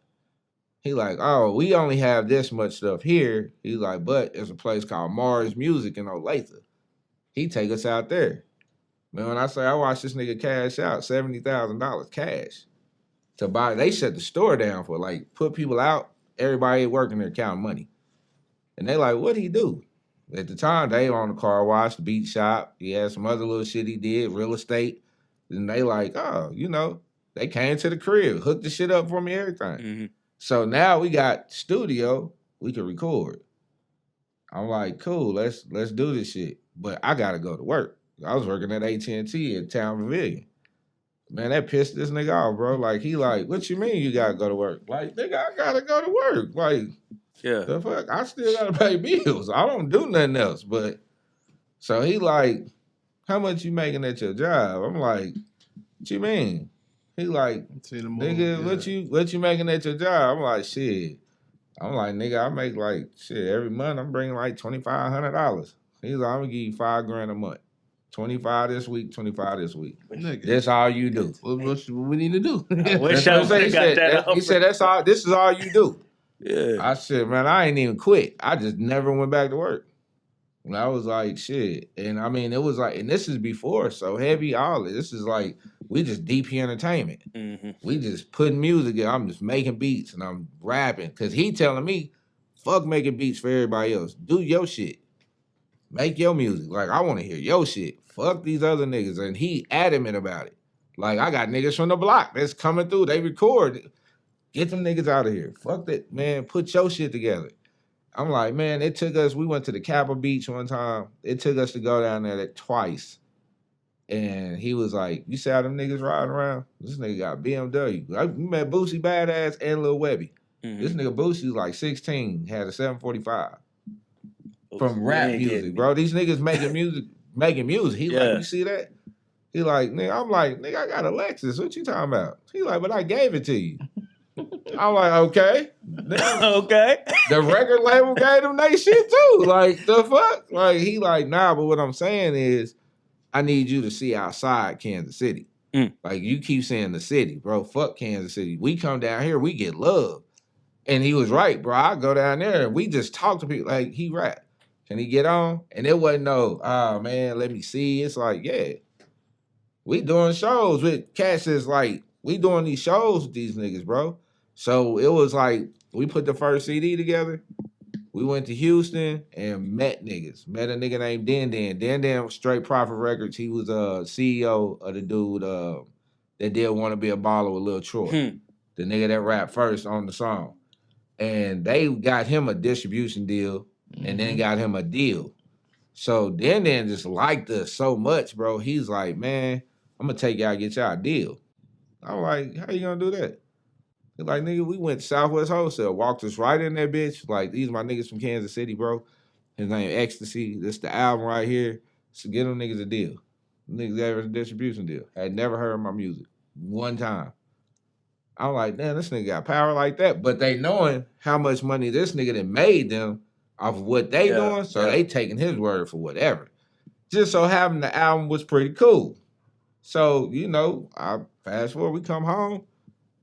[SPEAKER 2] He like, oh, we only have this much stuff here. He like, but there's a place called Mars Music in Olathe. He take us out there. Man, when I say I watched this nigga cash out $70,000 cash to buy, they shut the store down for like, put people out, everybody working there counting money. And they like, what'd he do? At the time, they on the car wash, the beat shop. He had some other little shit he did, real estate. And they like, oh, you know, they came to the crib, hooked the shit up for me, everything. Mm-hmm. So now we got studio, we can record. I'm like, cool, let's do this shit. But I gotta go to work. I was working at AT&T at Town Pavilion. Man, that pissed this nigga off, bro. Like, he like, what you mean you gotta go to work? Like, nigga, I gotta go to work. Like,
[SPEAKER 3] Yeah.
[SPEAKER 2] the fuck? I still gotta pay bills. I don't do nothing else. But, so he like, how much you making at your job? I'm like, what you mean? He like, nigga, what you making at your job? I'm like, shit. I'm like, nigga, I make like, shit, every month I'm bringing like $2,500. He's like, I'm gonna give you $5,000 a month. 25 this week, 25 this week.
[SPEAKER 1] Nigga.
[SPEAKER 2] That's all you do.
[SPEAKER 1] What we need to do?
[SPEAKER 3] I wish I would have got that.
[SPEAKER 2] He said, that's all. This is all you do.
[SPEAKER 3] Yeah.
[SPEAKER 2] I said, man, I ain't even quit. I just never went back to work. And I was like, shit. And I mean, it was like, and this is before So Heavy, all of this is like, we just DP entertainment.
[SPEAKER 3] Mm-hmm.
[SPEAKER 2] We just putting music in. I'm just making beats and I'm rapping. Cause he telling me, fuck making beats for everybody else. Do your shit. Make your music. Like, I want to hear your shit. Fuck these other niggas. And he adamant about it. Like, I got niggas from the block that's coming through. They record. Get them niggas out of here. Fuck that, man. Put your shit together. I'm like, man, it took us, we went to the Kappa Beach one time. It took us to go down there twice. And he was like, you see how them niggas riding around? This nigga got BMW. I met Boosie Badass and Lil Webby. Mm-hmm. This nigga Boosie was like 16, had a 745. From rap music, bro. These niggas making music. He like, you see that? He like, nigga, I'm like, nigga, I got a Lexus. What you talking about? He like, but I gave it to you. I'm like, okay.
[SPEAKER 3] Okay.
[SPEAKER 2] The record label gave them they shit too. Like, the fuck? Like, he like, nah, but what I'm saying is, I need you to see outside Kansas City. Like, you keep saying the city, bro. Fuck Kansas City. We come down here, we get love. And he was right, bro. I go down there and we just talk to people. Like, he rap. Can he get on? And it wasn't no, oh man, let me see. It's like, yeah. We doing shows with cats that's like, we doing these shows with these niggas, bro. So it was like, we put the first CD together. We went to Houston and met niggas. Met a nigga named Dan Dan. Dan Dan was Straight Profit Records. He was a CEO of the dude that did Want to Be a Baller with Lil Troy. The nigga that rapped first on the song. And they got him a distribution deal. And then got him a deal. So Dan just liked us so much, bro. He's like, man, I'm going to take y'all, get y'all a deal. I'm like, how you going to do that? He's like, nigga, we went to Southwest Wholesale, walked us right in that bitch. Like, these are my niggas from Kansas City, bro. His name Xta-C. This the album right here. So get them niggas a deal. Niggas gave us a distribution deal. Had never heard my music. One time. I'm like, damn, this nigga got power like that. But they knowing how much money this nigga that made them off of what they doing, so they taking his word for whatever. Just so having the album was pretty cool. So, you know, I fast forward, we come home,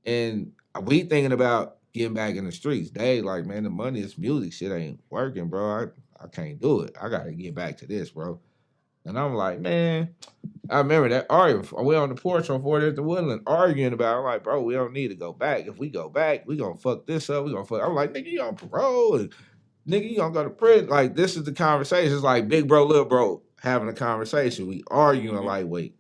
[SPEAKER 2] and we thinking about getting back in the streets. They like, man, the money, this music shit ain't working, bro. I can't do it. I gotta get back to this, bro. And I'm like, man, I remember that argument. We on the porch on 40th at the Woodland arguing about it. I'm like, bro, we don't need to go back. If we go back, we gonna fuck this up. We gonna fuck. I'm like, nigga, you on parole? And, nigga, you gonna go to prison? Like, this is the conversation. It's like big bro, little bro having a conversation. We arguing lightweight.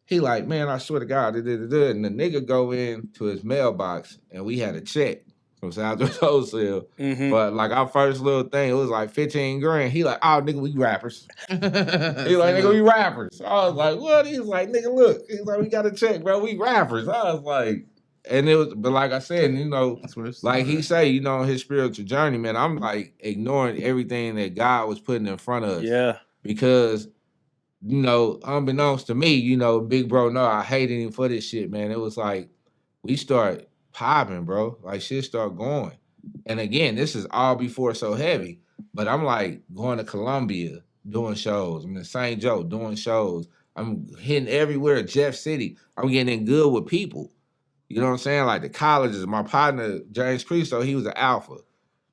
[SPEAKER 2] He like, man, I swear to God, and the nigga go in to his mailbox, and we had a check from Southwest Wholesale. But like our first little thing, it was like 15 grand. He like, oh, nigga, we rappers. He like, nigga, we rappers. I was like, what? He was like, nigga, look. He's like, we got a check, bro. We rappers. I was like, and it was, but like I said, you know, like he say, you know, his spiritual journey, man, I'm like ignoring everything that God was putting in front of us.
[SPEAKER 3] Yeah.
[SPEAKER 2] Because, you know, unbeknownst to me, you know, big bro, no, I hated him for this shit, man. It was like, we start popping, bro. Like, shit start going. And again, this is all before So Heavy. But I'm like going to Columbia, doing shows. I'm in St. Joe, doing shows. I'm hitting everywhere, Jeff City. I'm getting in good with people. You know what I'm saying? Like the colleges, my partner, James Cristo, he was an alpha.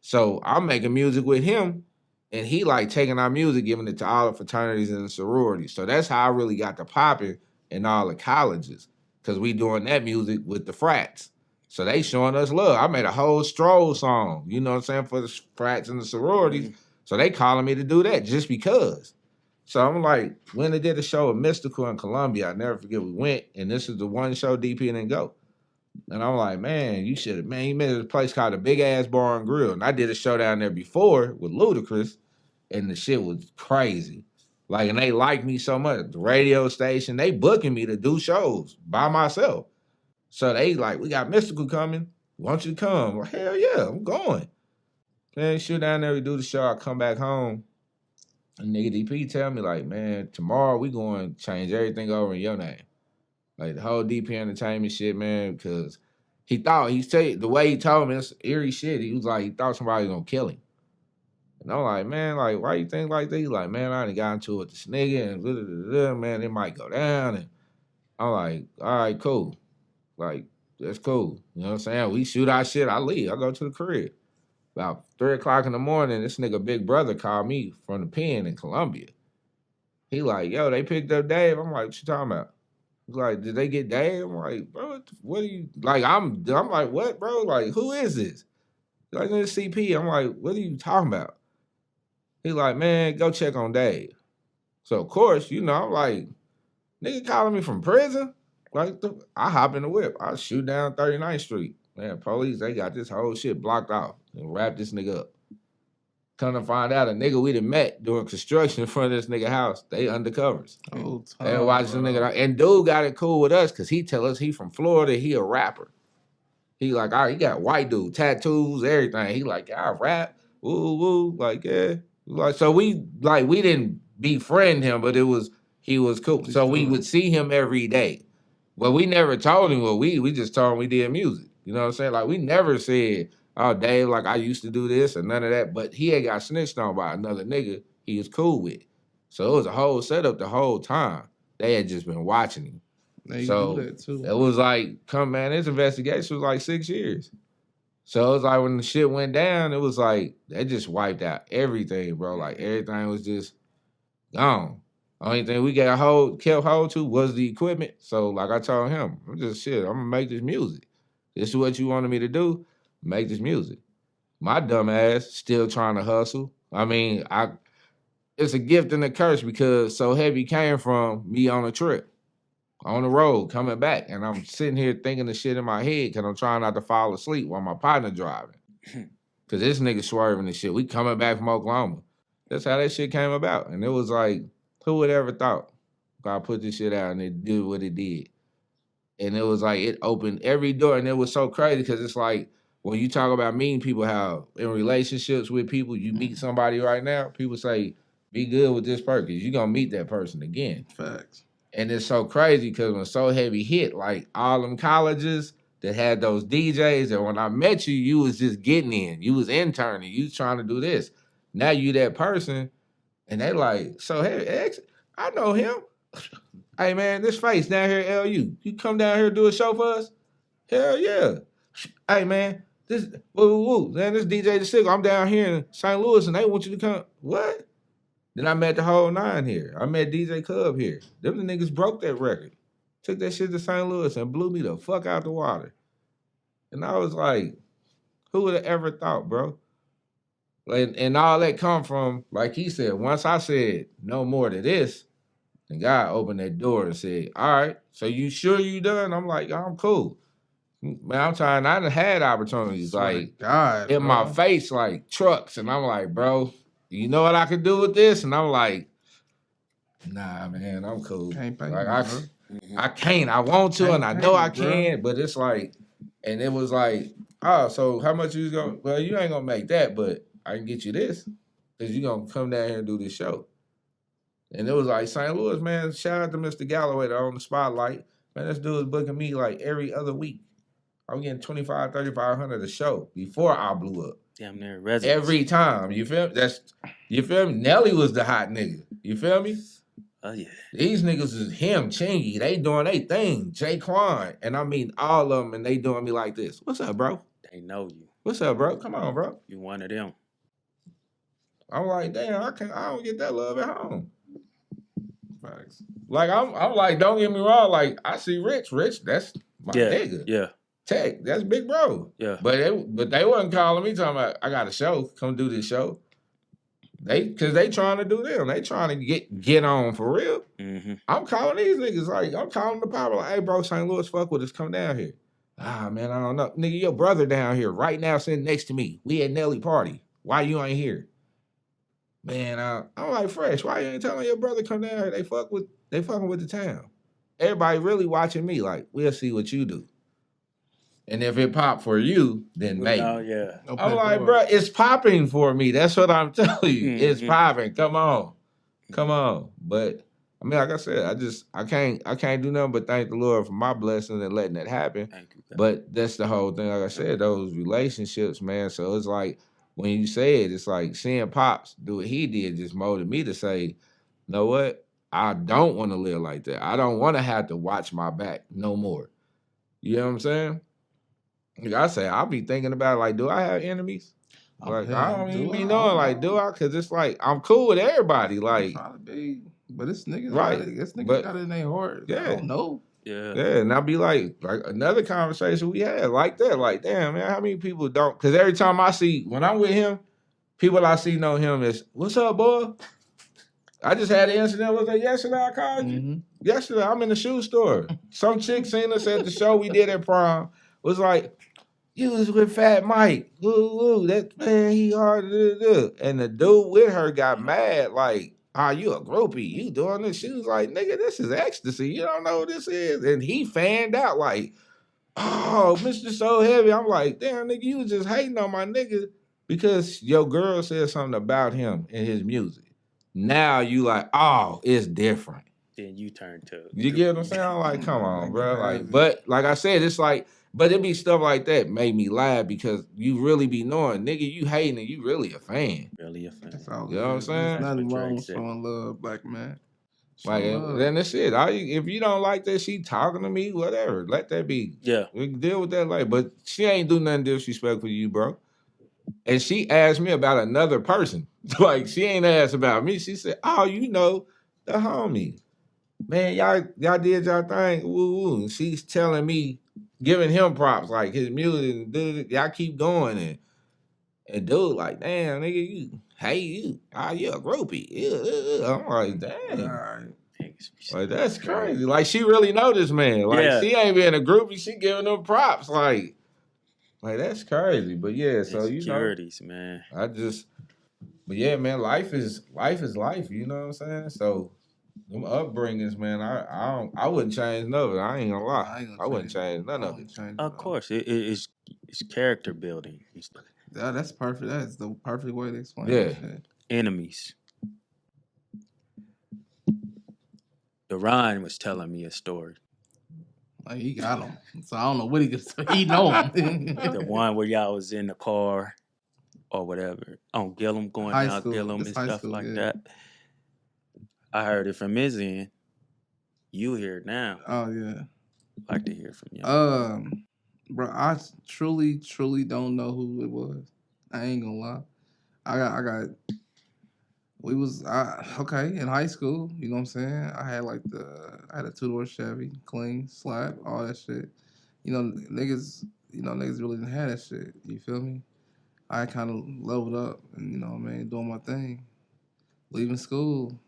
[SPEAKER 2] So I'm making music with him, and he like taking our music, giving it to all the fraternities and the sororities. So that's how I really got to popping in all the colleges, because we doing that music with the frats. So they showing us love. I made a whole stroll song, you know what I'm saying, for the frats and the sororities. So they calling me to do that just because. So I'm like, when they did a show at Mystical in Columbia, I never forget, we went, and this is the one show DP didn't go. And I'm like, man, you should have, man, you made a place called the Big Ass Bar and Grill. And I did a show down there before with Ludacris, and the shit was crazy. Like, and they like me so much. The radio station, they booking me to do shows by myself. So they like, we got Mystical coming. Want you to come? Well, hell yeah, I'm going. Then shoot down there, we do the show. I come back home. And nigga DP tell me like, man, tomorrow we going to change everything over in your name. Like the whole DP Entertainment shit, man, because the way he told me, it's eerie shit. He was like, he thought somebody was going to kill him. And I'm like, man, like, why you think like that? He's like, man, I done got into it with this nigga and blah, blah, blah, blah, man, it might go down. And I'm like, all right, cool. Like, that's cool. You know what I'm saying? We shoot our shit, I leave. I go to the crib. About 3 o'clock in the morning, this nigga big brother called me from the pen in Columbia. He like, yo, they picked up Dave. I'm like, what you talking about? He's like, did they get Dave? I'm like, bro, what are you, like, I'm like, what, bro? Like, who is this? He's like, this CP. I'm like, what are you talking about? He like, man, go check on Dave. So, of course, you know, I'm like, nigga calling me from prison? Like, I hop in the whip. I shoot down 39th Street. Man, police, they got this whole shit blocked off and wrapped this nigga up. Come to find out, a nigga we done met doing construction in front of this nigga house, they undercovers. They watch the nigga. And dude got it cool with us because he tell us he from Florida, he a rapper. He like, all right, he got white dude, tattoos, everything. He like, I rap, woo, woo, like, yeah. Like, so we didn't befriend him, but he was cool. So we would see him every day. But we never told him we just told him we did music. You know what I'm saying? Like, we never said, oh, Dave, like, I used to do this or none of that. But he had got snitched on by another nigga he was cool with. So it was a whole setup the whole time. They had just been watching him.
[SPEAKER 1] They
[SPEAKER 2] so
[SPEAKER 1] do that too.
[SPEAKER 2] It was like, this investigation was like 6 years. So it was like when the shit went down, it was like, they just wiped out everything, bro. Like, everything was just gone. Only thing we kept hold to was the equipment. So, like I told him, I'm gonna make this music. This is what you wanted me to do, make this music. My dumb ass still trying to hustle. I mean, it's a gift and a curse because So Heavy came from me on a trip, on the road, coming back. And I'm sitting here thinking the shit in my head because I'm trying not to fall asleep while my partner driving. Because this nigga swerving and shit. We coming back from Oklahoma. That's how that shit came about. And it was like, who would ever thought I put this shit out and it did what it did? And it was like, it opened every door. And it was so crazy because it's like, when you talk about meeting people, how in relationships with people, you meet somebody right now, people say, be good with this person because you're going to meet that person again.
[SPEAKER 1] Facts.
[SPEAKER 2] And it's so crazy because when So Heavy hit, like all them colleges that had those DJs, and when I met you, you was just getting in. You was interning. You was trying to do this. Now you that person. And they like, So Heavy, X, I know him. Hey, man, this face down here at LU. You come down here and do a show for us? Hell yeah. Hey, man, this man, this DJ The Sickle. I'm down here in St. Louis, and they want you to come. What? Then I met the whole nine here. I met DJ Cub here. Them the niggas broke that record. Took that shit to St. Louis and blew me the fuck out the water. And I was like, who would have ever thought, bro? And all that come from, like he said, once I said no more to this, the guy opened that door and said, all right, so you sure you done? I'm like, I'm cool. Man, I done had opportunities like
[SPEAKER 1] God,
[SPEAKER 2] in my face, like trucks. And I'm like, bro, you know what I could do with this? And I'm like, nah, man, I'm cool.
[SPEAKER 1] Can't pay
[SPEAKER 2] like
[SPEAKER 1] me,
[SPEAKER 2] I can't. I want to, and I know I can, but it's like, and it was like, oh, so how much you gonna? Well, you ain't gonna make that, but I can get you this because you gonna come down here and do this show. And it was like St. Louis, man. Shout out to Mr. Galloway that on the spotlight. Man, this dude was booking me like every other week. I'm getting $2,500, $3,500 a show before I blew up.
[SPEAKER 3] Damn near residence.
[SPEAKER 2] Every time. You feel me? You feel me? Nelly was the hot nigga. You feel me?
[SPEAKER 3] Oh, yeah.
[SPEAKER 2] These niggas is him, Chingy. They doing their thing. Jaquan. And I mean all of them, and they doing me like this. What's up, bro?
[SPEAKER 3] They know you.
[SPEAKER 2] What's up, bro? Come on, bro.
[SPEAKER 3] You one of them.
[SPEAKER 2] I'm like, damn, I don't get that love at home. Facts. Like, I'm like, don't get me wrong. Like, I see Rich, that's my nigga.
[SPEAKER 3] Yeah.
[SPEAKER 2] Tech, that's big bro.
[SPEAKER 3] Yeah.
[SPEAKER 2] But they wasn't calling me talking about, I got a show, come do this show. Cause they trying to do them. They trying to get on for real.
[SPEAKER 3] Mm-hmm.
[SPEAKER 2] I'm calling these niggas, like, I'm calling the power, like, hey bro, St. Louis, fuck with us, come down here. Ah, man, I don't know. Nigga, your brother down here right now sitting next to me. We at Nelly party. Why you ain't here? Man, I'm like, Fresh, why you ain't telling your brother come down here? They fucking with the town. Everybody really watching me. Like, we'll see what you do. And if it pop for you, then maybe.
[SPEAKER 3] Oh, yeah.
[SPEAKER 2] I'm like, bro, it's popping for me. That's what I'm telling you.
[SPEAKER 3] Mm-hmm.
[SPEAKER 2] It's popping. Come on. But I mean, like I said, I can't do nothing but thank the Lord for my blessing and letting it happen.
[SPEAKER 3] Thank you, God.
[SPEAKER 2] But that's the whole thing. Like I said, those relationships, man. So it's like when you say it, it's like seeing Pops do what he did just molded me to say, you know what? I don't want to live like that. I don't want to have to watch my back no more. You know what I'm saying? Like I say, I'll be thinking about like, do I have enemies? Like, I don't even be knowing, like, do I? Because it's like, I'm cool with everybody. Like,
[SPEAKER 1] trying to be, but this niggas
[SPEAKER 2] right.
[SPEAKER 1] got it in their heart.
[SPEAKER 2] Yeah.
[SPEAKER 1] I don't know.
[SPEAKER 3] Yeah.
[SPEAKER 2] And I'll be like another conversation we had like that. Like, damn, man, how many people don't? Because every time when I'm with him, people I see know him as, what's up, boy? I just had an incident. Was that yesterday I called you?
[SPEAKER 1] Mm-hmm.
[SPEAKER 2] Yesterday, I'm in the shoe store. Some chick seen us at the show we did at prom. Was like, you was with Fat Mike. Woo, that man, he hard. And the dude with her got mad, like, you a groupie. You doing this. She was like, nigga, this is ecstasy. You don't know what this is. And he fanned out like, oh, Mr. So Heavy. I'm like, damn, nigga, you was just hating on my nigga because your girl said something about him in his music. Now you like, oh, it's different.
[SPEAKER 3] Then you turn to.
[SPEAKER 2] You get what I'm saying? I'm like, come on, bro. Like, but like I said, it's like, but it be stuff like that made me laugh because you really be knowing, nigga, you hating and you really a fan.
[SPEAKER 3] Really a fan.
[SPEAKER 2] You know what I'm saying?
[SPEAKER 1] There's nothing wrong with showing love, black man.
[SPEAKER 2] Like, then that's it. If you don't like that, she talking to me, whatever. Let that be.
[SPEAKER 3] Yeah.
[SPEAKER 2] We can deal with that later. But she ain't do nothing disrespectful to you, bro. And she asked me about another person. Like, she ain't asked about me. She said, oh, you know, the homie. Man, y'all did y'all thing. Woo woo. And she's telling me, giving him props, like his music, and dude, y'all keep going. And dude, like, damn, nigga, you a groupie. Yeah. I'm like, damn. Like, that's crazy. Like, she really know this man. Like, she ain't being a groupie. She giving them props. Like that's crazy. But yeah, so you know,
[SPEAKER 3] man.
[SPEAKER 2] But yeah, man, life is life. You know what I'm saying? So them upbringings, man, I wouldn't change none of it. I ain't gonna lie. I wouldn't change none of it.
[SPEAKER 3] Of course, it's character building.
[SPEAKER 1] That's perfect. That's the perfect way to explain
[SPEAKER 2] it.
[SPEAKER 3] Enemies. Duran was telling me a story.
[SPEAKER 1] Like, he got him. So I don't know what he gets. He know him.
[SPEAKER 3] The one where y'all was in the car or whatever on Gillum, going down Gillum and stuff like that. I heard it from his end. You hear it now.
[SPEAKER 1] Oh yeah.
[SPEAKER 3] I'd like to hear from you.
[SPEAKER 1] Bro, I truly don't know who it was. I ain't gonna lie. In high school, you know what I'm saying? I had a 2-door Chevy, clean, slap, all that shit. You know, niggas really didn't have that shit. You feel me? I kind of leveled up and, you know what I mean, doing my thing. Leaving school.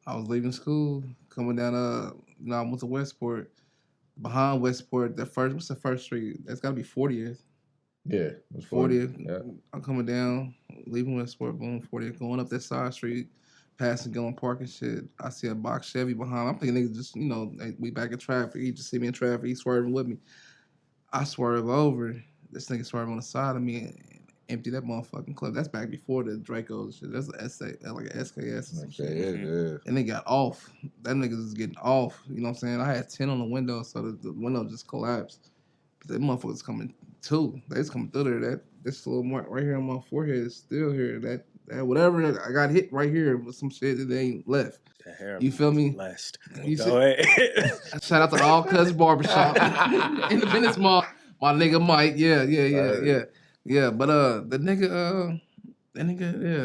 [SPEAKER 1] I was leaving school, coming down, I went to Westport. Behind Westport, what's the first street? That's got to be 40th.
[SPEAKER 2] Yeah.
[SPEAKER 1] 40th.
[SPEAKER 2] Yeah.
[SPEAKER 1] I'm coming down, leaving Westport, boom, 40th, going up that side street, passing Gillum Park and shit. I see a box Chevy behind. I'm thinking niggas just, you know, we back in traffic. He just see me in traffic. He swerving with me. I swerve over. This nigga swerve on the side of me and empty that motherfucking clip. That's back before the Dracos shit. That's like an SKS or some shit.
[SPEAKER 2] Yeah.
[SPEAKER 1] And they got off. That nigga was getting off. You know what I'm saying? I had 10 on the window, so the window just collapsed. But that motherfucker's coming too. They just coming through there. This little mark right here on my forehead is still here. That whatever I got hit right here with some shit that they ain't left. You feel me?
[SPEAKER 3] Blessed.
[SPEAKER 1] Go ahead. Shout out to All Cuz Barbershop. Independence Mall. My nigga Mike. Yeah. But the nigga,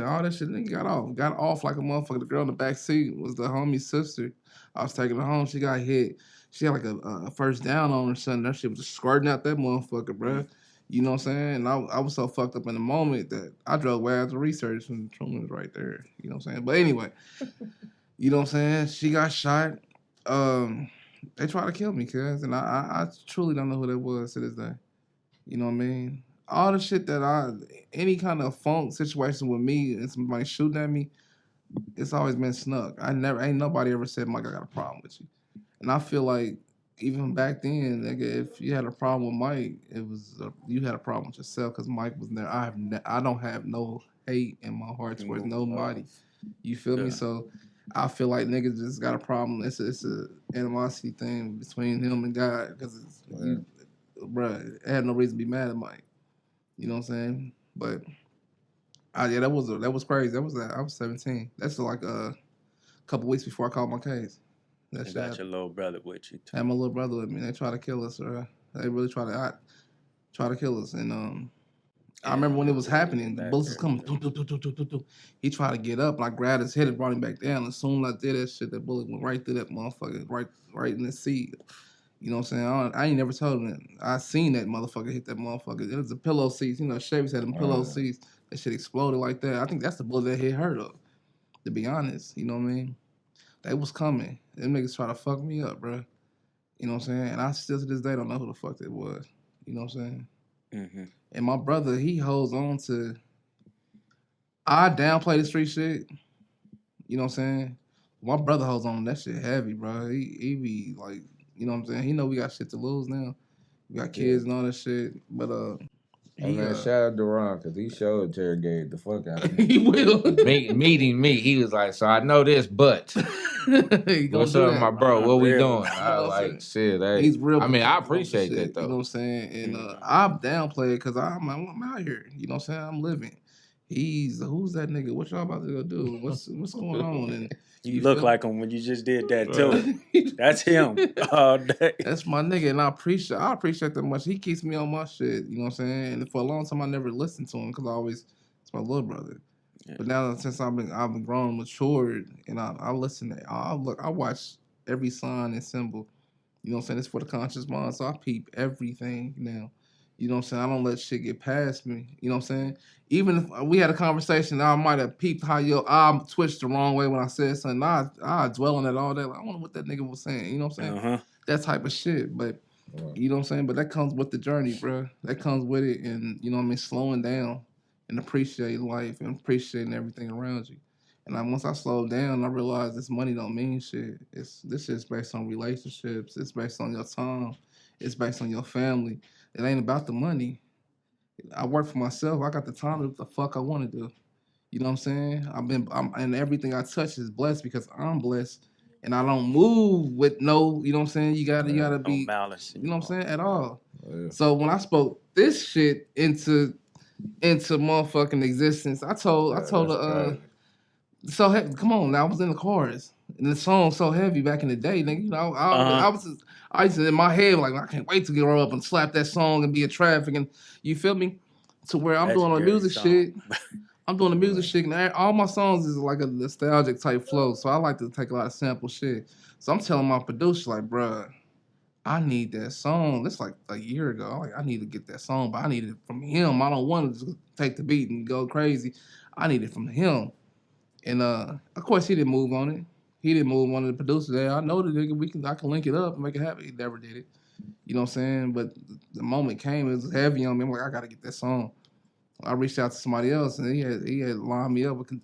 [SPEAKER 1] all that shit, nigga got off like a motherfucker. The girl in the back seat was the homie's sister. I was taking her home. She got hit. She had like a first down on her son. That shit was just squirting out that motherfucker, bro. You know what I'm saying? And I was so fucked up in the moment that I drove way after research and Truman was right there. You know what I'm saying? But anyway, you know what I'm saying? She got shot. They tried to kill me, cuz. And I truly don't know who that was to this day. You know what I mean? all the shit that any kind of funk situation with me and somebody shooting at me, it's always been snuck. Ain't nobody ever said, Mike, I got a problem with you. And I feel like even back then, nigga, if you had a problem with Mike, you had a problem with yourself because Mike was there. I don't have no hate in my heart towards nobody. You feel me? So I feel like niggas just got a problem. It's a animosity thing between him and God because bruh, I had no reason to be mad at Mike. You know what I'm saying? But that was crazy. I was 17. That's like a couple weeks before I called my case.
[SPEAKER 3] That you got your little brother with you too.
[SPEAKER 1] I had my little brother with me. They tried to kill us, or they really tried to kill us. And I remember when it was happening, the bullets was coming. He tried to get up, and I grabbed his head and brought him back down. As soon as I did that shit, that bullet went right through that motherfucker, right in the seat. You know what I'm saying? I ain't never told him. I seen that motherfucker hit that motherfucker. It was a pillow seats. You know, Chevys had them pillow seats. That shit exploded like that. I think that's the bullet that hit her though. To be honest, you know what I mean? They was coming. Them niggas try to fuck me up, bro. You know what I'm saying? And I still to this day don't know who the fuck that was. You know what I'm saying? Mm-hmm. And my brother, he holds on to. I downplay the street shit. You know what I'm saying? My brother holds on to that shit heavy, bro. He be like, you know what I'm saying? He know we got shit to lose now. We got kids and all that shit. But
[SPEAKER 2] shout out to Ron because he showed interrogated the fuck out of me.
[SPEAKER 1] He will.
[SPEAKER 2] Meeting me, he was like, so I know this, but what's up, my bro? What we doing? I like shit. Hey.
[SPEAKER 1] He's real.
[SPEAKER 2] I mean, I appreciate that though.
[SPEAKER 1] You know what I'm saying? And I downplay it because I'm out here. You know what I'm saying? I'm living. Who's that nigga? What y'all about to go do? What's going on? And
[SPEAKER 3] you look like him when you just did that too. That's him all day.
[SPEAKER 1] That's my nigga, and I appreciate that much. He keeps me on my shit. You know what I'm saying? And for a long time, I never listened to him because it's my little brother. Yeah. But now since I've been grown, matured, and I listen. I watch every sign and symbol. You know what I'm saying? It's for the conscious mind, so I peep everything now. You know what I'm saying? I don't let shit get past me. You know what I'm saying? Even if we had a conversation, I might have peeped how your arm twitched the wrong way when I said something. I dwell on it all day. Like, I wonder what that nigga was saying. You know what I'm saying? Uh-huh. That type of shit. But, you know what I'm saying? But that comes with the journey, bro. That comes with it. And, you know what I mean? Slowing down and appreciating life and appreciating everything around you. And once I slowed down, I realized this money don't mean shit. This shit's based on relationships. It's based on your time. It's based on your family. It ain't about the money. I work for myself. I got the time to do what the fuck I want to do. You know what I'm saying? And everything I touch is blessed because I'm blessed. And I don't move with no, you know what I'm saying? You gotta be,
[SPEAKER 3] no malice,
[SPEAKER 1] you know what I'm saying? At all. Yeah. So when I spoke this shit into motherfucking existence, I told her, come on now, I was in the chorus. And the song's so heavy back in the day, nigga. You know, I used to in my head like I can't wait to grow up and slap that song and be a traffic and you feel me? To where I'm doing the music shit. I'm doing the music shit and all my songs is like a nostalgic type flow. So I like to take a lot of sample shit. So I'm telling my producer like, bruh, I need that song. It's like a year ago. I need to get that song, but I need it from him. I don't want to just take the beat and go crazy. I need it from him. And of course he didn't move on it. He didn't move on to the producer there. I know the nigga, I can link it up and make it happen. He never did it. You know what I'm saying? But the moment came, it was heavy on me. I'm like, I gotta get that song. I reached out to somebody else and he had lined me up with him.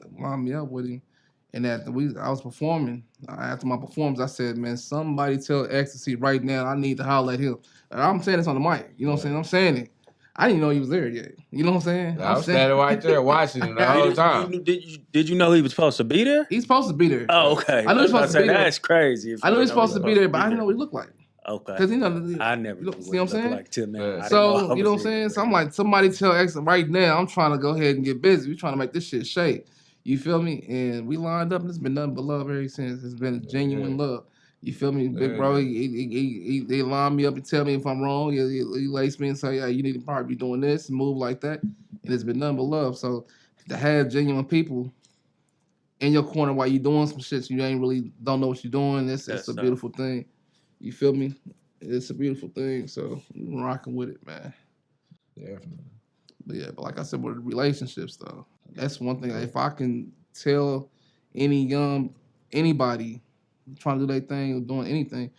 [SPEAKER 1] And I was performing. After my performance, I said, man, somebody tell Xta-C right now I need to holler at him. And I'm saying this on the mic. You know what I'm saying? I'm saying it. I didn't know he was there yet. You know what I'm saying?
[SPEAKER 2] I was standing right there watching him the whole time.
[SPEAKER 3] Did you know he was supposed to be there?
[SPEAKER 1] He's supposed to be there.
[SPEAKER 3] Oh, okay.
[SPEAKER 1] I knew he's supposed to be there.
[SPEAKER 3] That's crazy.
[SPEAKER 1] I knew he was supposed to be there, but I didn't know what he looked like.
[SPEAKER 3] Okay.
[SPEAKER 1] Because
[SPEAKER 3] I never knew
[SPEAKER 1] see what I'm saying?
[SPEAKER 3] Like till now.
[SPEAKER 1] So, you know what I'm saying? So I'm like, somebody tell X right now, I'm trying to go ahead and get busy. We're trying to make this shit shake. You feel me? And we lined up and it's been nothing but love ever since. It's been genuine love. You feel me? Big bro, they line me up and tell me if I'm wrong. He lace me and say, yeah, you need to probably be doing this and move like that. And it's been nothing but love. So to have genuine people in your corner while you doing some shit you ain't really don't know what you're doing, it's a beautiful thing. You feel me? It's a beautiful thing. So I'm rocking with it, man.
[SPEAKER 2] Definitely.
[SPEAKER 1] But like I said, with relationships though, that's one thing. If I can tell anybody trying to do their thing or doing anything,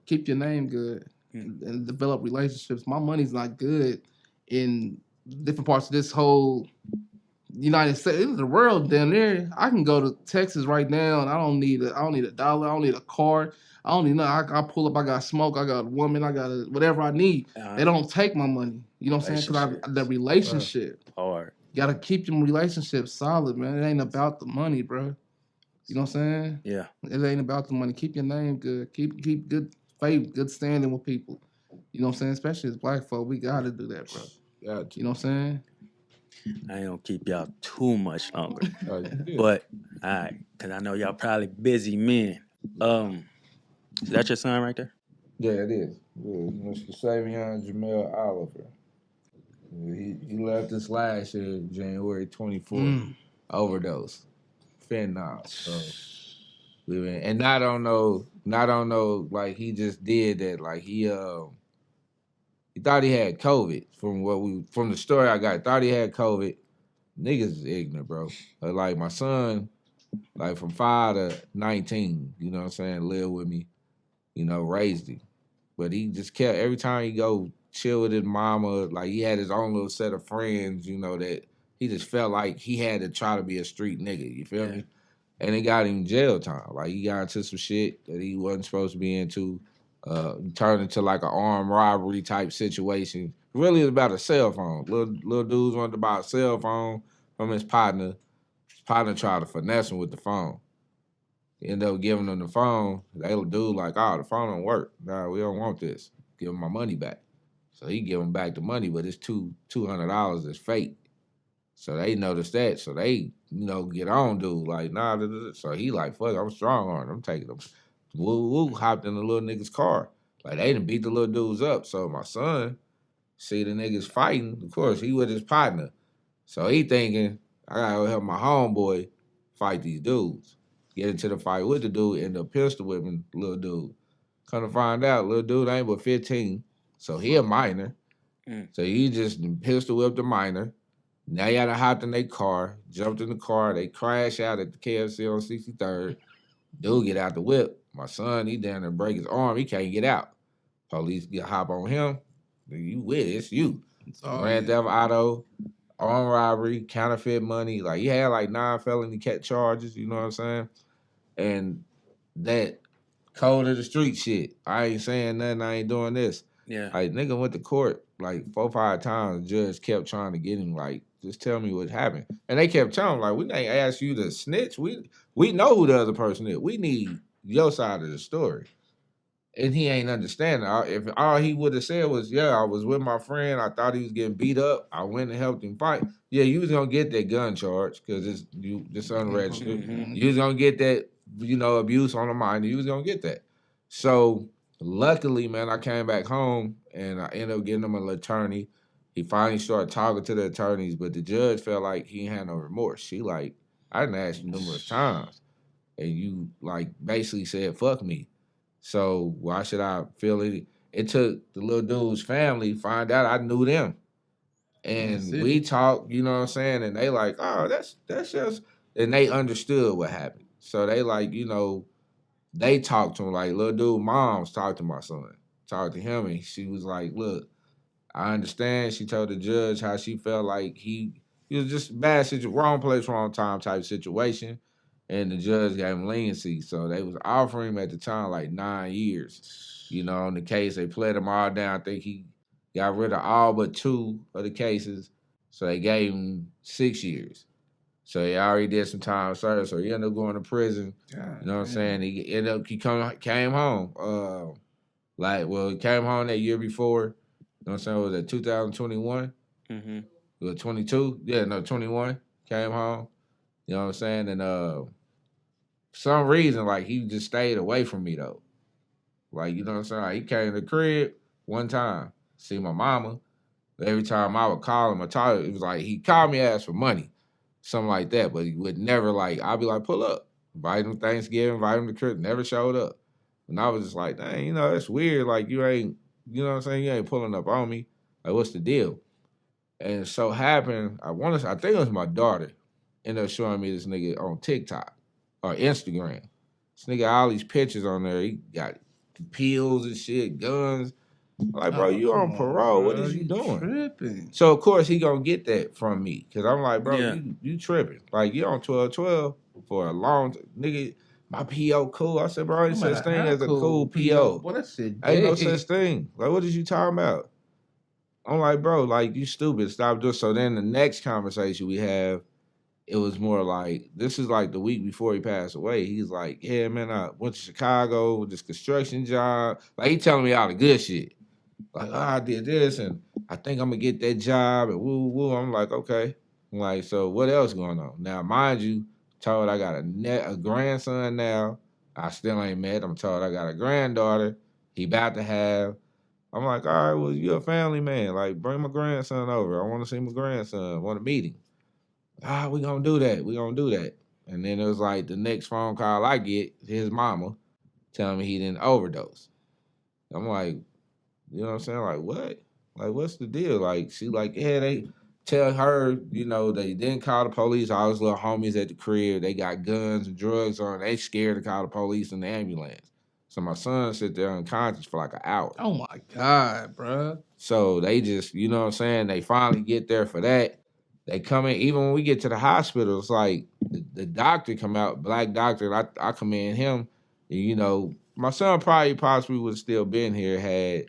[SPEAKER 1] keep your name good and develop relationships. My money's not good in different parts of this whole United States, the world down there. I can go to Texas right now, and I don't need a dollar. I don't need a car. I don't need nothing. I pull up. I got smoke. I got a woman. I got whatever I need. They don't take my money. You know what I'm saying? Because the relationship.
[SPEAKER 3] Hard.
[SPEAKER 1] You gotta keep them relationships solid, man. It ain't about the money, bro. You know what I'm saying?
[SPEAKER 3] Yeah.
[SPEAKER 1] It ain't about the money. Keep your name good. Keep good faith, good standing with people. You know what I'm saying? Especially as black folk, we gotta do that, bro. You know what I'm saying?
[SPEAKER 3] I ain't gonna keep y'all too much longer. But all right, cause I know y'all probably busy men. Is that your son right there?
[SPEAKER 2] Yeah, it is. Yeah, Mr. Savion Jamel Oliver. He left us last year, January 24th. Overdose. Fentanyl. So and not on no like he just did that. Like he thought he had COVID from the story I got. Thought he had COVID. Niggas is ignorant, bro. Like my son, like from 5 to 19, you know what I'm saying, lived with me, raised him. But he just kept, every time he go chill with his mama, like he had his own little set of friends, that he just felt like he had to try to be a street nigga, you feel me? And it got him jail time. Like he got into some shit that he wasn't supposed to be into, turned into like an armed robbery type situation. Really it's about a cell phone. Little dudes wanted to buy a cell phone from his partner. His partner tried to finesse him with the phone. He ended up giving him the phone. They dude like, the phone don't work. Nah, we don't want this. Give him my money back. So he give him back the money, but it's $200 is fake. So they noticed that. So they, get on dude. Like, nah. So he like, fuck, I'm strong on it. I'm taking them. Woo, hopped in the little nigga's car. Like, they done beat the little dudes up. So my son see the niggas fighting. Of course, he with his partner. So he thinking, I gotta go help my homeboy fight these dudes. Get into the fight with the dude, end up pistol whipping little dude. Come to find out, little dude ain't but 15, so he a minor. So he just pistol whipped the minor. Now y'all done hopped in their car, jumped in the car, they crash out at the KFC on 63rd. Dude get out the whip. My son, he down there break his arm, he can't get out. Police get hop on him. You with it, it's you. Grand Theft Auto, armed robbery, counterfeit money. Like he had like 9 felony charges, you know what I'm saying? And that code of the street shit. I ain't saying nothing, I ain't doing this.
[SPEAKER 3] Yeah.
[SPEAKER 2] Like nigga went to court like 4 or 5 times. The judge kept trying to get him like, just tell me what happened. And they kept telling him like, we ain't asked you to snitch. We know who the other person is. We need your side of the story. And he ain't understanding. If all he would have said was, I was with my friend. I thought he was getting beat up. I went and helped him fight. Yeah, you was going to get that gun charge because it's unregistered. You was going to get that, abuse on a minor. You was going to get that. So luckily, man, I came back home and I ended up getting him an attorney. He finally started talking to the attorneys, but the judge felt like he had no remorse. She like, I didn't ask you numerous times. And you like basically said, fuck me. So why should I feel it? It took the little dude's family find out I knew them. And we talked, you know what I'm saying? And they like, oh, that's just, and they understood what happened. So they like, they talked to him like, little dude, moms talked to my son. Talked to him and she was like, look, I understand. She told the judge how she felt like he was just bad wrong place, wrong time type situation. And the judge gave him leniency. So they was offering him at the time like 9 years. In the case, they pled him all down. I think he got rid of all but 2 of the cases. So they gave him 6 years. So he already did some time service. So he ended up going to prison. You know what I'm saying? He ended up, came home. He came home that year before. You know what I'm saying? Was it 2021? Mm-hmm. Was it 22? Yeah, no, 21. Came home. You know what I'm saying? And for some reason, like, he just stayed away from me, though. Like, you know what I'm saying? Like, he came to the crib one time, see my mama. Every time I would call him, it was like, he called me, asked for money, something like that. But he would never, like, I'd be like, pull up. Invite him Thanksgiving, invite him to crib, never showed up. And I was just like, dang, that's weird. Like, you ain't, you know what I'm saying? You ain't pulling up on me. Like, what's the deal? And it so happened, I think it was my daughter, ended up showing me this nigga on TikTok or Instagram. This nigga, all these pictures on there. He got pills and shit, guns. Like, bro, you on parole. What is you doing?
[SPEAKER 1] Tripping.
[SPEAKER 2] So, of course, he gonna get that from me. Because I'm like, bro,
[SPEAKER 3] Yeah.
[SPEAKER 2] you tripping. Like, you on 12-12 for a long time. Nigga, my PO cool. I said, bro, ain't such thing as a cool PO.
[SPEAKER 1] Boy, that shit
[SPEAKER 2] Ain't no
[SPEAKER 1] dead.
[SPEAKER 2] such thing. Like, what is you talking about? I'm like, bro, like, you stupid. Stop doing. So then the next conversation we have, it was more like, this is like the week before he passed away. He's like, yeah, man, I went to Chicago with this construction job. Like, he telling me all the good shit. Like, I did this, and I think I'm going to get that job, and woo, woo. I'm like, okay. I'm like, so what else going on? Now, mind you, told I got a grandson now. I still ain't met. I'm told I got a granddaughter. He about to have. I'm like, all right, well, you're a family man. Like, bring my grandson over. I want to see my grandson. I want to meet him. We gonna do that. We gonna do that. And then it was like the next phone call I get, his mama telling me he didn't overdose. I'm like, you know what I'm saying? Like, what? Like, what's the deal? Like, she like, yeah, they tell her, you know, they didn't call the police. All his little homies at the crib, they got guns and drugs on. They scared to call the police and the ambulance. So my son sit there unconscious for like an hour.
[SPEAKER 1] Oh my God, bro.
[SPEAKER 2] So they just, you know what I'm saying? They finally get there for that. They come in, even when we get to the hospital, it's like the doctor come out, black doctor, and I commend him. And, you know, my son possibly would have still been here had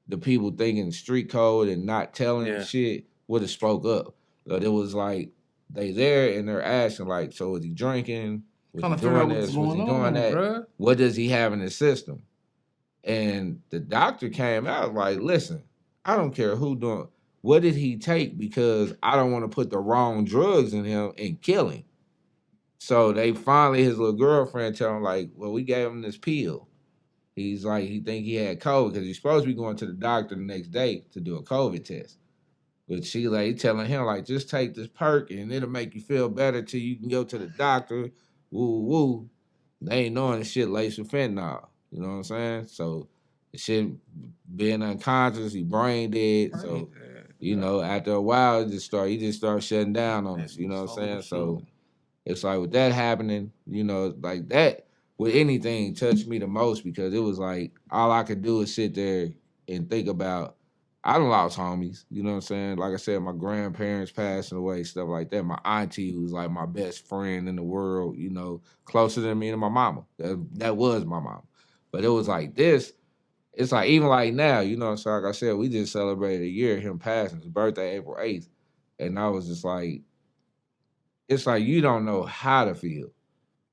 [SPEAKER 2] the people thinking street code and not telling shit would have spoke up. But it was like they there and they're asking like, so was he drinking? Was he doing this? Was he doing that? Bruh. What does he have in his system? And the doctor came out like, listen, I don't care who doing. What did he take? Because I don't want to put the wrong drugs in him and kill him. So they finally, his little girlfriend tell him like, well, we gave him this pill. He's like, he think he had COVID because he's supposed to be going to the doctor the next day to do a COVID test. But she like telling him like, just take this perk and it'll make you feel better till you can go to the doctor. Woo woo. They ain't knowing the shit laced with fentanyl. You know what I'm saying? So the shit being unconscious, he brain dead. So you know, after a while, he just start shutting down on us. You know what I'm saying? So it's like with that happening, you know, like that with anything touched me the most because it was like all I could do is sit there and think about. I done lost homies. You know what I'm saying? Like I said, my grandparents passing away, stuff like that. My auntie, who's like my best friend in the world, you know, closer than me and my mama. That was my mama. But it was like this. It's like, even like now, you know, so like I said, we just celebrated a year of him passing. His birthday, April 8th. And I was just like, it's like you don't know how to feel.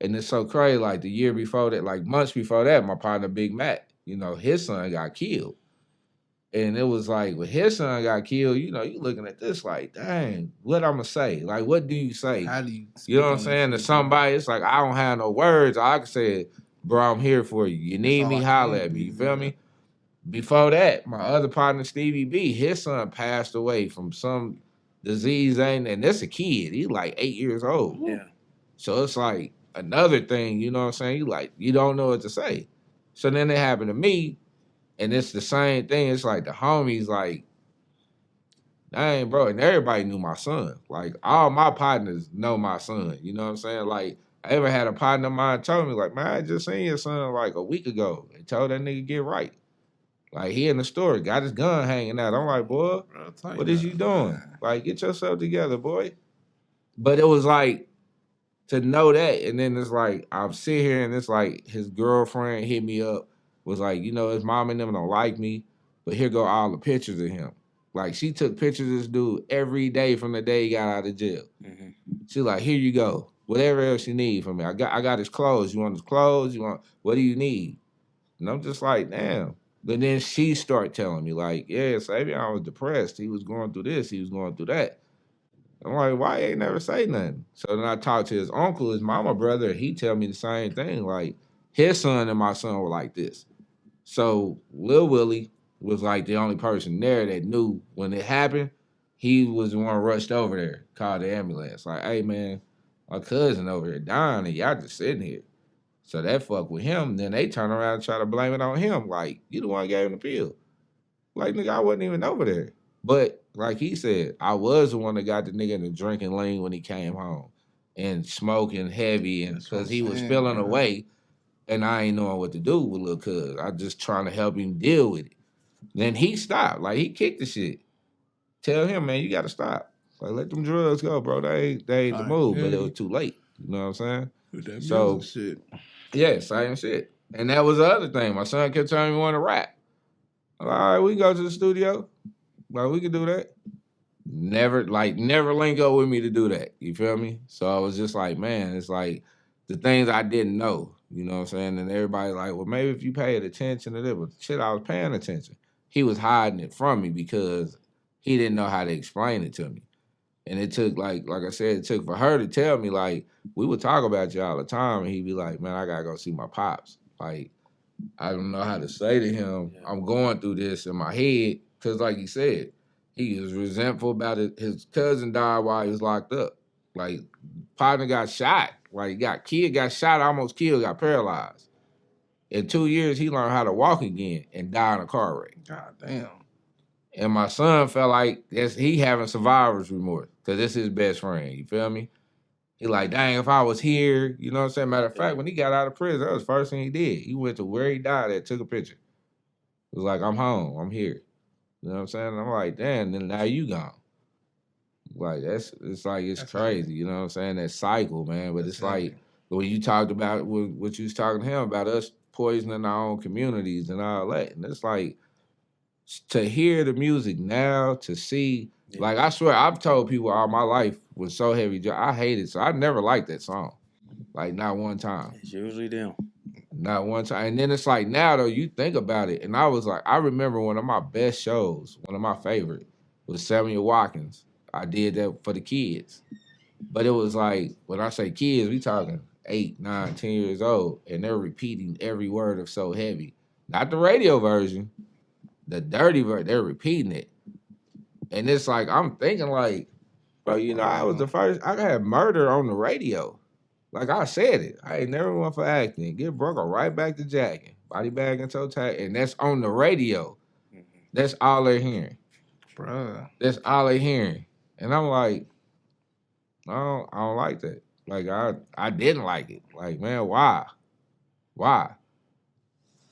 [SPEAKER 2] And it's so crazy, like the year before that, like months before that, my partner, Big Mac, you know, his son got killed. And it was like, when his son got killed, you know, you looking at this like, dang, what I'm going to say? Like, what do you say?
[SPEAKER 1] How do you
[SPEAKER 2] know what I'm saying? To somebody, it's like, I don't have no words. All I can say is, bro, I'm here for you. You need me, holler at me. You feel me? Before that, my other partner, Stevie B, his son passed away from some disease, and that's a kid. He's like 8 years old.
[SPEAKER 3] Yeah.
[SPEAKER 2] So it's like another thing, you know what I'm saying? You don't know what to say. So then it happened to me, and it's the same thing. It's like the homies, like, dang, bro, and everybody knew my son. Like, all my partners know my son. You know what I'm saying? Like, I ever had a partner of mine told me, like, man, I just seen your son like a week ago. They told that nigga get right. Like, he in the store, got his gun hanging out. I'm like, boy, what is you doing? Man. Like, get yourself together, boy. But it was like, to know that, and then it's like, I'm sitting here, and it's like, his girlfriend hit me up, was like, you know, his mom and them don't like me, but here go all the pictures of him. Like, she took pictures of this dude every day from the day he got out of jail. Mm-hmm. She's like, here you go. Whatever else you need from me. I got his clothes. You want his clothes? What do you need? And I'm just like, damn. But then she started telling me, like, yeah, Savion was depressed. He was going through this. He was going through that. I'm like, why he ain't never say nothing? So then I talked to his uncle, his mama brother. He tell me the same thing. Like, his son and my son were like this. So Lil Willie was like the only person there that knew when it happened. He was the one rushed over there, called the ambulance. Like, hey, man, my cousin over here dying, and y'all just sitting here. So that fuck with him. Then they turn around and try to blame it on him. Like, you the one gave him the pill. Like, nigga, I wasn't even over there. But like he said, I was the one that got the nigga in the drinking lane when he came home and smoking heavy, and because he was feeling away, and I ain't knowing what to do with little cuz. I just trying to help him deal with it. Then he stopped. Like, he kicked the shit. Tell him, man, you got to stop. Like, let them drugs go, bro. They ain't the move, but it was too late. You know what I'm saying?
[SPEAKER 1] With that
[SPEAKER 2] so,
[SPEAKER 1] music shit.
[SPEAKER 2] Yeah, same shit. And that was the other thing. My son kept telling me he wanted to rap. All right, we can go to the studio. Like, we can do that. Never link up with me to do that. You feel me? So I was just like, man, it's like the things I didn't know. You know what I'm saying? And everybody's like, well, maybe if you paid attention to this, but shit, I was paying attention. He was hiding it from me because he didn't know how to explain it to me. And it took, like I said, it took for her to tell me, like, we would talk about you all the time, and he'd be like, man, I gotta go see my pops. Like, I don't know how to say to him, I'm going through this in my head, because like he said, he was resentful about it. His cousin died while he was locked up. Like, partner got shot. Like, got shot, almost killed, got paralyzed. In 2 years, he learned how to walk again and died in a car wreck.
[SPEAKER 1] God damn.
[SPEAKER 2] And my son felt like he having survivor's remorse because it's his best friend. You feel me? He like, dang, if I was here, you know what I'm saying? Matter of fact, when he got out of prison, that was the first thing he did. He went to where he died at, took a picture. It was like, I'm home, I'm here. You know what I'm saying? And I'm like, damn, then now you gone. Like, it's crazy. Right. You know what I'm saying? That cycle, man. But it's like, when you talked about what you was talking to him about us poisoning our own communities and all that. And it's like, to hear the music now, to see, like, I swear, I've told people all my life was So Heavy, I hate it. So I never liked that song. Like, not one time.
[SPEAKER 3] It's usually them.
[SPEAKER 2] Not one time. And then it's like, now, though, you think about it. And I was like, I remember one of my best shows, one of my favorite, was Samuel Watkins. I did that for the kids. But it was like, when I say kids, we talking 8, 9, 10 years old. And they're repeating every word of So Heavy. Not the radio version. The dirty version, they're repeating it. And it's like, I'm thinking like, bro, you know, I was the first, I had murder on the radio. Like I said it. I ain't never went for acting. Get broke, go right back to jacking. Body bag and toe tag. And that's on the radio. That's all they're hearing.
[SPEAKER 1] Bruh.
[SPEAKER 2] That's all they're hearing. And I'm like, I don't like that. Like, I didn't like it. Like, man, why? Why?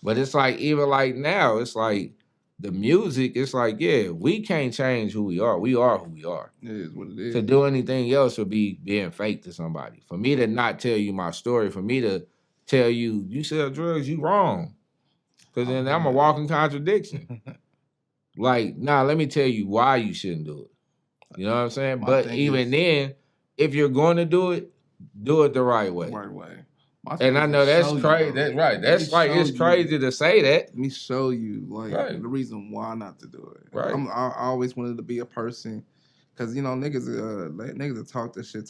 [SPEAKER 2] But it's like, even like now, it's like, the music, it's like, yeah, we can't change who we are. We are who we are.
[SPEAKER 1] It is what it is.
[SPEAKER 2] To do anything else would be being fake to somebody. For me to not tell you my story, for me to tell you, you sell drugs, you wrong. Because then I'm a walking contradiction. Like, nah, let me tell you why you shouldn't do it. You know what I'm saying? But even then, if you're going to do it the right way.
[SPEAKER 1] Right way.
[SPEAKER 2] And I know that's crazy. That's right. That's like, it's crazy to say that.
[SPEAKER 1] Let me show you, like, the reason why not to do it.
[SPEAKER 2] Right.
[SPEAKER 1] I always wanted to be a person, because, you know, niggas that talk this shit.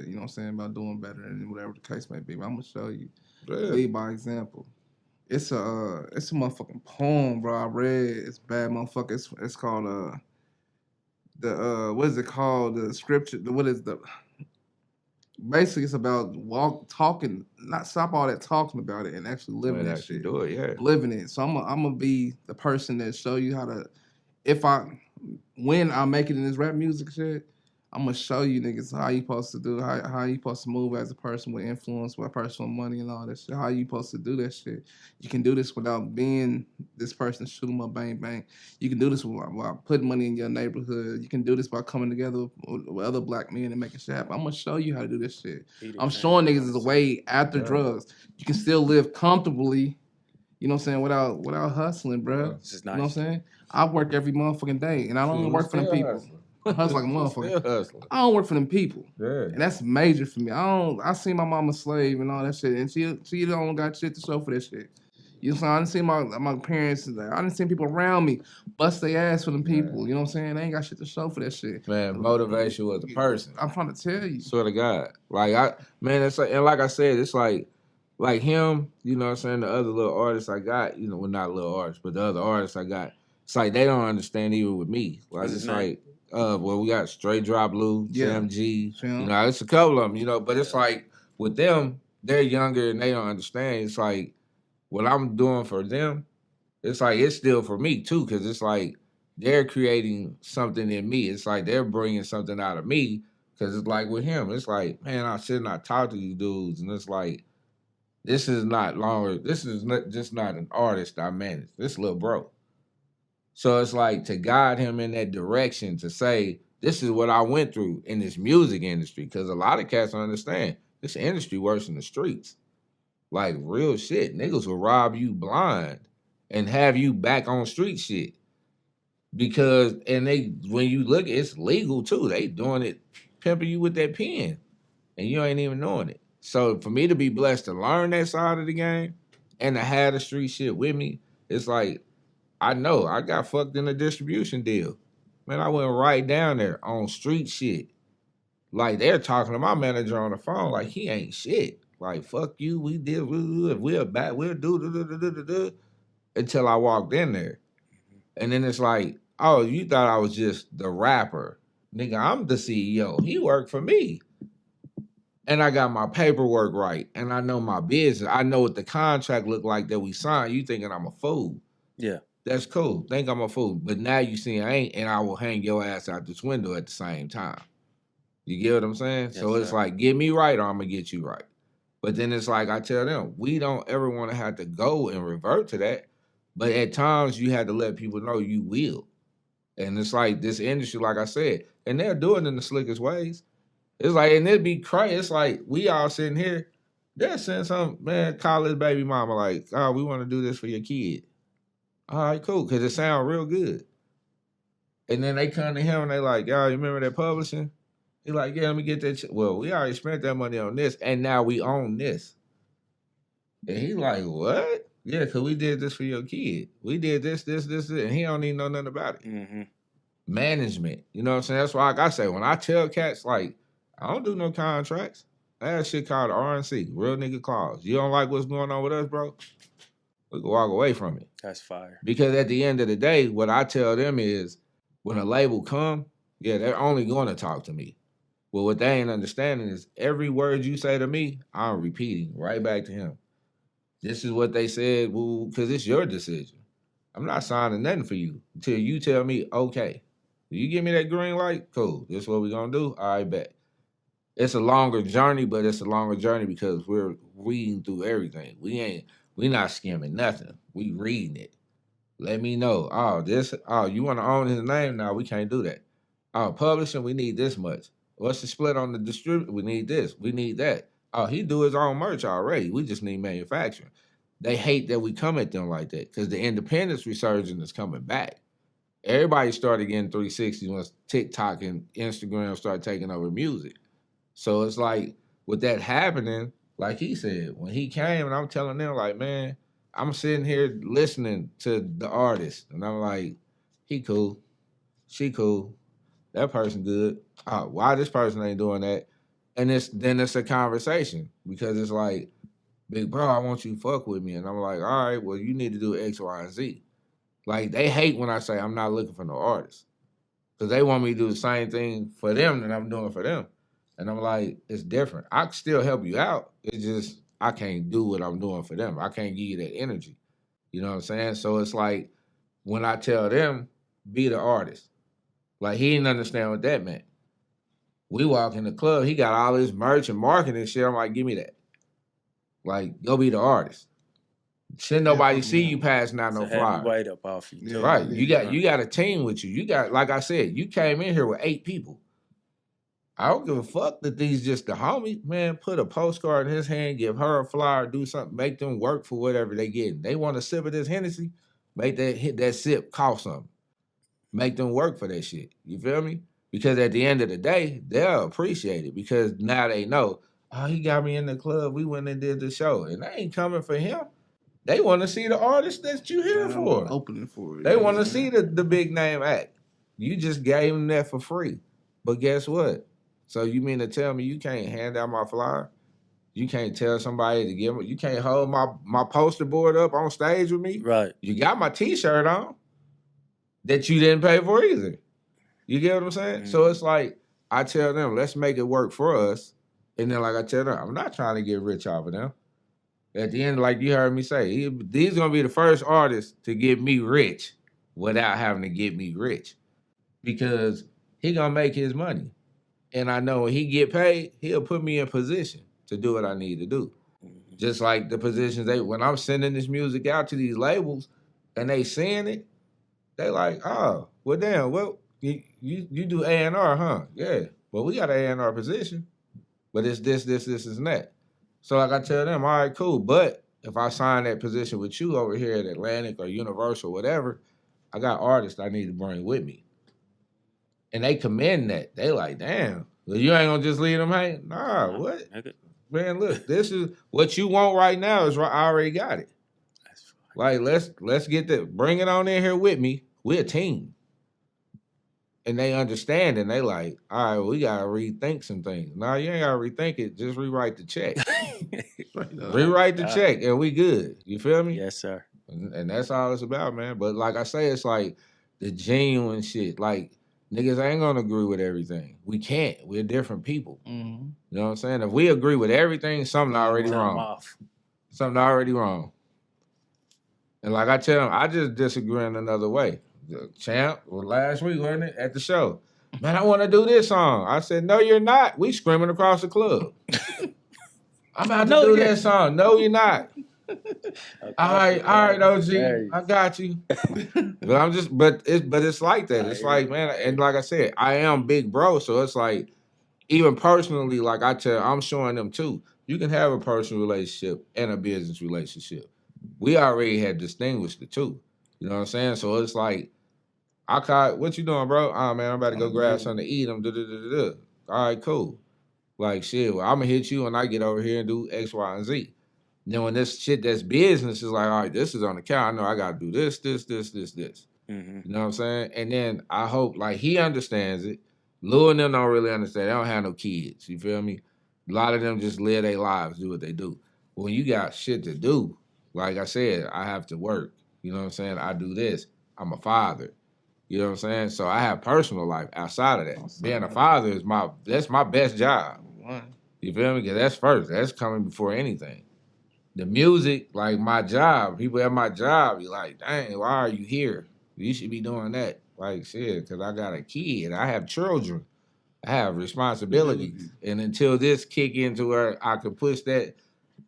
[SPEAKER 1] You know what I'm saying, about doing better and whatever the case may be. But I'm gonna show you, lead by example. It's a motherfucking poem, bro. I read. It's bad, motherfucker. It's called what is it called? The scripture. Basically, it's about talking, not stop all that talking about it and actually living that shit.
[SPEAKER 2] Do it, yeah.
[SPEAKER 1] Living it. So I'm gonna be the person that show you how to, when I make it in this rap music shit, I'm gonna show you niggas how you supposed to do, how you supposed to move as a person with influence, with personal money and all that shit. How you supposed to do that shit. You can do this without being this person, shoot 'em up, bang, bang. You can do this while putting money in your neighborhood. You can do this by coming together with other black men and making shit happen. I'm gonna show you how to do this shit. I'm showing niggas is a way after drugs. You can still live comfortably, you know what I'm saying, without hustling, bro.
[SPEAKER 3] This is
[SPEAKER 1] nice.
[SPEAKER 3] nice.
[SPEAKER 1] You know what I'm saying? I work every motherfucking day, and I don't work for them people. Hustle like a motherfucker. I don't work for them people.
[SPEAKER 2] Yeah.
[SPEAKER 1] And that's major for me. I seen my mama slave and all that shit, and she don't got shit to show for that shit. You know what I'm saying? I didn't see my parents, I didn't see people around me bust their ass for them people. You know what I'm saying? They ain't got shit to show for that shit.
[SPEAKER 2] Man, motivation was the person.
[SPEAKER 1] I'm trying to tell you.
[SPEAKER 2] Swear to God. Like, it's like, and like I said, it's like him, you know what I'm saying, the other little artists I got, you know, well, not little artists, but the other artists I got, it's like they don't understand even with me. Like, it's like, well, we got Straight Drop Blue, Sam G, you know, it's a couple of them, you know, but it's like, with them, they're younger and they don't understand. It's like, what I'm doing for them, it's like, it's still for me too, because it's like, they're creating something in me. It's like, they're bringing something out of me, because it's like with him, it's like, man, I sit and I talk to these dudes, and it's like, this is not just not an artist I manage. This little bro. So it's like to guide him in that direction to say, this is what I went through in this music industry. Because a lot of cats don't understand this industry works in the streets. Like real shit. Niggas will rob you blind and have you back on street shit. Because, and when you look, it's legal too. They doing it, pimping you with that pen. And you ain't even knowing it. So for me to be blessed to learn that side of the game and to have the street shit with me, it's like, I know I got fucked in a distribution deal. Man, I went right down there on street shit. Like they're talking to my manager on the phone like he ain't shit. Like, fuck you, we did, we're back, we'll do, until I walked in there. And then it's like, oh, you thought I was just the rapper. Nigga, I'm the CEO. He worked for me. And I got my paperwork right. And I know my business. I know what the contract looked like that we signed. You thinking I'm a fool.
[SPEAKER 3] Yeah.
[SPEAKER 2] That's cool. Think I'm a fool. But now you see I ain't, and I will hang your ass out this window at the same time. You get what I'm saying?
[SPEAKER 3] Yes,
[SPEAKER 2] so it's
[SPEAKER 3] sir.
[SPEAKER 2] like, get me right or I'm going to get you right. But then it's like I tell them, we don't ever want to have to go and revert to that. But at times you have to let people know you will. And it's like this industry, like I said, and they'll do it in the slickest ways. It's like, and it'd be crazy. It's like we all sitting here, they'll send some man call his baby mama like, oh, we want to do this for your kid. All right, cool, because it sounds real good. And then they come to him and they like, y'all, you remember that publishing? He like, yeah, let me get that. Well, we already spent that money on this, and now we own this. And he like, what? Yeah, because we did this for your kid. We did this, and he don't even know nothing about it.
[SPEAKER 3] Mm-hmm.
[SPEAKER 2] Management. You know what I'm saying? That's why, like I say, when I tell cats, like, I don't do no contracts. I have shit called RNC, real nigga clause. You don't like what's going on with us, bro? We can walk away from it.
[SPEAKER 3] That's fire.
[SPEAKER 2] Because at the end of the day, what I tell them is, when a label come, yeah, they're only going to talk to me. Well, what they ain't understanding is every word you say to me, I'm repeating right back to him. This is what they said, well, because it's your decision. I'm not signing nothing for you until you tell me, okay. You give me that green light, cool. This is what we're going to do? All right, bet. It's a longer journey, but it's a longer journey because we're reading through everything. We not skimming nothing. We reading it. Let me know. You want to own his name? No, we can't do that. Publishing, we need this much. What's the split on the distributor? We need this. We need that. Oh, he do his own merch already. We just need manufacturing. They hate that we come at them like that because the independence resurgence is coming back. Everybody started getting 360 once TikTok and Instagram started taking over music. So it's like with that happening, like he said, when he came and I'm telling them like, man, I'm sitting here listening to the artist and I'm like, he cool, she cool, that person good. Why this person ain't doing that? And then it's a conversation because it's like, big bro, I want you to fuck with me. And I'm like, all right, well, you need to do X, Y, and Z. Like, they hate when I say I'm not looking for no artist. Because they want me to do the same thing for them that I'm doing for them. And I'm like, it's different. I can still help you out. It's just, I can't do what I'm doing for them. I can't give you that energy. You know what I'm saying? So it's like, when I tell them, be the artist. Like, he didn't understand what that meant. We walk in the club, he got all his merch and marketing and shit. I'm like, give me that. Like, go be the artist. Shouldn't nobody see you passing out no flyer.
[SPEAKER 3] Right up off you.
[SPEAKER 2] Yeah, right. You got a team with you. You got, like I said, you came in here with 8 people. I don't give a fuck that these just the homie. Man, put a postcard in his hand, give her a flyer, do something, make them work for whatever they get. They want a sip of this Hennessy, make that sip cost something. Make them work for that shit. You feel me? Because at the end of the day, they'll appreciate it because now they know, oh, he got me in the club. We went and did the show. And they ain't coming for him. They want to see the artist that you here for.
[SPEAKER 1] Opening for it.
[SPEAKER 2] They want to see the big name act. You just gave them that for free. But guess what? So you mean to tell me you can't hand out my flyer? You can't tell somebody to give them, you can't hold my poster board up on stage with me?
[SPEAKER 3] Right.
[SPEAKER 2] You got my t-shirt on that you didn't pay for either. You get what I'm saying? Mm-hmm. So it's like, I tell them, let's make it work for us. And then like I tell them, I'm not trying to get rich off of them. At the end, like you heard me say, these going to be the first artists to get me rich without having to get me rich. Because he going to make his money. And I know when he get paid, he'll put me in position to do what I need to do. Mm-hmm. Just like the positions when I'm sending this music out to these labels and they seeing it, They like, oh, well, damn, well, you do A&R, huh? Yeah. Well, we got an A&R position, but it's this, and that. So like I tell them, all right, cool. But if I sign that position with you over here at Atlantic or Universal, whatever, I got artists I need to bring with me. And they commend that. They like, damn, well, you ain't gonna just leave them hanging? Nah, what? Man, look, this is what you want right now is right. I already got it. Like, let's get that. Bring it on in here with me. We're a team. And they understand and they like, all right, we gotta rethink some things. No, you ain't gotta rethink it. Just rewrite the check. Rewrite the check and we good. You feel me?
[SPEAKER 3] Yes, sir.
[SPEAKER 2] And that's all it's about, man. But like I say, it's like the genuine shit. Like, niggas ain't gonna agree with everything. We can't. We're different people.
[SPEAKER 1] Mm-hmm.
[SPEAKER 2] You know what I'm saying? If we agree with everything, something already wrong. Something already wrong. And like I tell them, I just disagree in another way. The champ, well, last week, wasn't it? At the show. Man, I want to do this song. I said, no, you're not. We screaming across the club. I'm about to do that song. No, you're not. All right, OG. I got you. But it's like that. It's like, man, and like I said, I am big bro, so it's like, even personally, like I'm showing them too. You can have a personal relationship and a business relationship. We already had distinguished the two. You know what I'm saying? So it's like, I caught, what you doing, bro? Oh, man, I'm about to go grab something to eat. All right, cool. Like, shit, well, I'm going to hit you when I get over here and do X, Y, and Z. Then when this shit that's business is like, all right, this is on the count. I know I got to do this. Mm-hmm. You know what I'm saying? And then I hope, like, he understands it. Lou and them don't really understand. They don't have no kids. You feel me? A lot of them just live their lives, do what they do. When you got shit to do, like I said, I have to work. You know what I'm saying? I do this. I'm a father. You know what I'm saying? So I have personal life outside of that. Being a father is that's my best job. You feel me? Because that's first. That's coming before anything. The music, like my job, people at my job, you're like, dang, why are you here? You should be doing that. Like, shit, because I got a kid. I have children. I have responsibilities. And until this kick into where I can push that,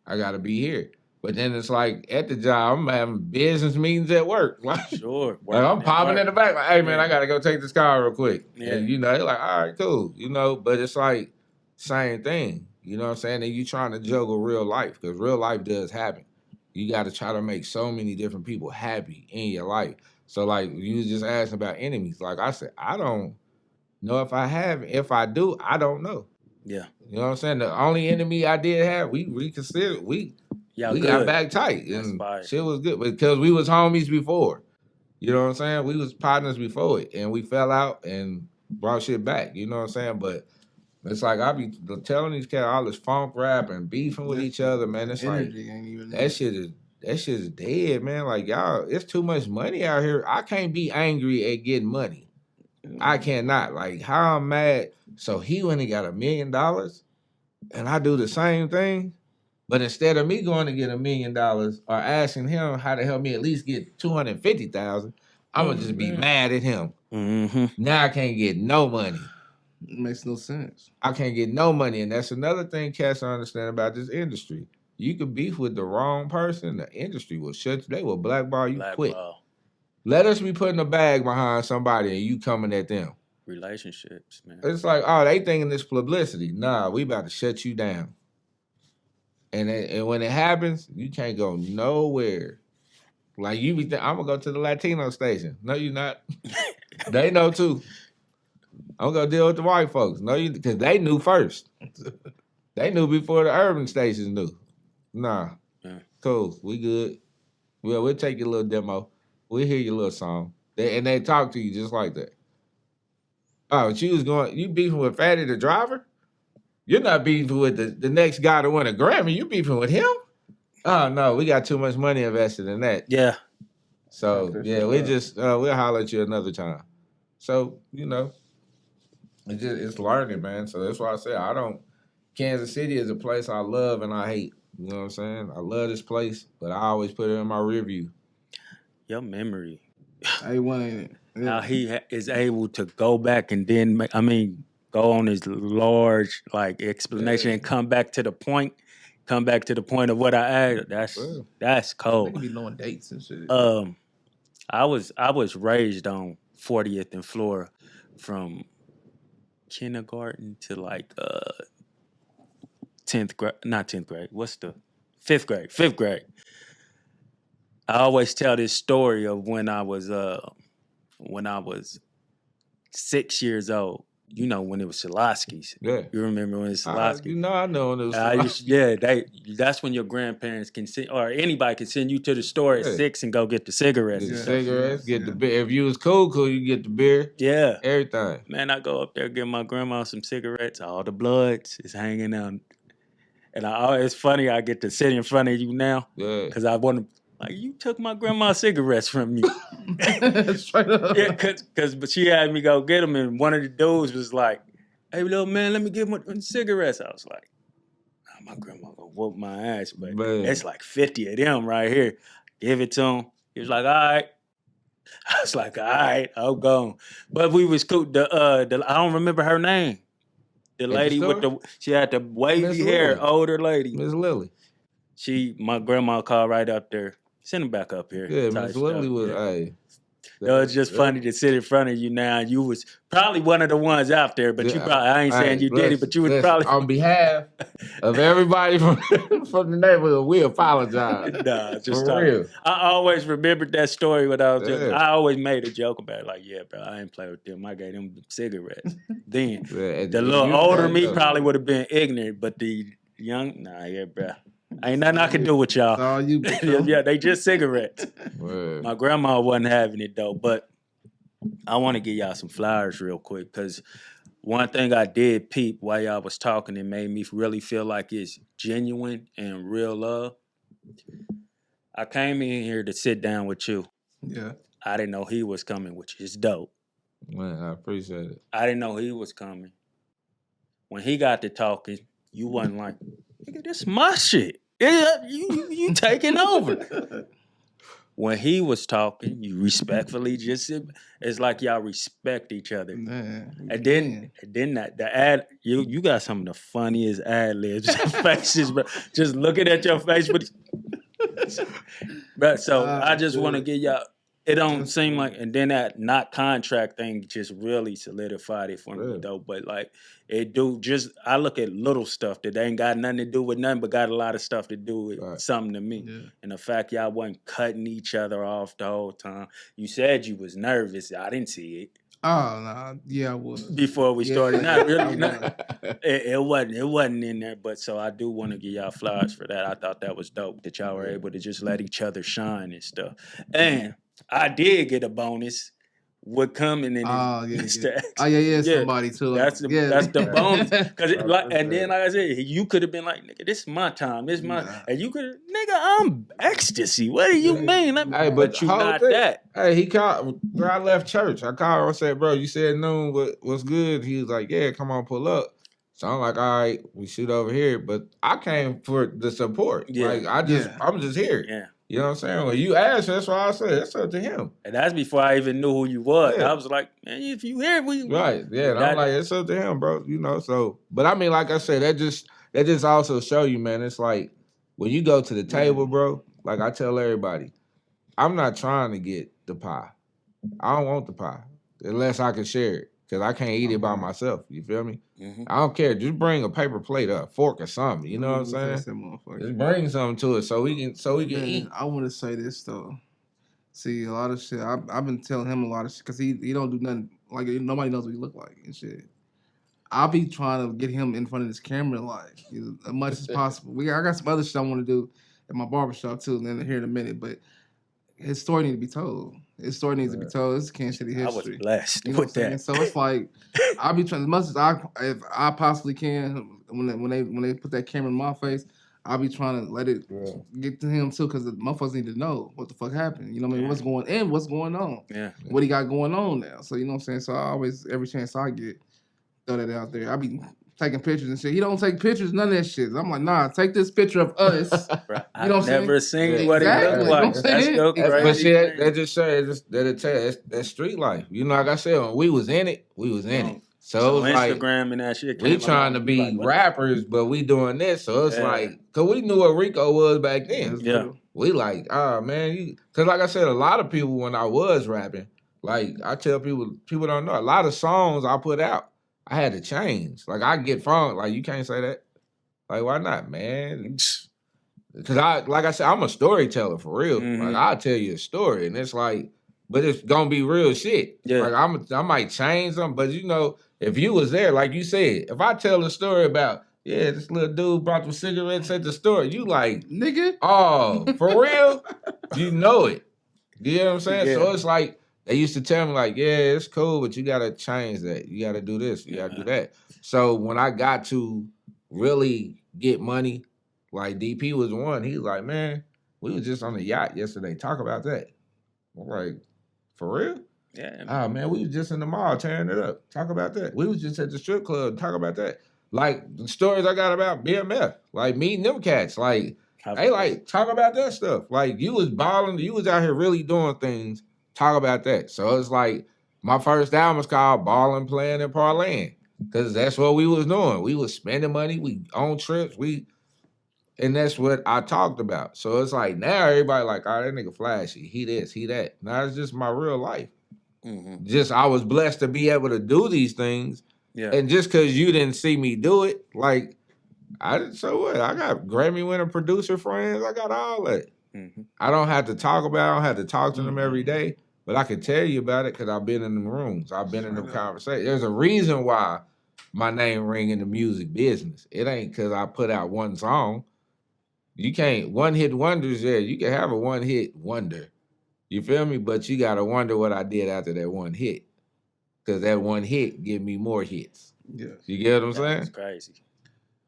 [SPEAKER 2] I got to be here. But then it's like, at the job, I'm having business meetings at work. Like,
[SPEAKER 3] sure.
[SPEAKER 2] Like I'm popping in the back, like, hey, man, I got to go take this car real quick. Yeah. And, you know, they're like, all right, cool. You know, but it's like, same thing. You know what I'm saying? And you trying to juggle real life, because real life does happen. You got to try to make so many different people happy in your life. So, like, you was just asking about enemies. Like I said, I don't know if I have. If I do, I don't know.
[SPEAKER 3] Yeah.
[SPEAKER 2] You know what I'm saying? The only enemy I did have, we reconsidered. We got back tight. And shit was good because we was homies before. You know what I'm saying? We was partners before it. And we fell out and brought shit back. You know what I'm saying? But it's like I be telling these cats all this funk rap and beefing with each other, man. It's like that shit is dead, man. Like, y'all, it's too much money out here. I can't be angry at getting money. I cannot. Like, how I'm mad. So he went and got $1 million and I do the same thing. But instead of me going to get $1 million or asking him how to help me at least get $250,000, I'm gonna just be mad at him. Mm-hmm. Now I can't get no money.
[SPEAKER 1] It makes no sense.
[SPEAKER 2] I can't get no money, and that's another thing cats don't understand about this industry. You could beef with the wrong person, the industry will shut you. They will blackball you quick. Let us be putting a bag behind somebody and you coming at them.
[SPEAKER 3] Relationships, man.
[SPEAKER 2] It's like, oh, they thinking this publicity. Nah, we about to shut you down. And when it happens, you can't go nowhere. Like, you be thinking, I'm going to go to the Latino station. No, you not. They know, too. I'm going to deal with the white folks. No, you, because they knew first. They knew before the urban stations knew. Nah. Yeah. Cool. We good. Well, we'll take your little demo. We'll hear your little song. And they talk to you just like that. Oh, you beefing with Fatty the driver? You're not beefing with the next guy that won a Grammy. You beefing with him? Oh, no, we got too much money invested in that.
[SPEAKER 3] Yeah.
[SPEAKER 2] So, yeah, we'll holler at you another time. So, you know, it's learning, man. So that's why I say Kansas City is a place I love and I hate. You know what I'm saying? I love this place, but I always put it in my rear view.
[SPEAKER 3] Your memory.
[SPEAKER 1] A1. Yeah.
[SPEAKER 3] How he is able to go back and then, go on his large, explanation and come back to the point of what I asked. That's cold.
[SPEAKER 1] They could be knowing dates and shit.
[SPEAKER 3] I was raised on 40th and Flora from kindergarten to like 10th grade, not 10th grade. What's the 5th grade? 5th grade. I always tell this story of when I was 6 years old. You know, when it was Selaski's.
[SPEAKER 2] Yeah.
[SPEAKER 3] You remember when it was Selaski?
[SPEAKER 2] I know when it was
[SPEAKER 3] that's when your grandparents can send, or anybody can send you to the store at 6 and go get the cigarettes.
[SPEAKER 2] Get the cigarettes, get the beer. If you was cool, you get the beer.
[SPEAKER 3] Yeah.
[SPEAKER 2] Everything.
[SPEAKER 3] Man, I go up there, give my grandma some cigarettes. All the bloods is hanging out. And it's funny, I get to sit in front of you now.
[SPEAKER 2] Yeah.
[SPEAKER 3] Because I want to, like, you took my grandma's cigarettes from me.
[SPEAKER 1] Straight up.
[SPEAKER 3] Yeah, but she had me go get them, and one of the dudes was like, "Hey, little man, let me get one cigarettes." I was like, oh, "My grandma gonna whoop my ass," but it's like 50 of them right here. Give it to him. He was like, "All right." I was like, "All right, I'm gone." But we was cool. I don't remember her name. The lady she had the wavy hair, older lady.
[SPEAKER 2] Miss Lily.
[SPEAKER 3] My grandma called right up there. Send him back up here.
[SPEAKER 2] Yeah, Miss Lily was,
[SPEAKER 3] It was just funny to sit in front of you now. You was probably one of the ones out there, but you probably, I ain't saying you did it, but you was probably.
[SPEAKER 2] On behalf of everybody from the neighborhood, we apologize.
[SPEAKER 3] Nah, just
[SPEAKER 2] for real.
[SPEAKER 3] I always remembered that story when I was I always made a joke about it, like, yeah, bro, I ain't play with them. I gave them cigarettes. Then the little older me probably would have been ignorant, but the young, bro. Ain't nothing I can do with y'all.
[SPEAKER 1] All you
[SPEAKER 3] yeah, they just cigarettes.
[SPEAKER 2] Word.
[SPEAKER 3] My grandma wasn't having it though, but I want to give y'all some flowers real quick because one thing I did peep while y'all was talking, it made me really feel like it's genuine and real love. I came in here to sit down with you.
[SPEAKER 1] Yeah. I
[SPEAKER 3] didn't know he was coming, which is dope.
[SPEAKER 2] Man, I appreciate it.
[SPEAKER 3] I didn't know he was coming. When he got to talking, you wasn't like, nigga, this is my shit. Yeah, you taking over. When he was talking, you respectfully just it's like y'all respect each other.
[SPEAKER 1] Man,
[SPEAKER 3] and then the ad you got some of the funniest ad libs faces, bro. Just looking at your face, but so I just want to give y'all. It don't seem like, and then that not contract thing just really solidified it for me though. But like it do just, I look at little stuff that ain't got nothing to do with nothing, but got a lot of stuff to do with something to me. Yeah. And the fact y'all wasn't cutting each other off the whole time. You said you was nervous. I didn't see it.
[SPEAKER 1] Oh no, yeah, I was.
[SPEAKER 3] Before we started, not really. It wasn't in there. But so I do want to give y'all flowers for that. I thought that was dope that y'all were able to just let each other shine and stuff. And I did get a bonus with coming in.
[SPEAKER 1] Somebody too.
[SPEAKER 3] That's the bonus. And then like I said, you could have been like, nigga, this is my time. This is my, and you could have, nigga, I'm Xta-C. What do you mean?
[SPEAKER 2] Hey, but you not that. Hey, he called. Bro, I left church. I called him and said, bro, you said noon. What's good? He was like, yeah, come on, pull up. So I'm like, all right, we shoot over here. But I came for the support. Yeah. Like I'm just here.
[SPEAKER 3] Yeah.
[SPEAKER 2] You know what I'm saying? When you asked, that's why I said it's up to him.
[SPEAKER 3] And that's before I even knew who you was. Yeah. I was like, man, if you here, we
[SPEAKER 2] right. Yeah, and I'm like, it's up to him, bro. You know, so but I mean, like I said, that just also show you, man, it's like when you go to the table, bro, like I tell everybody, I'm not trying to get the pie. I don't want the pie unless I can share it. Because I can't eat it by myself. You feel me? Mm-hmm. I don't care. Just bring a paper plate, a fork, or something. You know what I'm saying? Just bring something to it so we can eat.
[SPEAKER 1] I want to say this though. See, a lot of shit. I've been telling him a lot of shit because he don't do nothing. Like nobody knows what he look like and shit. I'll be trying to get him in front of this camera like as much as possible. I got some other shit I want to do at my barbershop too, and then here in a minute, but. His story needs to be told. His story needs to be told. This is Kansas City history.
[SPEAKER 3] I was blessed
[SPEAKER 1] with
[SPEAKER 3] that.
[SPEAKER 1] So it's like I'll be trying as much as if I possibly can. When they put that camera in my face, I'll be trying to let it get to him too, because the motherfuckers need to know what the fuck happened. You know what I mean? What's going on?
[SPEAKER 3] Yeah.
[SPEAKER 1] What he got going on now? So you know what I'm saying. So I always, every chance I get, throw that out there. I be taking pictures and shit. He don't take pictures, none of that shit. I'm like, nah, take this picture of us.
[SPEAKER 3] You know what I'm saying? Never seen what he looked like. That's so crazy.
[SPEAKER 2] But shit, that just shows that it tell that's street life. You know, like I said, when we was in it, we was in it. So it's like
[SPEAKER 3] Instagram and that shit.
[SPEAKER 2] We trying to be rappers, but we doing this. So it's like, cause we knew what Rico was back then.
[SPEAKER 3] Yeah.
[SPEAKER 2] We like, oh man, cause like I said, a lot of people when I was rapping, like I tell people don't know, a lot of songs I put out, I had to change. Like I get phone, like you can't say that. Like why not, man? Cause like I said, I'm a storyteller for real. Like I'll tell you a story, and it's like, but it's gonna be real shit.
[SPEAKER 3] Yeah.
[SPEAKER 2] Like I might change them, but you know, if you was there, like you said, if I tell a story about, this little dude brought some cigarettes at the store, you like,
[SPEAKER 1] nigga,
[SPEAKER 2] oh, for real? You know it. You know what I'm saying?
[SPEAKER 3] Yeah.
[SPEAKER 2] So it's like they used to tell me like, it's cool, but you gotta change that. You gotta do this. You gotta do that. So when I got to really get money. Like DP was one. He was like, man, we was just on the yacht yesterday. Talk about that. I'm like, for real?
[SPEAKER 3] Yeah.
[SPEAKER 2] Oh man, we was just in the mall tearing it up. Talk about that. We was just at the strip club. Talk about that. Like the stories I got about BMF, like meeting them cats. Like, hey, like talk about that stuff. Like you was balling, you was out here really doing things. Talk about that. So it's like my first album was called Ballin', Playing, and Parlaying. Cause that's what we was doing. We was spending money. We on trips. And that's what I talked about. So it's like now everybody like, oh, that nigga flashy. He this, he that. Now it's just my real life. Just I was blessed to be able to do these things. Yeah. And just because you didn't see me do it, like, so what? I got Grammy winning producer friends. I got all that. I don't have to talk about it. I don't have to talk to them every day. But I can tell you about it because I've been in them rooms. I've been in them conversations. There's a reason why my name ring in the music business. It ain't because I put out one song. You can't one-hit wonders. Yeah, you can have a one-hit wonder. You feel me? But you got to wonder what I did after that one hit. Because that one hit give me more hits. Yes. You get what I'm saying?
[SPEAKER 3] That's crazy.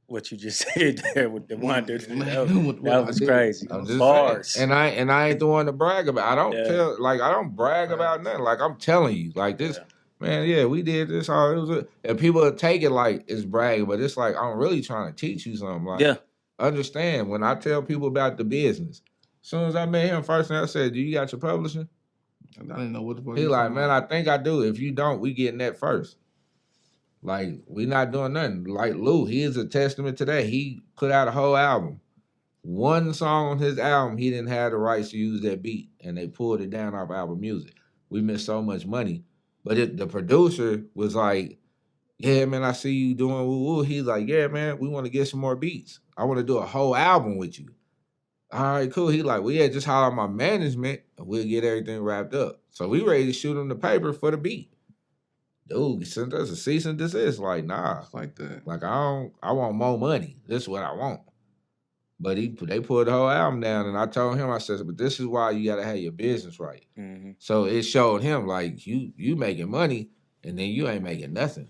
[SPEAKER 3] What you just said there with the wonder. That was crazy.
[SPEAKER 2] I'm just bars. Saying. And I ain't the one to brag about. I don't brag about nothing. Like I'm telling you. Like this, man, we did this all. It was and people take it like it's bragging, but it's like I'm really trying to teach you something. Like understand when I tell people about the business. As soon as I met him, first thing I said, do you got your publishing?
[SPEAKER 1] I didn't know what the fuck.
[SPEAKER 2] He like, man, I think I do. If you don't, we getting that first. Like, we not doing nothing. Like Lou, he is a testament to that. He put out a whole album. One song on his album, he didn't have the rights to use that beat, and they pulled it down off Apple Music. We missed so much money. But the producer was like, yeah, man, I see you doing woo-woo. He's like, yeah, man, we want to get some more beats. I want to do a whole album with you. All right, cool. He like, well, yeah, just holler my management, and we'll get everything wrapped up. So we ready to shoot him the paper for the beat. Dude, sent us a cease and desist. Like, nah.
[SPEAKER 1] It's like that.
[SPEAKER 2] Like, I want more money. This is what I want. But they pulled the whole album down, and I told him, I said, but this is why you got to have your business right. So it showed him, like, you making money, and then you ain't making nothing.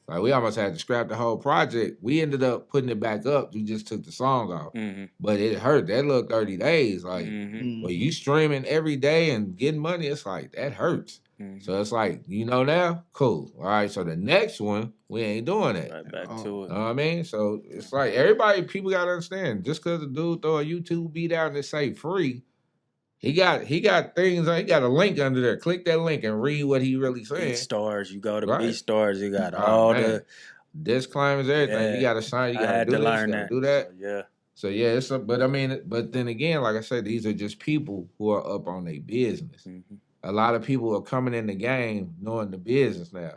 [SPEAKER 2] Like, we almost had to scrap the whole project. We ended up putting it back up. We just took the song off. But it hurt. That little 30 days, like, well, you streaming every day and getting money, it's like, that hurts. So it's like, you know now? Cool. All right, so the next one, we ain't doing that.
[SPEAKER 3] Right back to it.
[SPEAKER 2] Know what I mean? So it's like, people got to understand, just because the dude throw a YouTube beat out and it say free, he got things, he got a link under there. Click that link and read what he really saying.
[SPEAKER 3] BeatStars, you go to BeatStars, you got all the
[SPEAKER 2] disclaimers, everything. Yeah. You got to sign, you got to do this, you got to do that. So it's but then again, like I said, these are just people who are up on their business. A lot of people are coming in the game knowing the business now.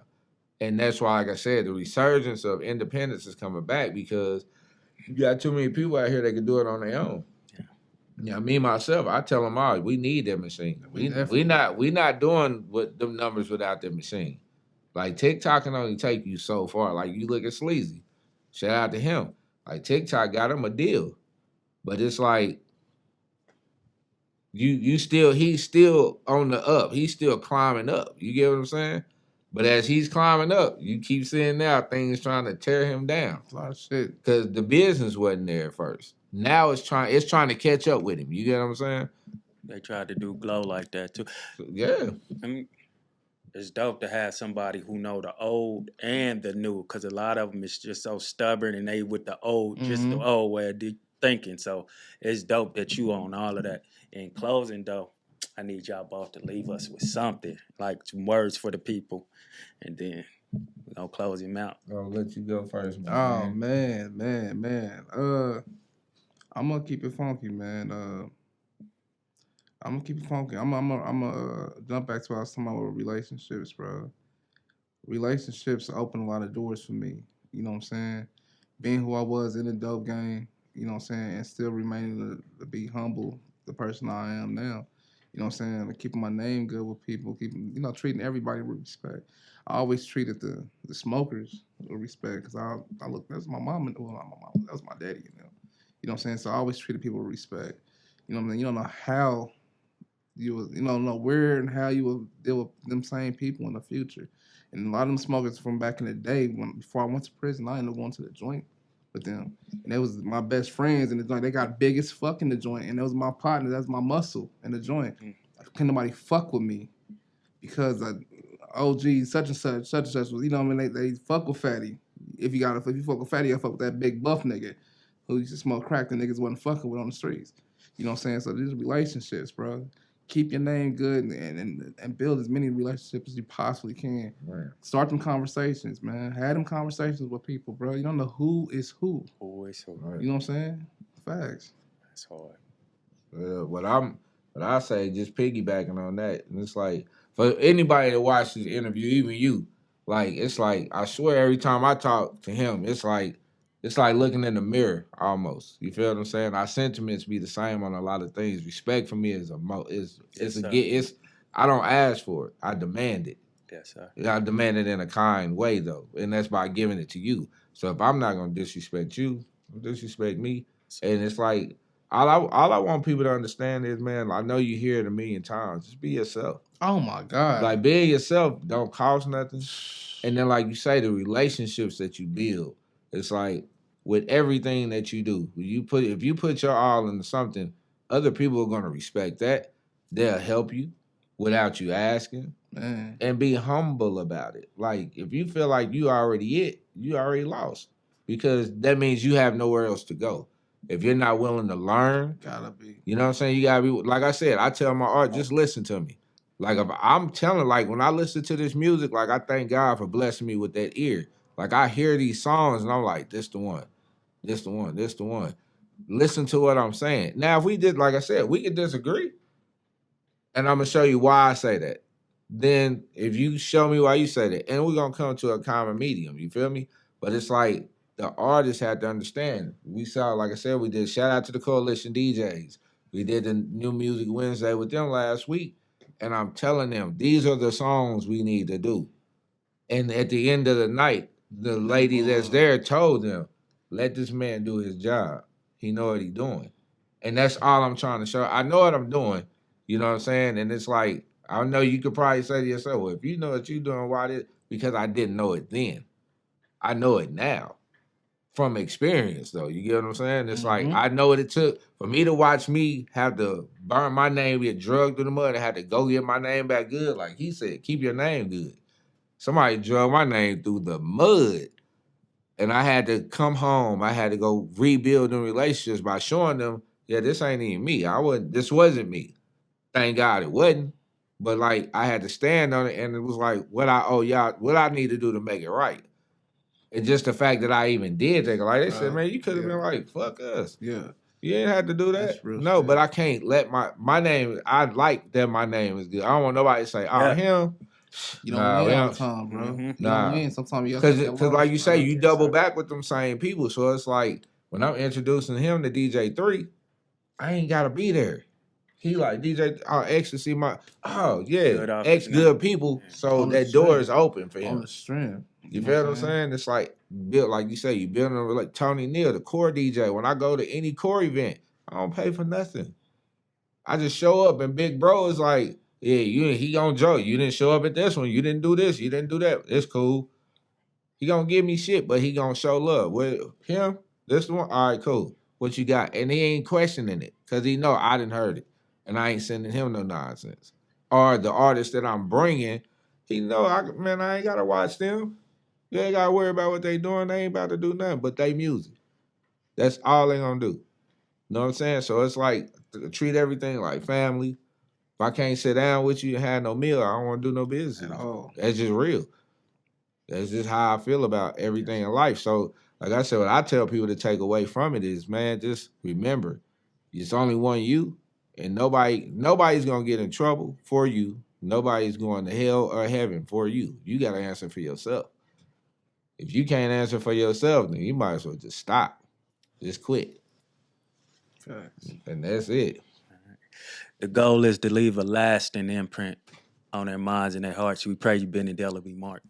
[SPEAKER 2] And that's why, like I said, the resurgence of independence is coming back because you got too many people out here that can do it on their own. Yeah, me myself, I tell them all, we need that machine. We not doing what them numbers without that machine. Like TikTok can only take you so far. Like you look at Sleazy, shout out to him. Like TikTok got him a deal, but it's like he's still on the up. He's still climbing up. You get what I'm saying? But as he's climbing up, you keep seeing now things trying to tear him down.
[SPEAKER 1] A lot of shit.
[SPEAKER 2] Because the business wasn't there at first. Now it's trying to catch up with him. You get what I'm saying?
[SPEAKER 3] They tried to do Glow like that too.
[SPEAKER 2] Yeah.
[SPEAKER 3] I mean, it's dope to have somebody who know the old and the new, because a lot of them is just so stubborn and they with the old, just the old way of thinking. So it's dope that you own all of that. In closing, though, I need y'all both to leave us with something, like some words for the people, and then We're gonna close him out.
[SPEAKER 2] I'll let you go first, man.
[SPEAKER 1] Oh man. I'm gonna keep it funky, man. I'm gonna keep it funky. I'm gonna jump back to what I was talking about with relationships, bro. Relationships open a lot of doors for me. You know what I'm saying? Being who I was in the dope game, you know what I'm saying, and still remaining to be humble, the person I am now. You know what I'm saying? Keeping my name good with people, keeping, treating everybody with respect. I always treated the smokers with respect because I look, that's my mom, well, not my mom, that was my daddy, you know. You know what I'm saying? So I always treated people with respect. You know what I mean? You don't know how you don't know where and how you will deal with them same people in the future. And a lot of them smokers from back in the day, before I went to prison, I ended up going to the joint with them. And they was my best friends in the joint. They got big as fuck in the joint. And that was my partner. That's my muscle in the joint. Couldn't nobody fuck with me because OG such and such was, you know what I mean? They fuck with Fatty. If you fuck with Fatty, I fuck with that big buff nigga who used to smoke crack. The niggas wasn't fucking with on the streets. You know what I'm saying? So these relationships, bro. Keep your name good and build as many relationships as you possibly can.
[SPEAKER 2] Right.
[SPEAKER 1] Start them conversations, man. Have them conversations with people, bro. You don't know who is who.
[SPEAKER 3] Who is who?
[SPEAKER 2] Right.
[SPEAKER 1] You know what I'm saying? Facts.
[SPEAKER 3] That's hard.
[SPEAKER 2] What I say, just piggybacking on that, and it's like for anybody that watches the interview, even you, like it's like I swear every time I talk to him, it's like looking in the mirror almost. You feel what I'm saying? Our sentiments be the same on a lot of things. Respect for me is I don't ask for it. I demand it.
[SPEAKER 3] Yes, sir.
[SPEAKER 2] I demand it in a kind way though, and that's by giving it to you. So if I'm not gonna disrespect you, disrespect me, and it's like all I want people to understand is, man, I know you hear it a million times. Just be yourself.
[SPEAKER 1] Oh my God.
[SPEAKER 2] Like being yourself don't cost nothing. And then like you say, the relationships that you build. It's like with everything that you do, if you put your all into something, other people are gonna respect that. They'll help you without you asking.
[SPEAKER 1] Man.
[SPEAKER 2] And be humble about it. Like if you feel like you already lost. Because that means you have nowhere else to go. If you're not willing to learn,
[SPEAKER 1] gotta be.
[SPEAKER 2] You know what I'm saying? You gotta be, like I said, I tell my art, just listen to me. Like if I'm telling, like when I listen to this music, like I thank God for blessing me with that ear. Like I hear these songs and I'm like, this the one. This the one. This the one. Listen to what I'm saying. Now, if we did, like I said, we could disagree. And I'm gonna show you why I say that. Then if you show me why you say that, and we're gonna come to a common medium, you feel me? But it's like the artists had to understand. We saw, like I said, we did shout out to the Coalition DJs. We did the New Music Wednesday with them last week. And I'm telling them, these are the songs we need to do. And at the end of the night, the lady that's there told them, let this man do his job. He know what he's doing. And that's all I'm trying to show. I know what I'm doing. You know what I'm saying? And it's like, I know you could probably say to yourself, well, if you know what you're doing, why did? Because I didn't know it then. I know it now. From experience, though. You get what I'm saying? It's like, I know what it took for me to watch me have to burn my name, get drugged through the mud, and had to go get my name back good. Like he said, keep your name good. Somebody drugged my name through the mud. And I had to come home. I had to go rebuild them relationships by showing them, yeah, this ain't even me. This wasn't me. Thank God it wasn't. But like I had to stand on it, and it was like what I owe y'all, what I need to do to make it right. And just the fact that I even did think, like they said, man, you could have been like, fuck us.
[SPEAKER 1] Yeah.
[SPEAKER 2] You ain't had to do that. No, but I can't let my name, I like that my name is good. I don't want nobody to say, oh, him.
[SPEAKER 1] You don't win all the time, bro. You don't win. Sometimes you
[SPEAKER 2] because like you say, you double back with them same people. So it's like when I'm introducing him to DJ3, I ain't gotta be there. He like DJ Xta-C X good people. So that door is open for him.
[SPEAKER 1] On the stream.
[SPEAKER 2] You feel what I'm saying? It's like built, like you say, you building like Tony Neal, the core DJ. When I go to any core event, I don't pay for nothing. I just show up, and Big Bro is like, yeah, he gonna joke. You didn't show up at this one. You didn't do this. You didn't do that. It's cool. He gonna give me shit, but he gonna show love. With him, this one, all right, cool. What you got? And he ain't questioning it because he know I didn't heard it, and I ain't sending him no nonsense. Or the artist that I'm bringing, he know I ain't gotta watch them. You ain't gotta worry about what they doing. They ain't about to do nothing but they music. That's all they gonna do. You know what I'm saying? So it's like treat everything like family. If I can't sit down with you and have no meal, I don't want to do no business
[SPEAKER 1] at all.
[SPEAKER 2] That's just real. That's just how I feel about everything in life. So, like I said, what I tell people to take away from it is, man, just remember, it's only one you, and nobody's gonna get in trouble for you. Nobody's going to hell or heaven for you. You got to answer for yourself. If you can't answer for yourself, then you might as well just stop. Just quit.
[SPEAKER 1] Facts.
[SPEAKER 2] And that's it.
[SPEAKER 3] The goal is to leave a lasting imprint on their minds and their hearts. We pray you've been indelibly marked.